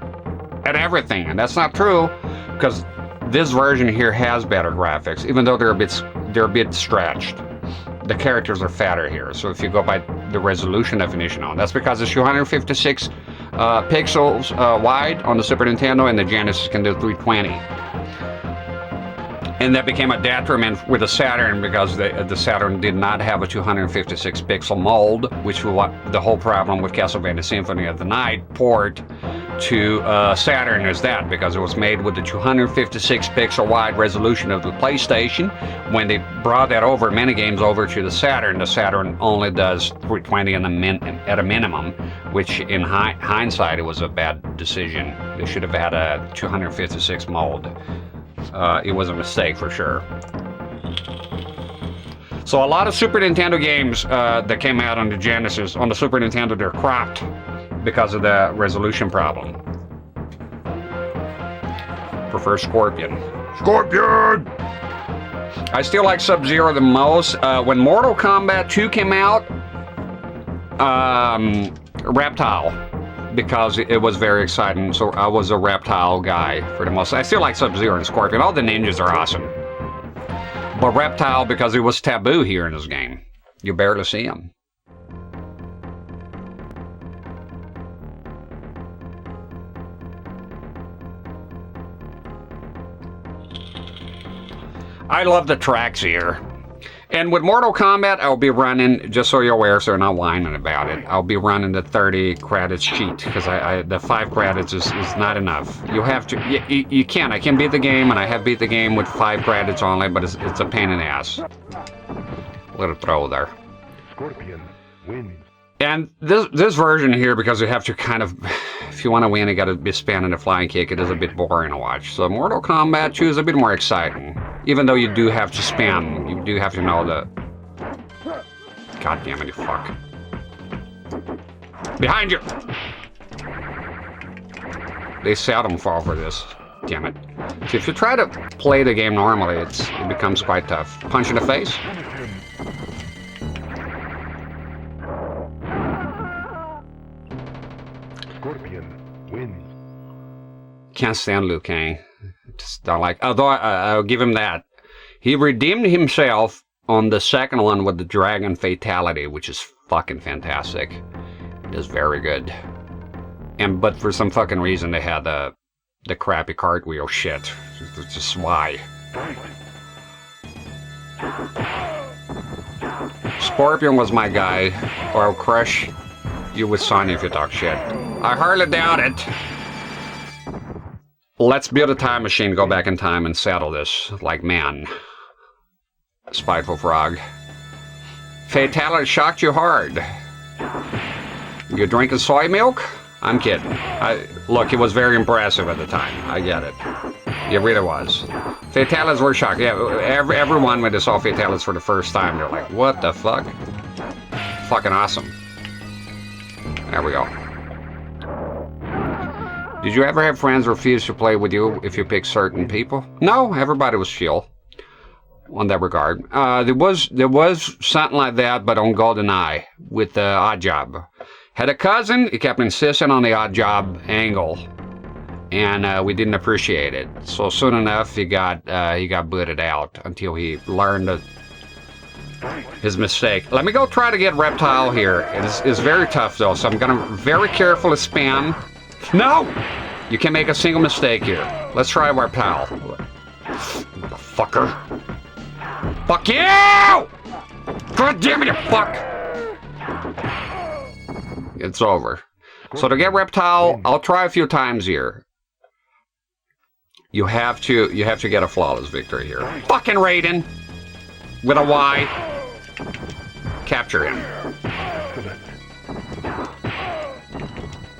at everything, and that's not true, because this version here has better graphics, even though they're a bit stretched. The characters are fatter here, so if you go by the resolution definition that's because it's 256 pixels wide on the Super Nintendo, and the Genesis can do 320. And that became a detriment with the Saturn, because the Saturn did not have a 256 pixel mold, which was the whole problem with Castlevania Symphony of the Night port to Saturn is that, because it was made with the 256 pixel wide resolution of the PlayStation. When they brought that over, many games over to the Saturn only does 320 at a minimum, which in hindsight, it was a bad decision. They should have had a 256 mold. it was a mistake for sure. So a lot of Super Nintendo games that came out on the Genesis, on the Super Nintendo, they're cropped because of the resolution problem. Prefer Scorpion. Scorpion! I still like Sub-Zero the most. When Mortal Kombat 2 came out, Reptile, because it was very exciting. So I was a Reptile guy for the most. I still like Sub-Zero and Scorpion. All the ninjas are awesome. But Reptile, because it was taboo here in this game. You barely see him. I love the tracks here. And with Mortal Kombat, I'll be running, just so you're aware, so you're not whining about it, I'll be running the 30 credits cheat, because the 5 credits is not enough. You have to, you can. I can beat the game, and I have beat the game with 5 credits only, but it's a pain in the ass. Little throw there. Scorpion wins. And this version here, because you have to kind of, if you want to win, you got to be spamming the flying kick. It is a bit boring to watch. So Mortal Kombat 2 is a bit more exciting. Even though you do have to spam, you do have to know the... God damn it, you fuck. Behind you! They seldom fall for this. Damn it. So if you try to play the game normally, it becomes quite tough. Punch in the face. Scorpion wins. Can't stand Liu Kang. Just don't like. Although I'll give him that. He redeemed himself on the second one with the Dragon Fatality, which is fucking fantastic. It is very good. But for some fucking reason they had the crappy cartwheel shit. It's just why. Scorpion was my guy, or I'll crush you with Sony if you talk shit. I hardly doubt it. Let's build a time machine, go back in time, and settle this like man. Spiteful frog. Fatality shocked you hard. You drinking soy milk? I'm kidding. Look, it was very impressive at the time. I get it. It really was. Fatalities were shocked. Yeah, everyone when they saw Fatalities for the first time, they're like, what the fuck? Fucking awesome. There we go. Did you ever have friends refuse to play with you if you picked certain people? No, everybody was chill on that regard. There was something like that, but on GoldenEye with the Odd Job. Had a cousin, he kept insisting on the Odd Job angle, and we didn't appreciate it. So soon enough, he got booted out until he learned his mistake. Let me go try to get Reptile here. It's very tough though, so I'm gonna very carefully spam. No! You can make a single mistake here. Let's try Reptile. Fucker. Fuck you! God damn it, you fuck! It's over. So to get Reptile, I'll try a few times here. You have to get a flawless victory here. Fucking Raiden! With a Y. Capture him.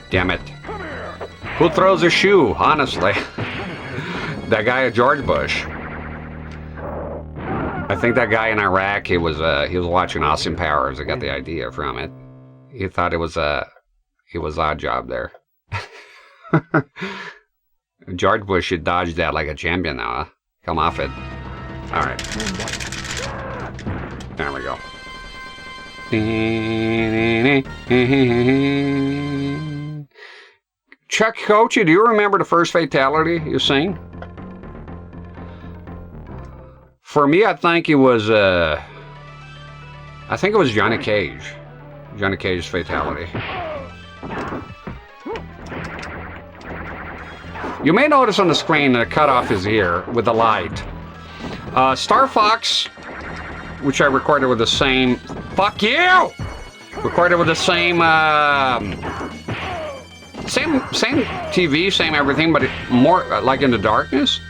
Damn it. Who throws a shoe, honestly? That guy at George Bush. I think that guy in Iraq, he was watching Austin Powers. I got the idea from it. He thought it was Odd Job there. George Bush should dodge that like a champion now. Huh? Come off it. Alright. There we go. Chuck Coachy, do you remember the first fatality you seen? For me, I think it was Johnny Cage. Johnny Cage's fatality. You may notice on the screen that I cut off his ear with the light. Star Fox, which I recorded with the same... Fuck you! Recorded with the same TV, same everything, but more like in the darkness.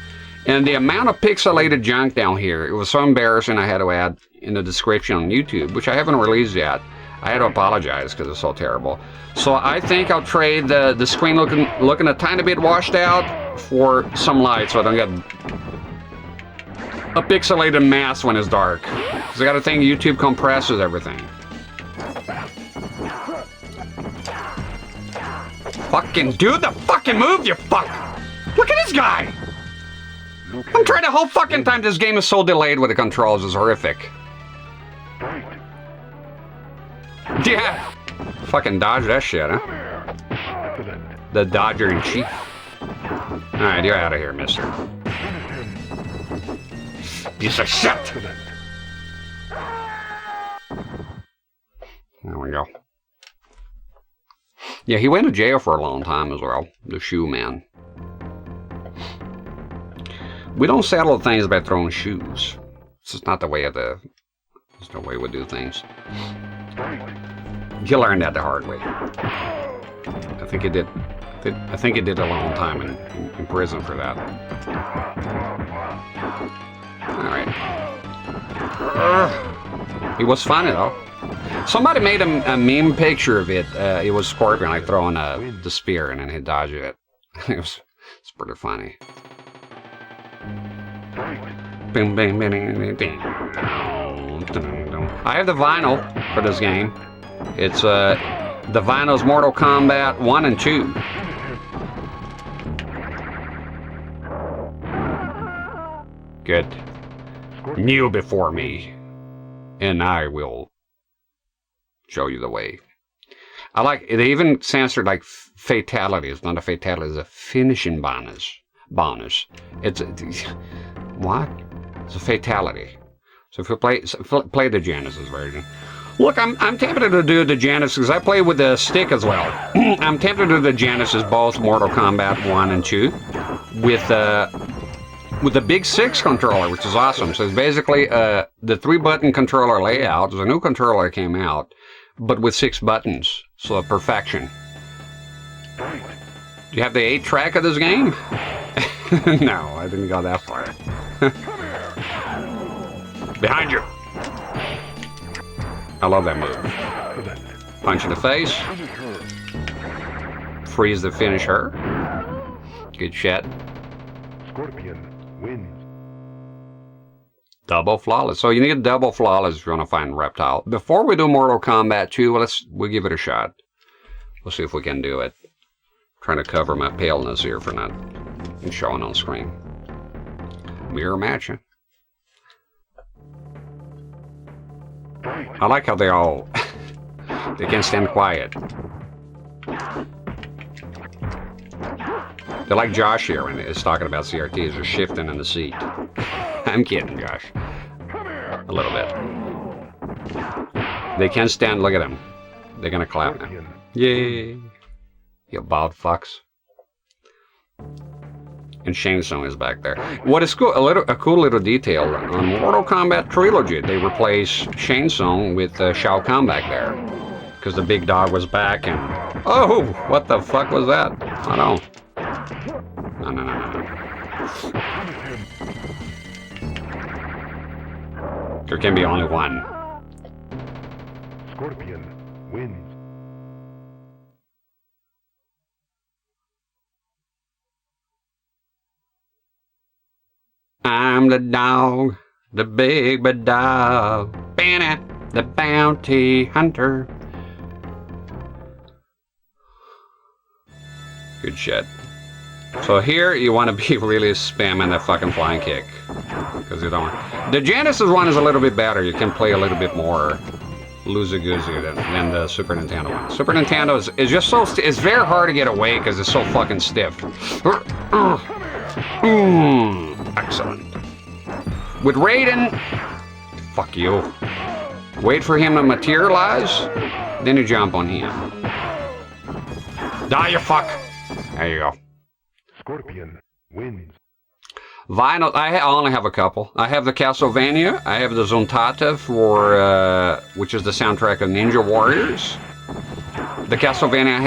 And the amount of pixelated junk down here, it was so embarrassing I had to add in the description on YouTube, which I haven't released yet. I had to apologize because it's so terrible. So I think I'll trade the screen looking a tiny bit washed out for some light so I don't get a pixelated mess when it's dark. Because I gotta think YouTube compresses everything. Fucking do the fucking move, you fuck! Look at this guy! I'm trying the whole fucking time. This game is so delayed with the controls. It's horrific. Yeah! Fucking dodge that shit, huh? The Dodger in Chief. Alright, you're out of here, mister. Piece of shit! There we go. Yeah, he went to jail for a long time as well. The shoe man. We don't settle things by throwing shoes. It's just not the way of the... It's the way we do things. You learned that the hard way. I think he did. I think he did a long time in prison for that. Alright. It was funny though. Somebody made a meme picture of it. It was Scorpion like throwing the spear and then he dodged it. It's pretty funny. I have the vinyl for this game. It's the vinyl's Mortal Kombat 1 and 2. Good. Kneel before me, and I will show you the way. I like it. They even censored like fatality. It's not a fatality. It's a finishing bonus. It's what? It's a fatality. So if you play the Genesis version. Look, I'm tempted to do the Genesis because I play with the stick as well. I'm tempted to do the Genesis, both Mortal Kombat 1 and 2, with the Big 6 controller, which is awesome. So it's basically the 3-button controller layout. There's a new controller that came out, but with 6 buttons. So perfection. Do you have the 8-track of this game? No, I didn't go that far. Behind you. I love that move. Punch in the face. Freeze to finish her. Good shit. Scorpion wins. Double flawless. So you need double flawless if you want to find Reptile. Before we do Mortal Kombat 2, we'll give it a shot. We'll see if we can do it. I'm trying to cover my paleness here for not showing on screen. Mirror matching. I like how they all they can stand quiet. They're like Josh here when he's talking about CRTs. They're shifting in the seat. I'm kidding, Josh. A little bit. They can stand. Look at them. They're gonna clap now. Yay! You bald fucks. And Shane Song is back there. What is cool, a cool little detail on Mortal Kombat Trilogy, they replaced Shane Song with Shao Kahn back there. Because the big dog was back and... Oh! What the fuck was that? I don't know. No. There can be only one. Scorpion wins. I'm the dog, the big bad dog, Banner, the bounty hunter. Good shit. So here you want to be really spamming the fucking flying kick, because you don't. The Genesis one is a little bit better. You can play a little bit more loosey-goosey than the Super Nintendo one. Super Nintendo is just so it's very hard to get away because it's so fucking stiff. Excellent. With Raiden, fuck you. Wait for him to materialize, then you jump on him. Die, you fuck. There you go. Scorpion wins. Vinyl, I only have a couple. I have the Castlevania. I have the Zontata for, which is the soundtrack of Ninja Warriors. The Castlevania I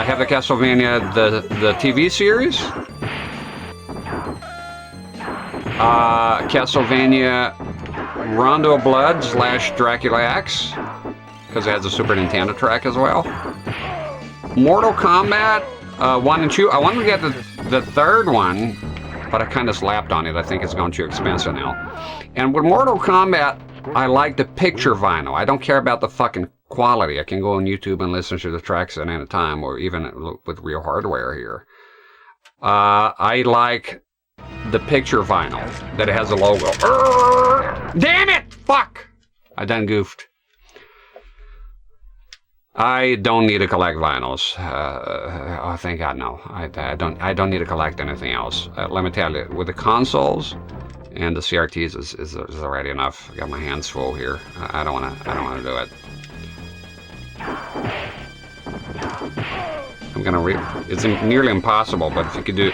have the Castlevania, the TV series. Castlevania Rondo of Blood / Dracula X, because it has a Super Nintendo track as well. Mortal Kombat 1 and 2. I wanted to get the third one, but I kind of slapped on it. I think it's gone too expensive now. And with Mortal Kombat, I like the picture vinyl. I don't care about the fucking quality. I can go on YouTube and listen to the tracks at any time, or even with real hardware here. I like the picture vinyl that has a logo. Damn it! Fuck! I done goofed. I don't need to collect vinyls. Oh, thank God, no. I don't need to collect anything else. Let me tell you, with the consoles and the CRTs is already enough. I got my hands full here. I don't wanna do it. It's nearly impossible, but if you could do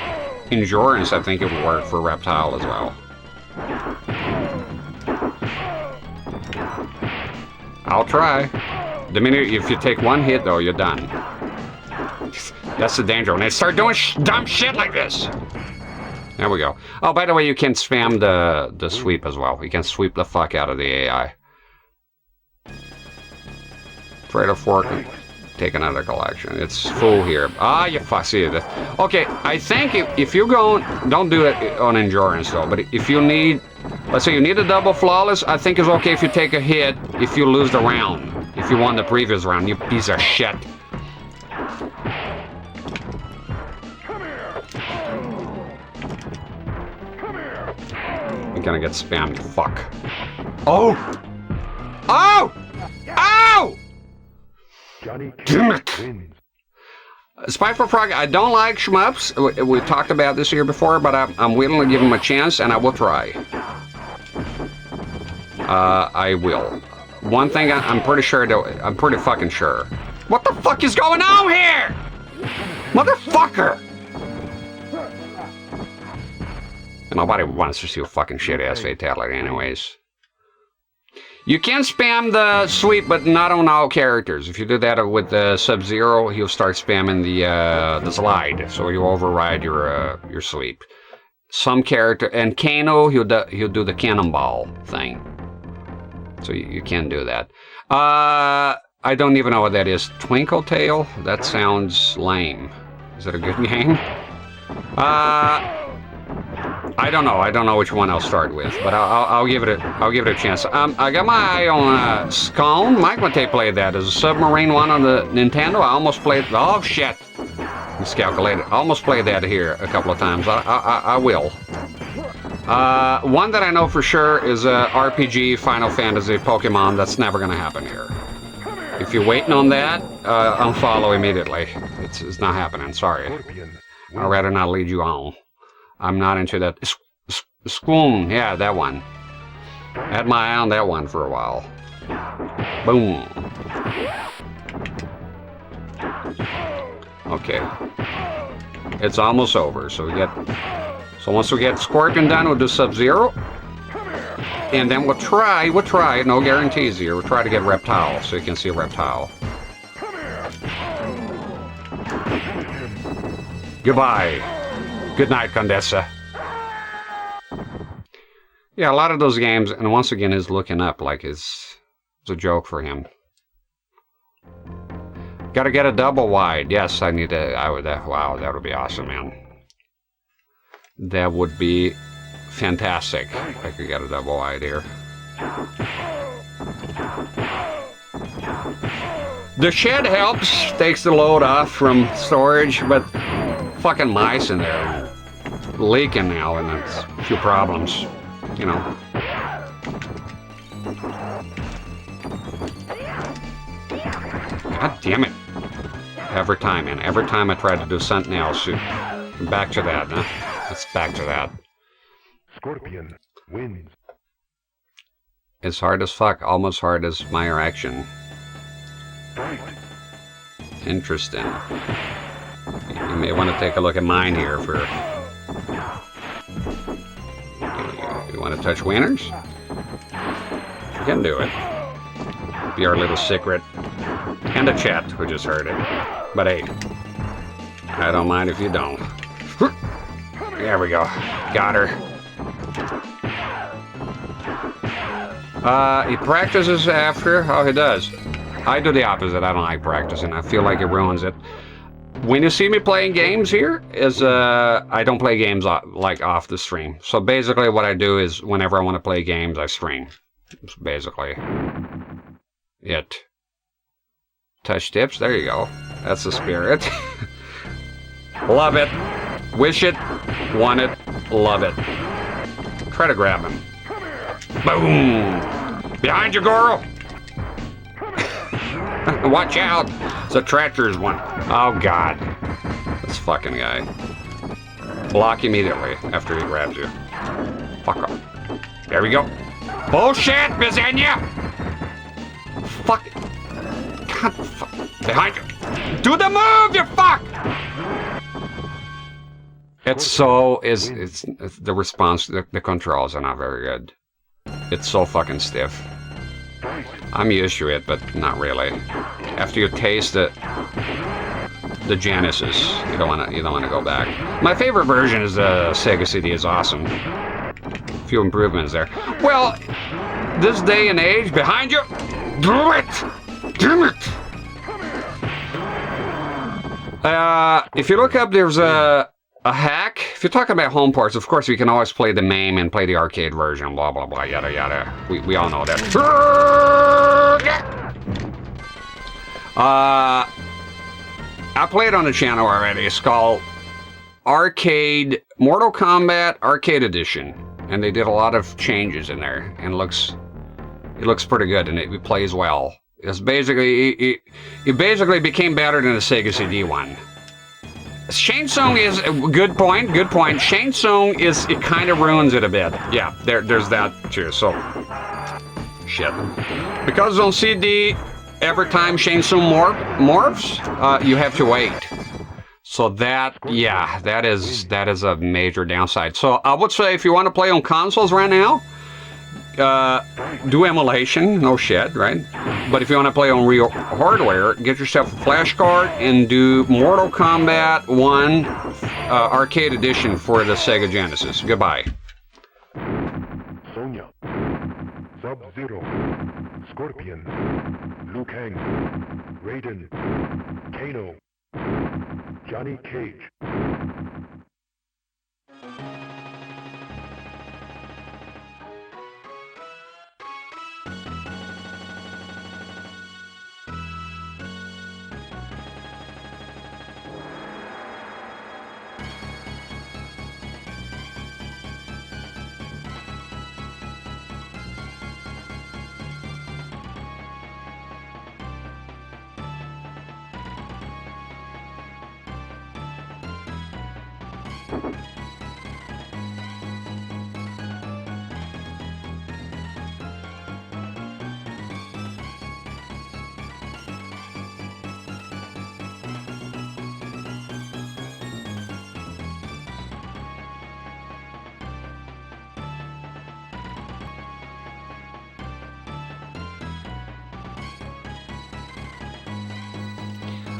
endurance, I think it would work for Reptile as well. I'll try. The minute if you take one hit, though, you're done. That's the danger when they start doing dumb shit like this. There we go. Oh, by the way, you can spam the sweep as well. You can sweep the fuck out of the AI. Trade a fork and take another collection. It's full here. Ah, you fuck. See it. Okay, I think if you go, don't do it on endurance though. But if you need, let's say you need a double flawless, I think it's okay if you take a hit if you lose the round. If you won the previous round, you piece of shit. You're gonna get spammed, fuck. Oh! Oh! Oh! Damn it! Spy for Progress. I don't like shmups. We talked about this here before, but I'm willing to give them a chance, and I will try. I will. One thing I'm pretty sure, though, I'm pretty fucking sure. What the fuck is going on here? Motherfucker! And nobody wants to see a fucking shit-ass fatality anyways. You can spam the sweep, but not on all characters. If you do that with the Sub-Zero, he'll start spamming the slide, so you override your sweep. Some character, and Kano, he'll do the cannonball thing. So you can do that. I don't even know what that is. Twinkle Tail? That sounds lame. Is it a good game? I don't know. I don't know which one I'll start with, but I'll give it a chance. I got my eye on Scone. Mike Mate played that as a submarine one on the Nintendo. I almost played. Oh shit! Miscalculated. I almost played that here a couple of times. I will. One that I know for sure is RPG, Final Fantasy, Pokemon. That's never gonna happen here. If you're waiting on that, unfollow immediately. It's not happening. Sorry. I'd rather not lead you on. I'm not into that. Squoon, yeah, that one. I had my eye on that one for a while. Boom. Okay. It's almost over, so once we get Scorpion done, we'll do Sub-Zero. And then we'll try, no guarantees here, we'll try to get Reptile, so you can see Reptile. Goodbye. Good night, Condessa. Yeah, a lot of those games, and once again, is looking up like it's a joke for him. Gotta get a double wide. Yes, I need to. Wow, that would be awesome, man. That would be fantastic. I could get a double wide here. The shed helps, takes the load off from storage, but fucking mice in there leaking now, and that's a few problems, you know. God damn it. Every time I try to do something else, back to that, huh? It's back to that. Scorpion wins. It's hard as fuck, almost hard as my reaction. Interesting. You may want to take a look at mine here for... You want to touch winners? You can do it. Be our little secret. And the chat who just heard it. But hey, I don't mind if you don't. There we go. Got her. He practices after. Oh, he does. I do the opposite. I don't like practicing. I feel like it ruins it. when you see me playing games here, is I don't play games like off the stream. So basically what I do is whenever I want to play games, I stream. It's basically it. Touch tips, there you go. That's the spirit. Love it. Wish it. Want it. Love it. Try to grab him. Boom! Behind you, girl! Watch out! It's a treacherous one. Oh, God. This fucking guy. Block immediately after he grabs you. Fuck off. There we go. Bullshit, Bizania! Fuck. God, fuck. Behind you. Do the move, you fuck! It's so... it's the response, the controls are not very good. It's so fucking stiff. I'm used to it, but not really. After you taste the Genesis, you don't wanna go back. My favorite version is the Sega CD. Is awesome. A few improvements there. Well, this day and age, behind you, do it, damn it. If you look up, there's a hack. If you're talking about home ports, of course, you can always play the MAME and play the arcade version, blah, blah, blah, yada, yada. We all know that. I played on the channel already. It's called Mortal Kombat Arcade Edition. And they did a lot of changes in there. And it looks pretty good, and it plays well. It's basically, it basically became better than the Sega CD one. Shang-Tsung is a good point. Shang-Tsung it kind of ruins it a bit. Yeah, there's that too. So, shit. Because on CD, every time Shang-Tsung morphs, you have to wait. So that is a major downside. So I would say if you want to play on consoles right now, do emulation, no shit, right? But if you want to play on real hardware, get yourself a Flashcart and do Mortal Kombat 1 Arcade Edition for the Sega Genesis. Goodbye. Sonya, Sub-Zero, Scorpion, Liu Kang, Raiden, Kano, Johnny Cage.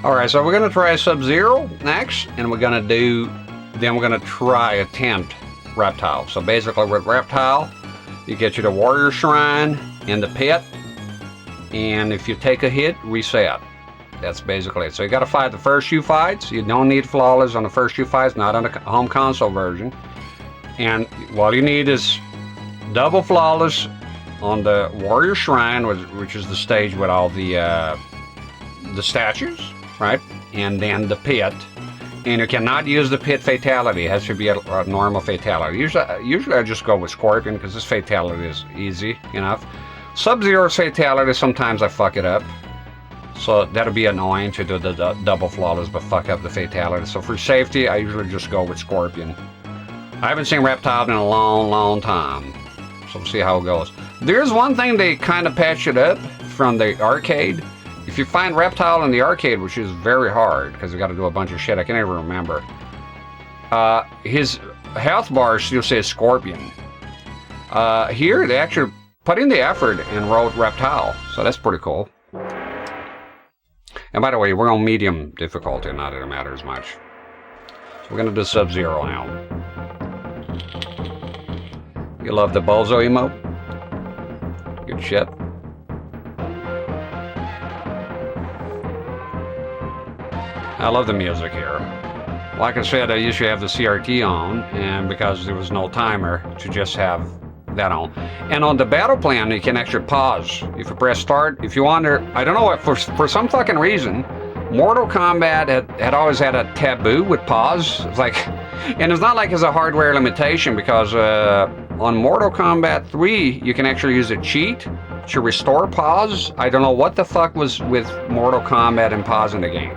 Alright, so we're going to try Sub-Zero next, and we're going to attempt Reptile. So basically with Reptile, you get you the Warrior Shrine in the pit, and if you take a hit, reset. That's basically it. So you got to fight the first few fights. You don't need flawless on the first few fights, not on the home console version. And all you need is double flawless on the Warrior Shrine, which is the stage with all the statues. Right, and then the pit, and you cannot use the pit fatality. It has to be a normal fatality. Usually I just go with Scorpion because this fatality is easy enough. Sub-Zero's fatality, sometimes I fuck it up, so that'll be annoying to do the double flawless but fuck up the fatality. So for safety, I usually just go with Scorpion. I haven't seen Reptile in a long time, so we'll see how it goes. There's one thing they kind of patched it up from the arcade. If you find Reptile in the arcade, which is very hard, because you got to do a bunch of shit, I can't even remember, his health bar still says Scorpion. Here, they actually put in the effort and wrote Reptile, so that's pretty cool. And by the way, we're on medium difficulty, not that it matters much. So we're going to do Sub-Zero now. You love the Bozo emote? Good shit. I love the music here. Like I said, I usually have the CRT on, and because there was no timer, to just have that on. And on the battle plan, you can actually pause. If you press start, if you want to, I don't know what, for some fucking reason, Mortal Kombat had always had a taboo with pause. It's like, and it's not like it's a hardware limitation, because on Mortal Kombat 3, you can actually use a cheat to restore pause. I don't know what the fuck was with Mortal Kombat and pausing the game.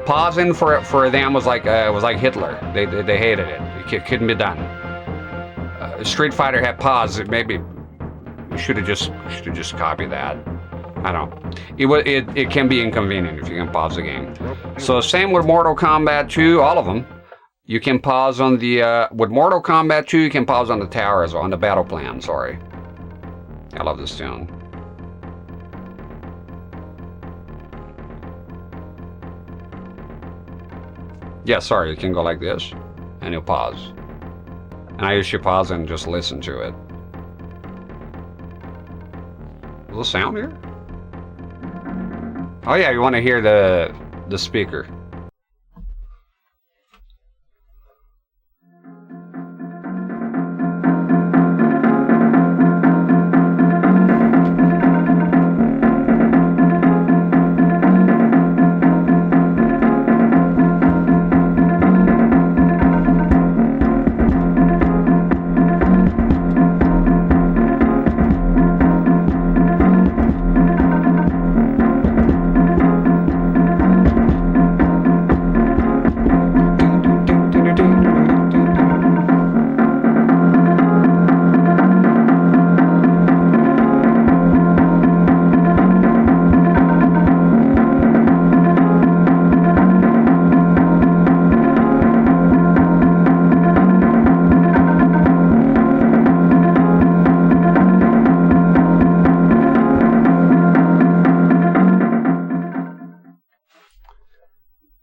Pausing for them was like Hitler. They hated it. It couldn't be done. Street Fighter had pause. Maybe you should have just copied that. I don't know. It can be inconvenient if you can pause the game. So same with Mortal Kombat 2, all of them. You can pause on the with Mortal Kombat 2. You can pause on the towers, on the battle plan. Sorry. I love this tune. Yeah, sorry, you can go like this, and you'll pause. And I usually pause and just listen to it. A little sound here? Oh yeah, you want to hear the speaker.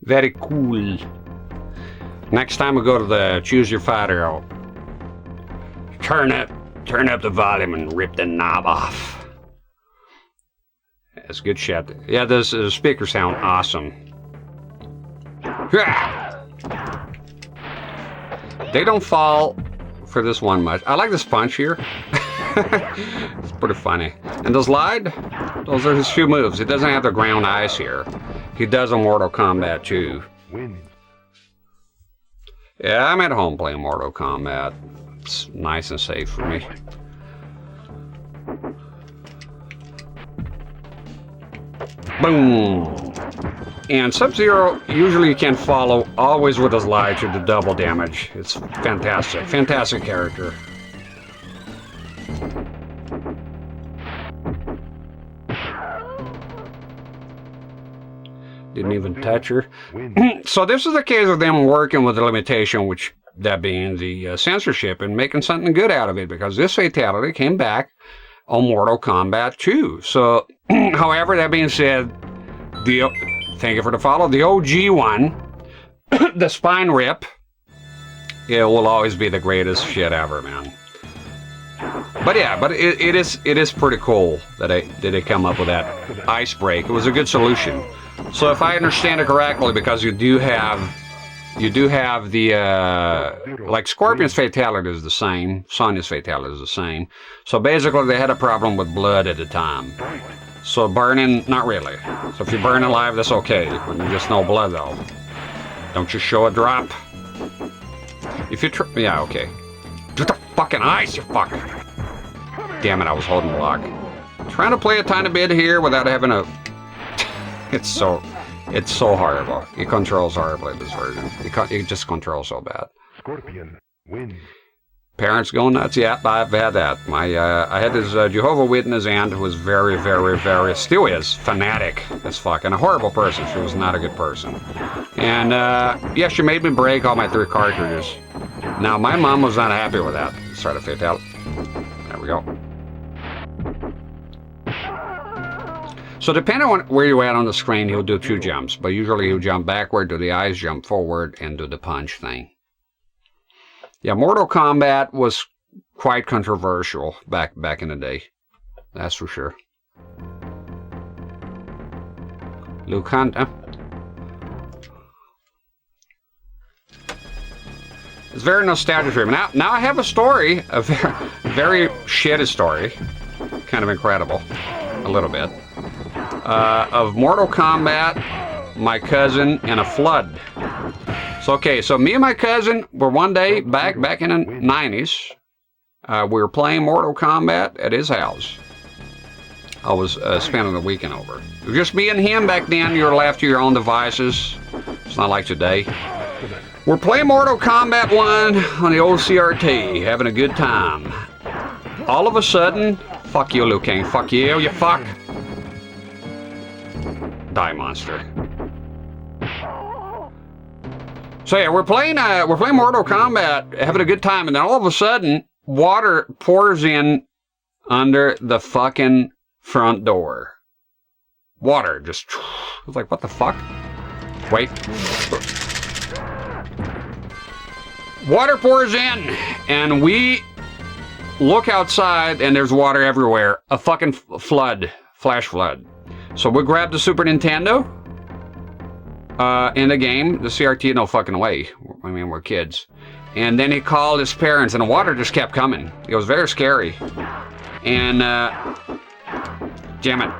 Very cool. Next time we go to the Choose Your Fighter, I'll turn up the volume and rip the knob off. That's good shit. Yeah, this speakers sound awesome. They don't fall for this one much. I like this punch here. It's pretty funny. And the slide, those are his few moves. He doesn't have the ground ice here. He does on Mortal Kombat 2. Yeah, I'm at home playing Mortal Kombat. It's nice and safe for me. Boom! And Sub-Zero usually can follow always with his slide to the double damage. It's fantastic. Fantastic character. Didn't even touch her. So this is the case of them working with the limitation, which that being the censorship, and making something good out of it, because this fatality came back on Mortal Kombat 2. So, however, that being said, thank you for the follow. The OG one, the spine rip, it will always be the greatest shit ever, man. But yeah, but it is pretty cool that they come up with that ice break. It was a good solution. So if I understand it correctly, because you do have the like Scorpion's fatality is the same, Sonya's fatality is the same. So basically they had a problem with blood at the time. So burning, not really. So if you burn alive, that's okay. When you just no blood though, don't you show a drop. If you yeah, okay. Get the fucking ice, you fuck. Damn it, I was holding block. Trying to play a tiny bit here without having a. It's so horrible. It controls horribly, this version. It just controls so bad. Scorpion wins. Parents going nuts? Yeah, I've had that. I had this Jehovah's Witness aunt who was very, very, very, still is, fanatic as fuck, and a horrible person. She was not a good person. And yeah, she made me break all my 3 cartridges. Now, my mom was not happy with that. Start a fatality. There we go. So depending on where you're at on the screen, he'll do 2 jumps, but usually he'll jump backward, do the eyes, jump forward, and do the punch thing. Yeah, Mortal Kombat was quite controversial back in the day. That's for sure. Luke Hunt. It's very nostalgic for me. Now I have a story, a very shitty story, kind of incredible, a little bit, of Mortal Kombat, my cousin, and a flood. So okay, so me and my cousin were one day back in the 90s. We were playing Mortal Kombat at his house. I was spending the weekend over. It was just me and him back then. You were left to your own devices. It's not like today. We're playing Mortal Kombat 1 on the old CRT, having a good time. All of a sudden, fuck you, Liu Kang. Fuck you, you fuck. Die, monster. So yeah, we're playing Mortal Kombat, having a good time, and then all of a sudden, water pours in under the fucking front door. Water just. I was like, what the fuck? Wait. Water pours in, and we look outside, and there's water everywhere. A fucking flood, flash flood. So we grabbed the Super Nintendo in the game, the CRT, no fucking way. I mean, we're kids. And then he called his parents, and the water just kept coming. It was very scary. And, damn it.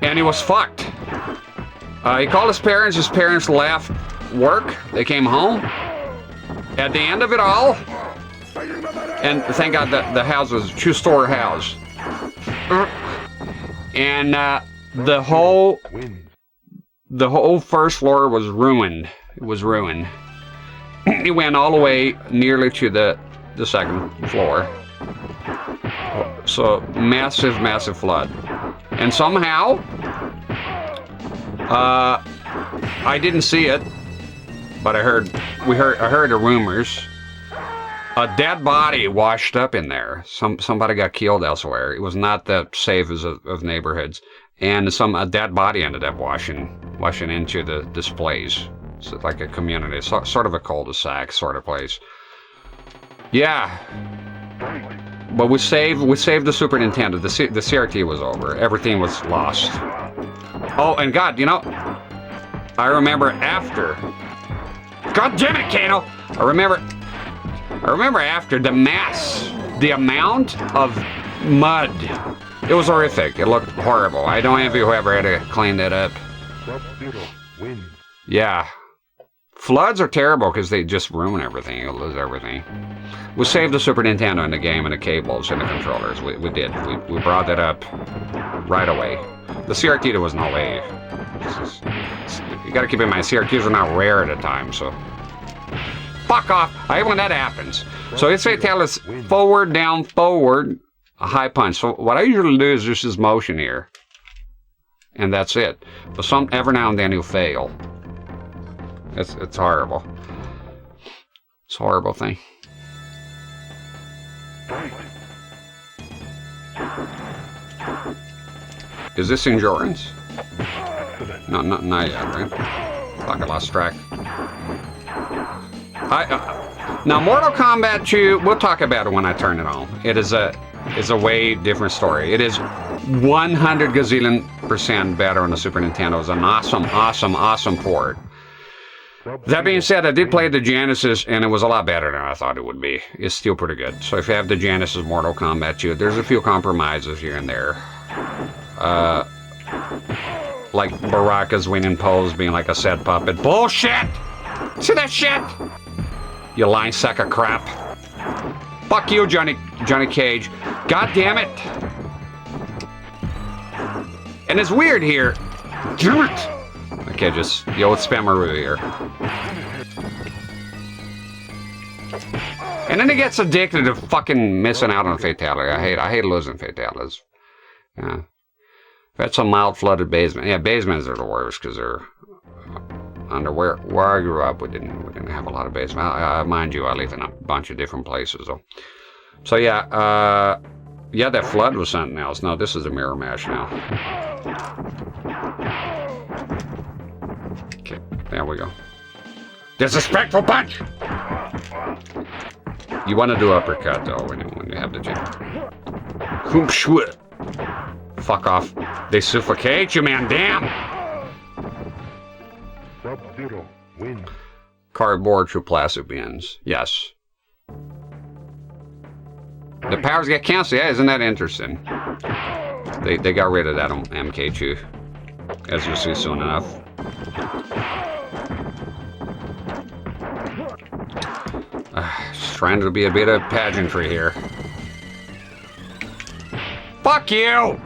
And he was fucked. He called his parents left work, they came home. At the end of it all, and thank God the house was a two-story house. And the whole first floor was ruined. It was ruined. It went all the way nearly to the second floor. So massive flood. And somehow, I didn't see it, but I heard the rumors. A dead body washed up in there. Somebody got killed elsewhere. It was not the safest of neighborhoods, and a dead body ended up washing into the displays. It's like a community, sort of a cul-de-sac sort of place. Yeah, but we saved the Super Nintendo. The CRT was over. Everything was lost. Oh, and God, you know, I remember after. God damn it, Kano! I remember after the amount of mud. It was horrific. It looked horrible. I don't envy whoever had to clean that up. Yeah. Floods are terrible because they just ruin everything. You lose everything. We saved the Super Nintendo in the game and the cables and the controllers. We did. We brought that up right away. The CRT, there was no way. You gotta keep in mind, CRTs were not rare at the time, so. Fuck off! I hate when that happens. So it's Reptile is forward, down, forward, a high punch. So what I usually do is just this motion here. And that's it. But every now and then he'll fail. It's horrible. It's a horrible thing. Is this endurance? No, not yet, right? Fuck, I lost track. Now, Mortal Kombat 2, we'll talk about it when I turn it on. It is a way different story. It is 100 gazillion% better on the Super Nintendo. It was an awesome port. That being said, I did play the Genesis, and it was a lot better than I thought it would be. It's still pretty good. So if you have the Genesis Mortal Kombat 2, there's a few compromises here and there. Like Baraka's winning pose being like a set puppet. Bullshit! See that shit? You lying sack of crap. Fuck you, Johnny Cage. God damn it. And it's weird here. Damn it! Okay, just the old Spamaroo here. And then he gets addicted to fucking missing out on fatality. I hate losing fatalities. Yeah. That's a mild flooded basement. Yeah, basements are the worst because they're under where I grew up. We didn't have a lot of basements. Mind you, I lived in a bunch of different places though. So yeah, yeah, that flood was something else. No, this is a mirror match now. Okay, there we go. Disrespectful punch. You want to do uppercut though when you have the jump. Fuck off. They suffocate you, man. Damn. Sub-Zero wins. cardboard through plastic bins. Yes. The powers get canceled. Yeah, isn't that interesting? They got rid of that on MK2, as you'll see soon enough. Just trying to be a bit of pageantry here. Fuck you!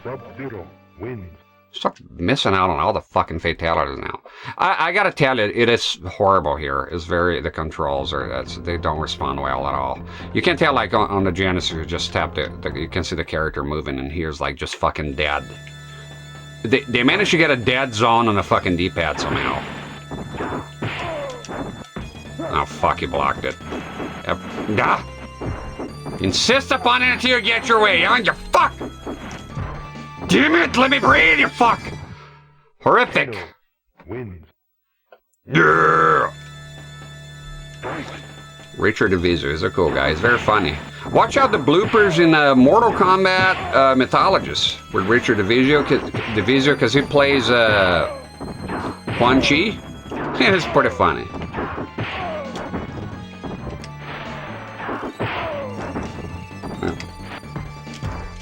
Sub-Zero wins. Stop missing out on all the fucking fatalities now. I gotta tell you, it is horrible here. It's the controls they don't respond well at all. You can tell, like, on the Genesis, you just tap you can see the character moving, and here's, like, just fucking dead. They managed to get a dead zone on the fucking D-pad somehow. Oh, fuck, you blocked it. Insist upon it until you get your way, huh? You fuck! Damn it, let me breathe, you fuck! Horrific! Wins. Yeah! Richard DeVizio is a cool guy. He's very funny. Watch out the bloopers in Mortal Kombat Mythologist with Richard DeVizio, because he plays Quan Chi. Yeah, it's pretty funny.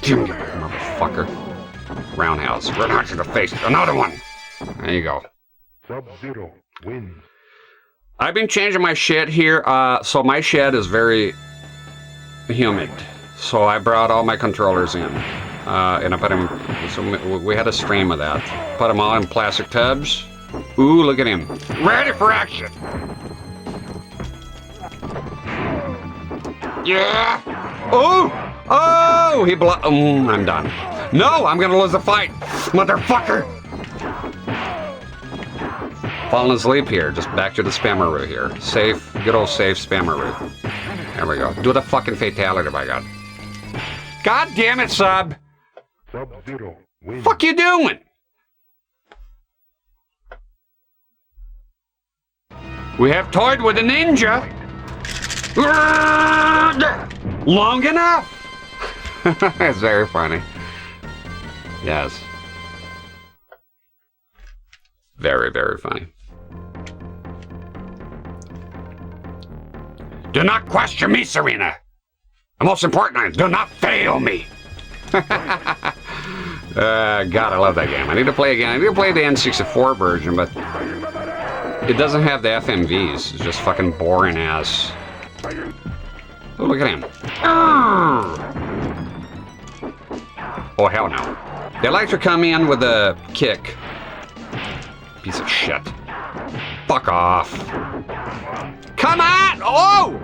Motherfucker. Roundhouse. Roundhouse in the face. Another one. There you go. Sub-Zero wins. I've been changing my shit here. So my shed is very humid. So I brought all my controllers in. And I put them... So we had a stream of that. Put them all in plastic tubs. Ooh, look at him. Ready for action. Yeah. Oh! Oh! He I'm done. No! I'm gonna lose the fight! Motherfucker! Falling asleep here. Just back to the spammeroo here. Safe. Good old safe spammeroo. There we go. Do the fucking fatality, by God. God damn it, Sub! Sub-Zero wins. Fuck you doing? We have toyed with a ninja. Long enough! It's very funny. Yes. Very, very funny. Do not question me, Serena. The most important is do not fail me. God, I love that game. I need to play again. I need to play the N64 version, but it doesn't have the FMVs. It's just fucking boring ass. Oh, look at him. Oh, hell no. They like to come in with a kick. Piece of shit. Fuck off. Come on! Oh!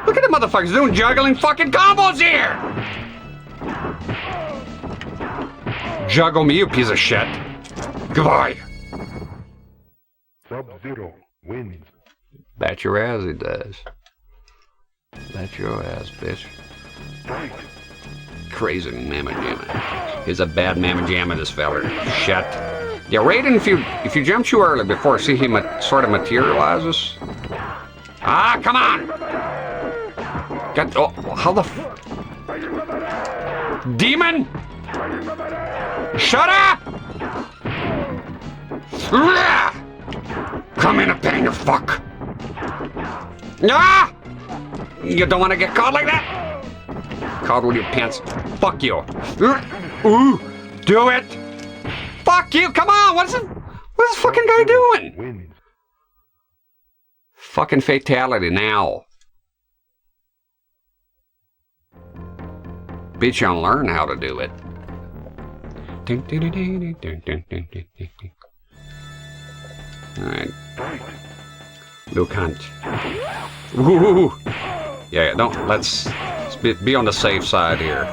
Look at the motherfuckers doing juggling fucking combos here! Juggle me, you piece of shit. Goodbye. Sub-Zero wins. Bet your ass he does. Bet your ass, bitch. Crazy mamma jamma. He's a bad mamma jamma, this feller. Shit. Yeah, Raiden, if you jump too early before see he sort of materializes. Ah, come on! How the Demon! Shut up! Come in a pain, you fuck! Ah! You don't want to get caught like that? Caught with your pants. Fuck you. Ooh! Do it! Fuck you! Come on! What's this fucking guy doing? Wins. Fucking fatality now. Bitch, you'll learn how to do it. Alright. Luke Hunt. Woo! Yeah, let's be on the safe side here.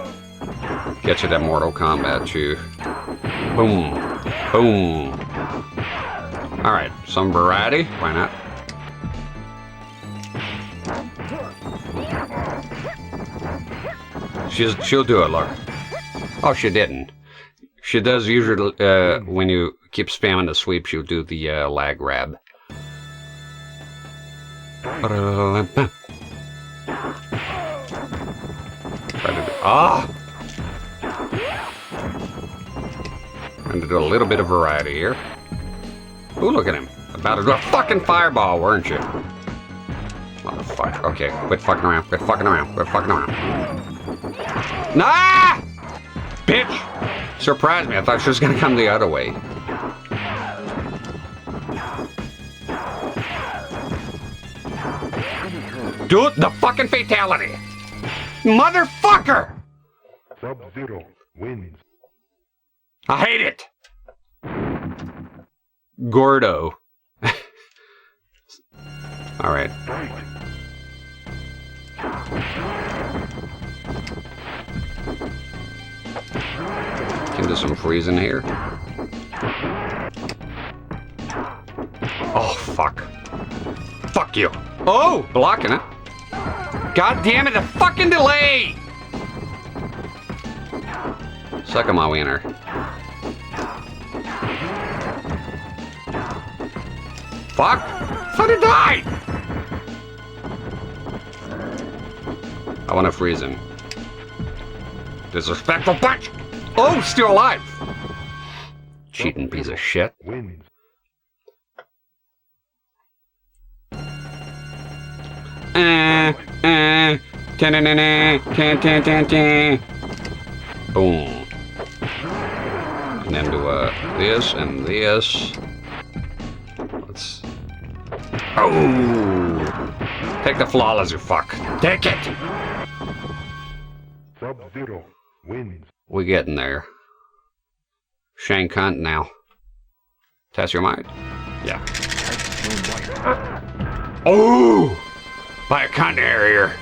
Get you that Mortal Kombat too. Boom. Boom. Alright, some variety. Why not? She'll do it, look. Oh, she didn't. She does usually, when you keep spamming the sweep, she'll do the lag grab. Try to do, Trying to do a little bit of variety here. Ooh, look at him. A About to do a fucking fireball, weren't you? Motherfucker. Okay, quit fucking around. Quit fucking around. Quit fucking around. Nah! Bitch! Surprised me. I thought she was gonna come the other way. Dude, the fucking fatality! Motherfucker! Sub-Zero wins. I hate it! Gordo. Alright. Can do some freezing here. Oh, fuck. Fuck you. Oh, blocking it. God damn it, the fucking delay! Suck on my wiener. Fuck! Thought he died! I want to freeze him. Disrespectful punch! Oh, still alive! Cheating piece of shit. Wins. Boom. And then do this and this. Let's. Oh! Take the flawless, you fuck. Take it! Sub-Zero wins. We getting there. Shane Cunt now. Test your mind. Yeah. Oh! By a cunt area.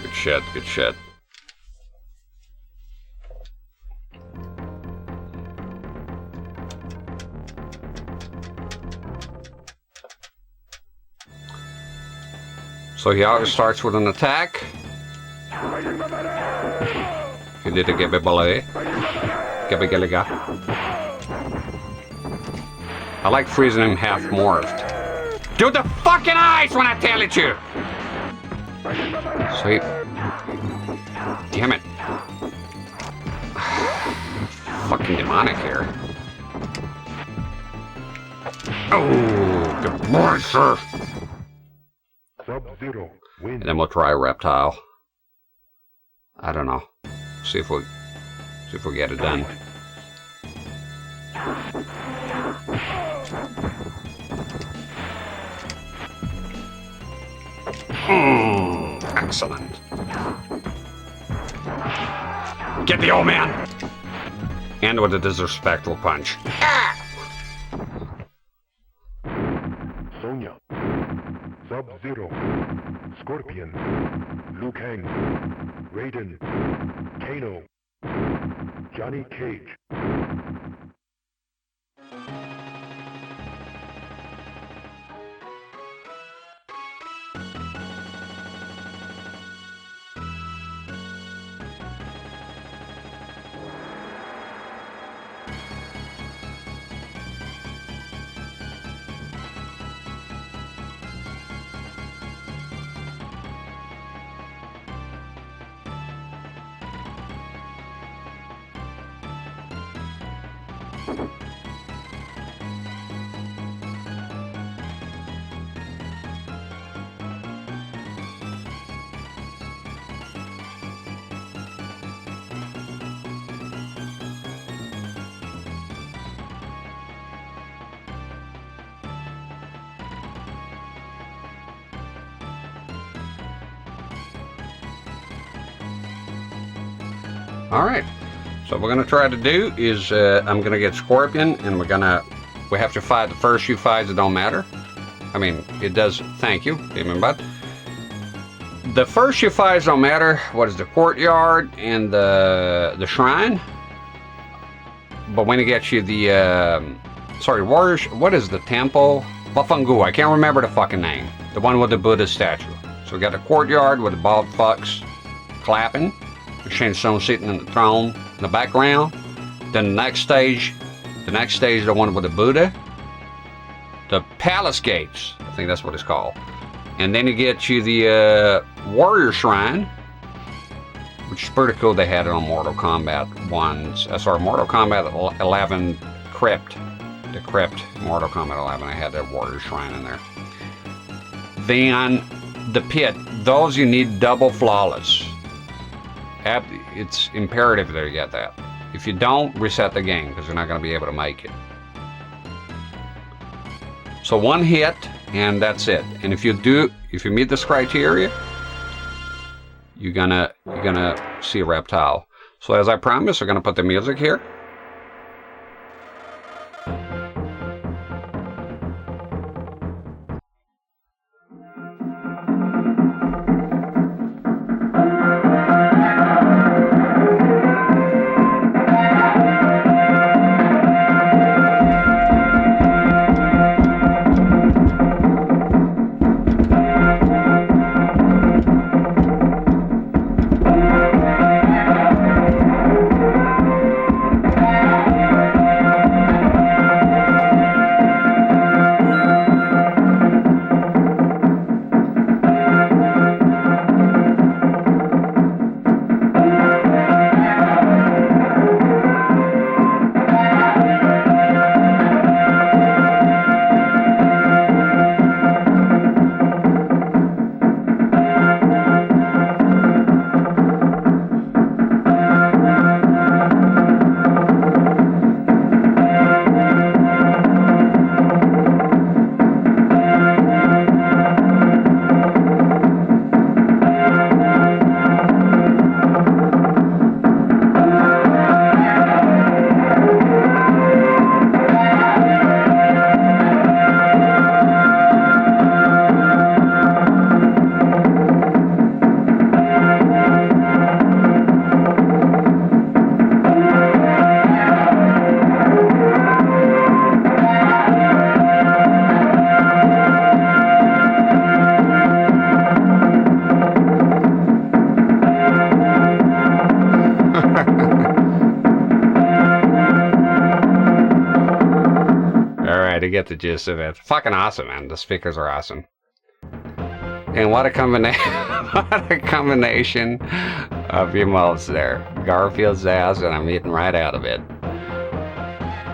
Good shit, good shit. So he always starts with an attack. He did a gibby ballet. Gibby gilliga. I like freezing him half morphed. Do the fucking eyes when I tell it you! Sweet. Damn it. Fucking demonic here. Oh, good boy, sir. Sub-Zero wins. And then we'll try Reptile. I don't know. See if we get it done. Excellent. Get the old man! And with a disrespectful punch. Sonya. Sub-Zero. Scorpion. Liu Kang. Raiden. Kano. Johnny Cage. Alright, so what we're going to try to do is, I'm going to get Scorpion, and we have to fight the first few fights, it don't matter. I mean, it does, thank you, Demon Butt. The first few fights don't matter, what is the courtyard and the shrine. But when it gets you the, warriors, what is the temple? Bafungu, I can't remember the fucking name. The one with the Buddha statue. So we got the courtyard with the bald fucks clapping. Shane Stone sitting in the throne in the background. Then the next stage, the one with the Buddha. The palace gates, I think that's what it's called. And then you get you the warrior shrine, which is pretty cool. They had it on Mortal Kombat 1, Mortal Kombat 11 Crypt. the crypt, Mortal Kombat 11. I had that warrior shrine in there. Then the pit, those you need double flawless. It's imperative that you get that. If you don't, reset the game because you're not going to be able to make it. So one hit and that's it. And if you meet this criteria, you're gonna see a reptile. So as I promised, we're gonna put the music here. To get the gist of it. Fucking awesome, man. The speakers are awesome. And what a combination what a combination of emotes there. Garfield's ass and I'm eating right out of it.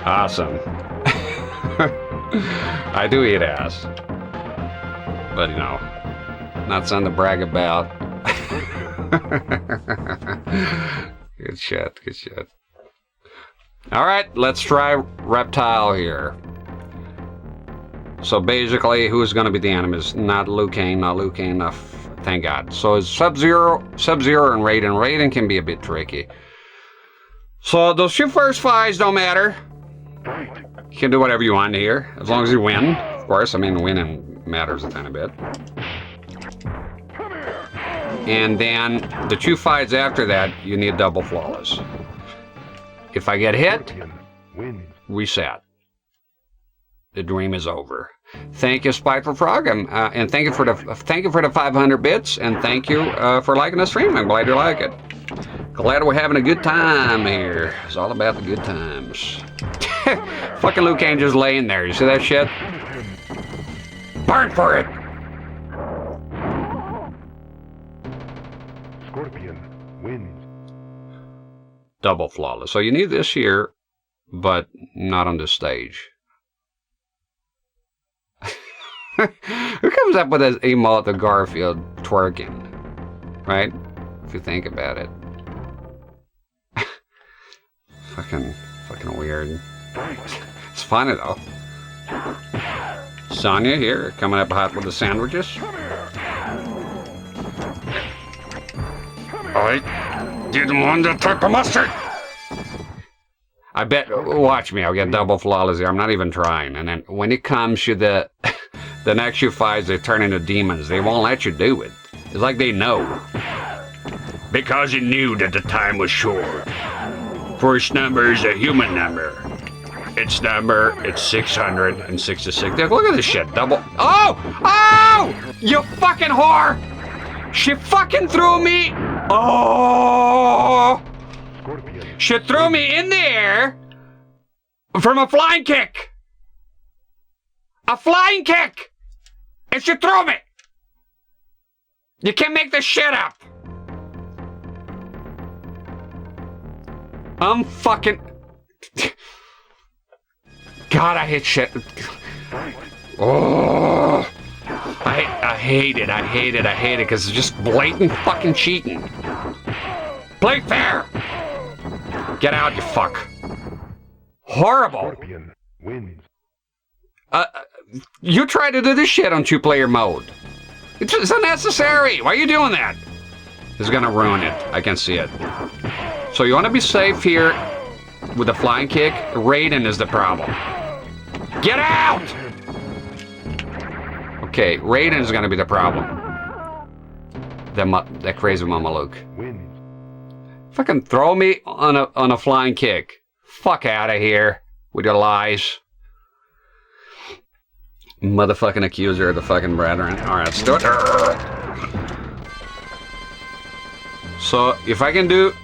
Awesome. I do eat ass. But you know, not something to brag about. Good shit, good shit. Alright, let's try Reptile here. So basically, who's going to be the enemies? Not Liu Kang, thank God. So it's Sub-Zero and Raiden. Raiden can be a bit tricky. So those two first fights don't matter. You can do whatever you want here, as long as you win. Of course, I mean, winning matters a tiny bit. And then the two fights after that, you need double flawless. If I get hit, reset. The dream is over. Thank you, Spiteful Frog, and thank you for the 500 bits, and thank you for liking the stream. I'm glad you like it. Glad we're having a good time here. It's all about the good times. Fucking Liu Kang just laying there. You see that shit? Burn for it. Scorpion wins. Double flawless. So you need this here, but not on this stage. Who comes up with this emote of Garfield twerking? Right? If you think about it. fucking weird. It's funny though. Sonya here, coming up hot with the sandwiches. I didn't want to take the mustard. I bet, watch me, I'll get double flawless here. I'm not even trying. And then when it comes to the next few fights, they turn into demons. They won't let you do it. It's like they know. Because you knew that the time was short. First number is a human number. Its number, it's 666. Look at this shit, double. Oh! Oh! You fucking whore! She fucking threw me. Oh! She threw me in the air from a flying kick. A flying kick! And she threw me! You can't make this shit up! I'm fucking... God, I hate shit. Oh, I hate it. I hate it. I hate it because it's just blatant fucking cheating. Play fair. Get out, you fuck. Horrible. Scorpion wins. You try to do this shit on 2-player mode. It's unnecessary. Why are you doing that? It's gonna ruin it. I can see it. So you want to be safe here with a flying kick. Raiden is the problem. Get out! Okay, Raiden is gonna be the problem. That crazy Mama Luke. Wins. Fucking throw me on a flying kick. Fuck out of here with your lies. Motherfucking accuser of the fucking brethren. Alright, let's do it. So, if I can do...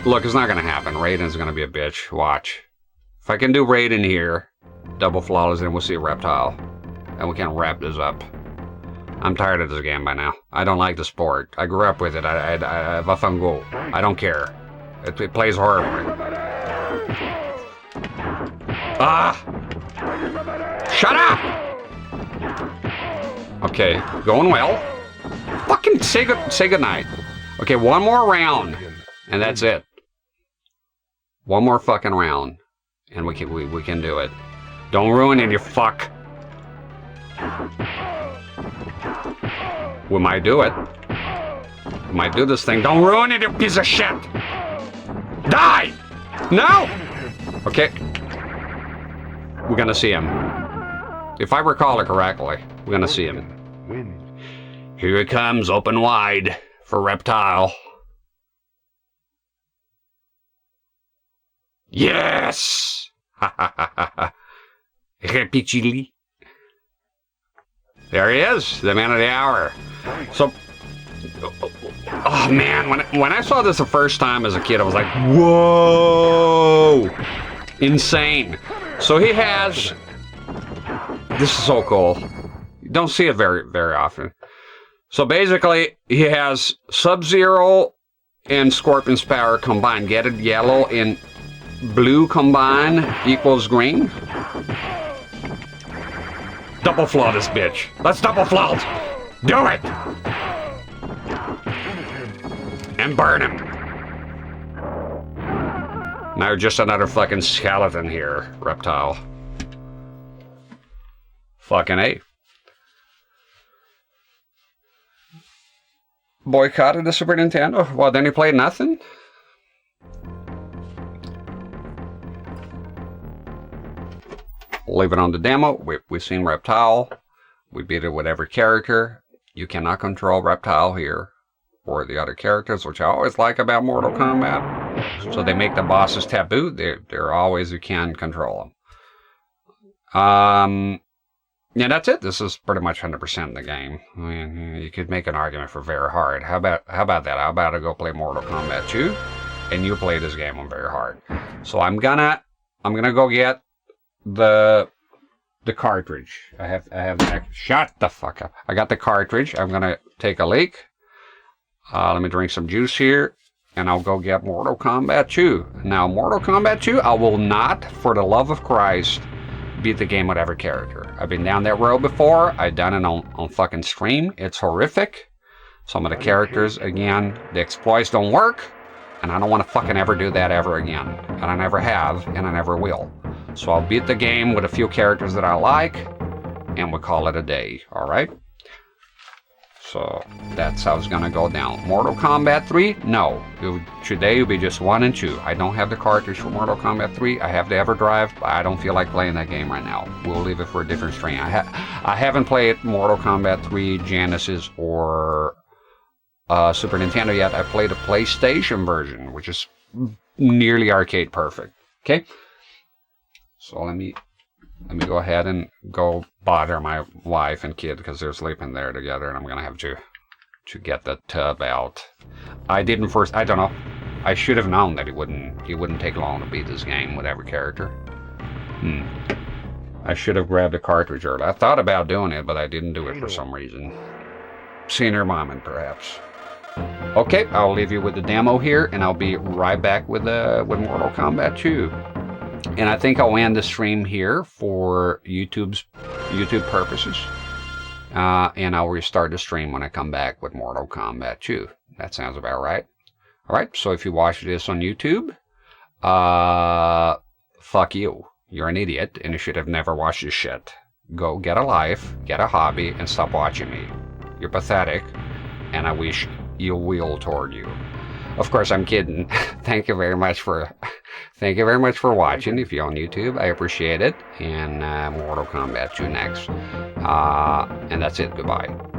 Look, it's not gonna happen. Raiden's gonna be a bitch. Watch. If I can do Raiden here, double flawless, then we'll see a Reptile. And we can wrap this up. I'm tired of this game by now. I don't like the sport. I grew up with it. I have a fun goal. I don't care. It plays horribly. Ah! Shut up! Okay, going well. Fucking say goodnight. Okay, one more round, and that's it. One more fucking round, and we can do it. Don't ruin it, you fuck. We might do it. We might do this thing. Don't ruin it, you piece of shit. Die! No! Okay. We're gonna see him. If I recall it correctly, we're gonna see him. Here he comes, open wide for Reptile. Yes! Ha ha ha ha ha. Reptile. There he is, the man of the hour. So, oh man, when I saw this the first time as a kid, I was like, whoa! Insane. So he has... This is so cool. You don't see it very, very often. So basically, he has Sub-Zero and Scorpion's power combined. Get it? Yellow and blue combined equals green. Double flaw this bitch. Let's double flaw. Do it! And burn him. Now just another fucking skeleton here, Reptile. Fucking A. Boycotted the Super Nintendo? Well, then he played nothing? Leave it on the demo. We've seen Reptile. We beat it with every character. You cannot control Reptile here or the other characters, which I always like about Mortal Kombat. So they make the bosses taboo. They're always, you can control them. Yeah, that's it. This is pretty much 100% the game. I mean, you could make an argument for very hard. How about that? How about I go play Mortal Kombat 2, and you play this game on very hard? So I'm gonna go get the cartridge. I have the, shut the fuck up. I got the cartridge. I'm gonna take a leak. Let me drink some juice here, and I'll go get Mortal Kombat 2. Now, Mortal Kombat 2, I will not, for the love of Christ, beat the game with every character. I've been down that road before. I've done it on fucking stream. It's horrific. Some of the characters, again, the exploits don't work, and I don't want to fucking ever do that ever again. And I never have, and I never will. So I'll beat the game with a few characters that I like, and we'll call it a day, alright? So that's how it's gonna go down. Mortal Kombat 3? No. Today will be just 1 and 2. I don't have the cartridge for Mortal Kombat 3. I have the EverDrive, but I don't feel like playing that game right now. We'll leave it for a different stream. I haven't played Mortal Kombat 3, Genesis, or Super Nintendo yet. I played a PlayStation version, which is nearly arcade perfect. Okay? So let me go ahead and go bother my wife and kid because they're sleeping there together, and I'm gonna have to get the tub out. I don't know. I should have known that it wouldn't take long to beat this game with every character. I should have grabbed a cartridge earlier. I thought about doing it, but I didn't do it for some reason. Senior moment, perhaps. Okay, I'll leave you with the demo here, and I'll be right back with Mortal Kombat 2. And I think I'll end the stream here for YouTube purposes. And I'll restart the stream when I come back with Mortal Kombat 2. That sounds about right. Alright, so if you watch this on YouTube, fuck you. You're an idiot, and you should have never watched this shit. Go get a life, get a hobby, and stop watching me. You're pathetic, and I wish ill will toward you. Of course, I'm kidding. Thank you very much for watching. If you're on YouTube, I appreciate it. And Mortal Kombat 2 next. And that's it. Goodbye.